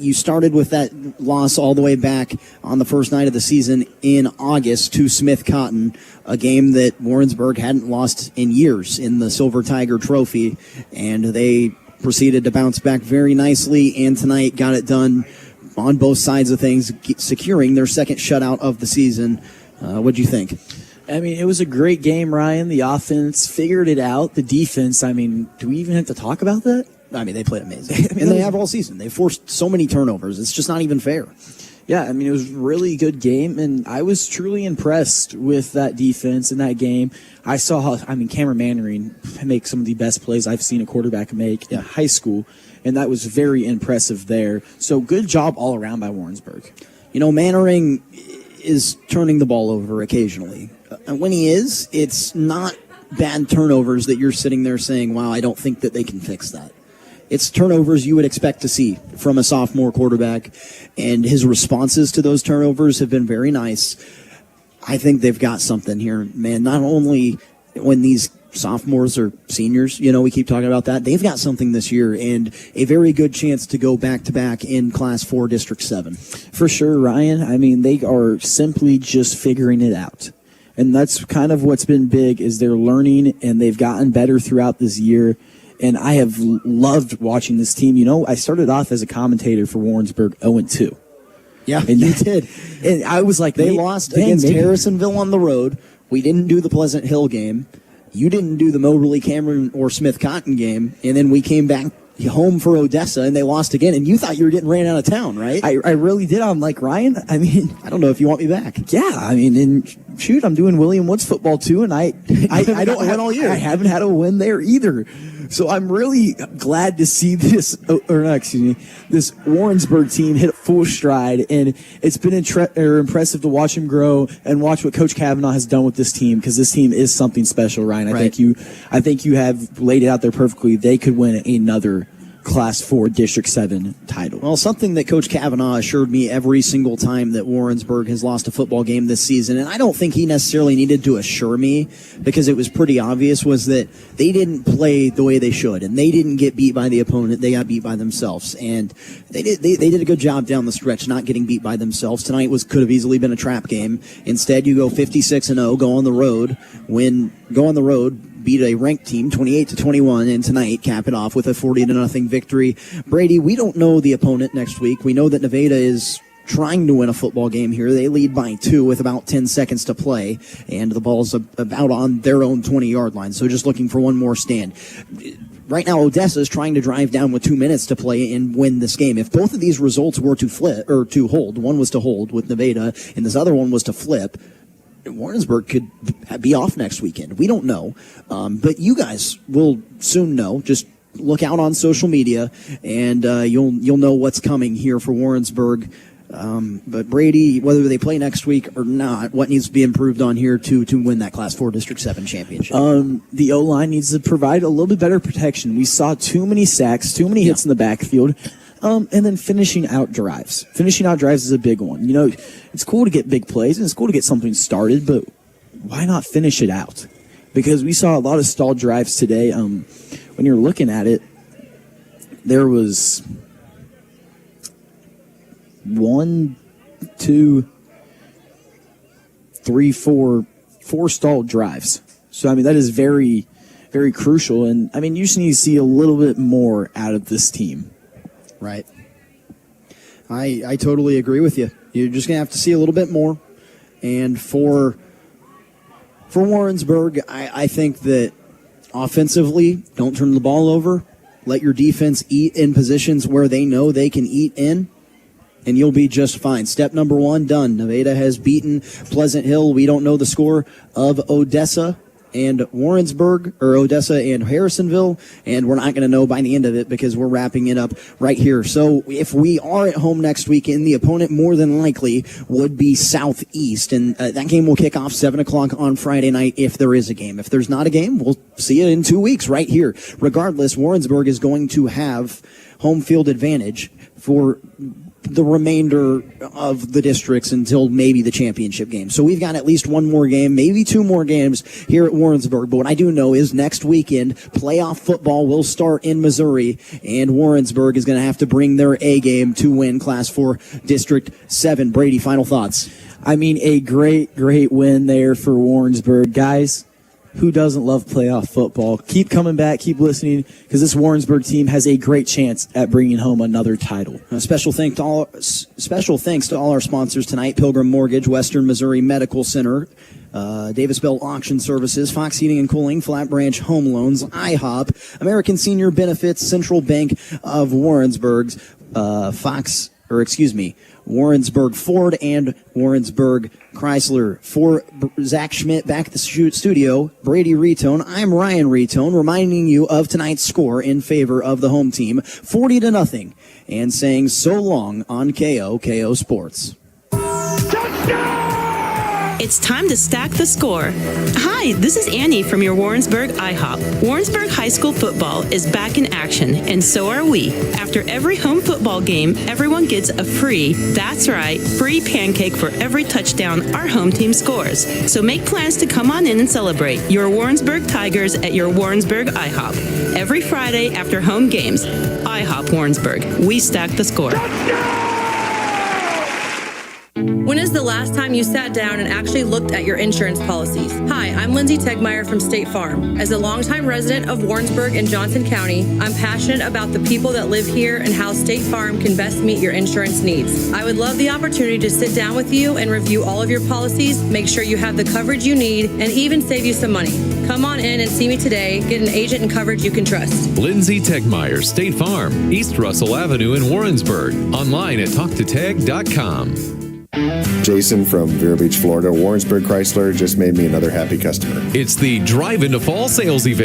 You started with that loss all the way back on the first night of the season in August to Smith Cotton, a game that Warrensburg hadn't lost in years in the Silver Tiger Trophy, and they proceeded to bounce back very nicely, and tonight got it done on both sides of things, securing their second shutout of the season. What'd you think? I mean, it was a great game, Ryan. The offense figured it out. The defense, I mean, do we even have to talk about that? I mean, they played amazing. And they have all season. They forced so many turnovers. It's just not even fair. Yeah, I mean, it was a really good game, and I was truly impressed with that defense in that game. I saw how, Cameron Mannering make some of the best plays I've seen a quarterback make in high school, and that was very impressive there. So good job all around by Warrensburg. You know, Mannering is turning the ball over occasionally. And when he is, it's not bad turnovers that you're sitting there saying, wow, I don't think that they can fix that. It's turnovers you would expect to see from a sophomore quarterback, and his responses to those turnovers have been very nice. I think they've got something here, man. Not only when these sophomores or seniors, you know, we keep talking about that, they've got something this year and a very good chance to go back-to-back in Class 4 District 7. For sure, Ryan. I mean, they are simply just figuring it out. And that's kind of what's been big, is they're learning, and they've gotten better throughout this year. And I have loved watching this team. You know, I started off as a commentator for Warrensburg 0-2. Yeah, and you did. And I was like, they lost against Harrisonville on the road. We didn't do the Pleasant Hill game. You didn't do the Moberly, Cameron, or Smith Cotton game. And then we came back home for Odessa, and they lost again. And you thought you were getting ran out of town, right? I really did. I'm like, Ryan, I mean, I don't know if you want me back. Yeah, I mean, and shoot, I'm doing William Woods football too, and I don't win all year. I haven't had a win there either. So I'm really glad to see this, this Warrensburg team hit full stride, and it's been impressive to watch him grow and watch what Coach Kavanaugh has done with this team, because this team is something special, Ryan. I think you have laid it out there perfectly. They could win another Class 4 District 7 title. Well, something that Coach Kavanaugh assured me every single time that Warrensburg has lost a football game this season, and I don't think he necessarily needed to assure me because it was pretty obvious, was that they didn't play the way they should, and they didn't get beat by the opponent. They got beat by themselves, and they did a good job down the stretch not getting beat by themselves. Tonight could have easily been a trap game. Instead, you go 56-0, go on the road, beat a ranked team 28-21, and tonight cap it off with a 40-0 victory. Brady, we don't know the opponent next week. We know that Nevada is trying to win a football game here. They lead by 2 with about 10 seconds to play, and the ball's about on their own 20-yard line, so just looking for one more stand. Right now, Odessa is trying to drive down with 2 minutes to play and win this game. If both of these results were to flip, or to hold, one was to hold with Nevada, and this other one was to flip, Warrensburg could be off next weekend. We don't know, but you guys will soon know. Just look out on social media, and you'll know what's coming here for Warrensburg. But Brady, whether they play next week or not, what needs to be improved on here to win that Class 4 District 7 championship? The O-line needs to provide a little bit better protection. We saw too many sacks, too many hits in the backfield. And then finishing out drives. Finishing out drives is a big one. You know, it's cool to get big plays and it's cool to get something started, but why not finish it out? Because we saw a lot of stalled drives today. When you're looking at it, there was 4 stalled drives. So, I mean, that is very, very crucial. And, I mean, you just need to see a little bit more out of this team. Right. I totally agree with you. You're just going to have to see a little bit more. And for Warrensburg, I think that offensively, don't turn the ball over. Let your defense eat in positions where they know they can eat in, and you'll be just fine. Step number 1, done. Nevada has beaten Pleasant Hill. We don't know the score of Odessa and Warrensburg, or Odessa and Harrisonville, and we're not going to know by the end of it because we're wrapping it up right here. So if we are at home next weekend, the opponent more than likely would be Southeast, and that game will kick off 7 o'clock on Friday night if there is a game. If there's not a game, we'll see it in 2 weeks right here. Regardless, Warrensburg is going to have home field advantage for the remainder of the districts until maybe the championship game. So we've got at least one more game, maybe 2 more games here at Warrensburg. But what I do know is next weekend, playoff football will start in Missouri, and Warrensburg is going to have to bring their A game to win Class 4 District 7. Brady, final thoughts? I mean, a great, great win there for Warrensburg. Guys, who doesn't love playoff football? Keep coming back, keep listening, because this Warrensburg team has a great chance at bringing home another title. Special thanks to all our sponsors tonight: Pilgrim Mortgage, Western Missouri Medical Center, Davis Bell Auction Services, Fox Heating and Cooling, Flat Branch Home Loans, IHOP, American Senior Benefits, Central Bank of Warrensburg's, Warrensburg Ford and Warrensburg Chrysler. For Zach Schmidt back at the studio, Brady Retone, I'm Ryan Retone, reminding you of tonight's score in favor of the home team, 40-0, and saying so long on KO Sports. It's time to stack the score. Hi, this is Annie from your Warrensburg IHOP. Warrensburg High School football is back in action, and so are we. After every home football game, everyone gets a free pancake for every touchdown our home team scores. So make plans to come on in and celebrate your Warrensburg Tigers at your Warrensburg IHOP. Every Friday after home games, IHOP Warrensburg. We stack the score. When is the last time you sat down and actually looked at your insurance policies? Hi, I'm Lindsay Tegmeyer from State Farm. As a longtime resident of Warrensburg and Johnson County, I'm passionate about the people that live here and how State Farm can best meet your insurance needs. I would love the opportunity to sit down with you and review all of your policies, make sure you have the coverage you need, and even save you some money. Come on in and see me today. Get an agent and coverage you can trust. Lindsay Tegmeyer, State Farm, East Russell Avenue in Warrensburg. Online at talktoteg.com. Jason from Vero Beach, Florida. Warrensburg Chrysler just made me another happy customer. It's the Drive into Fall sales event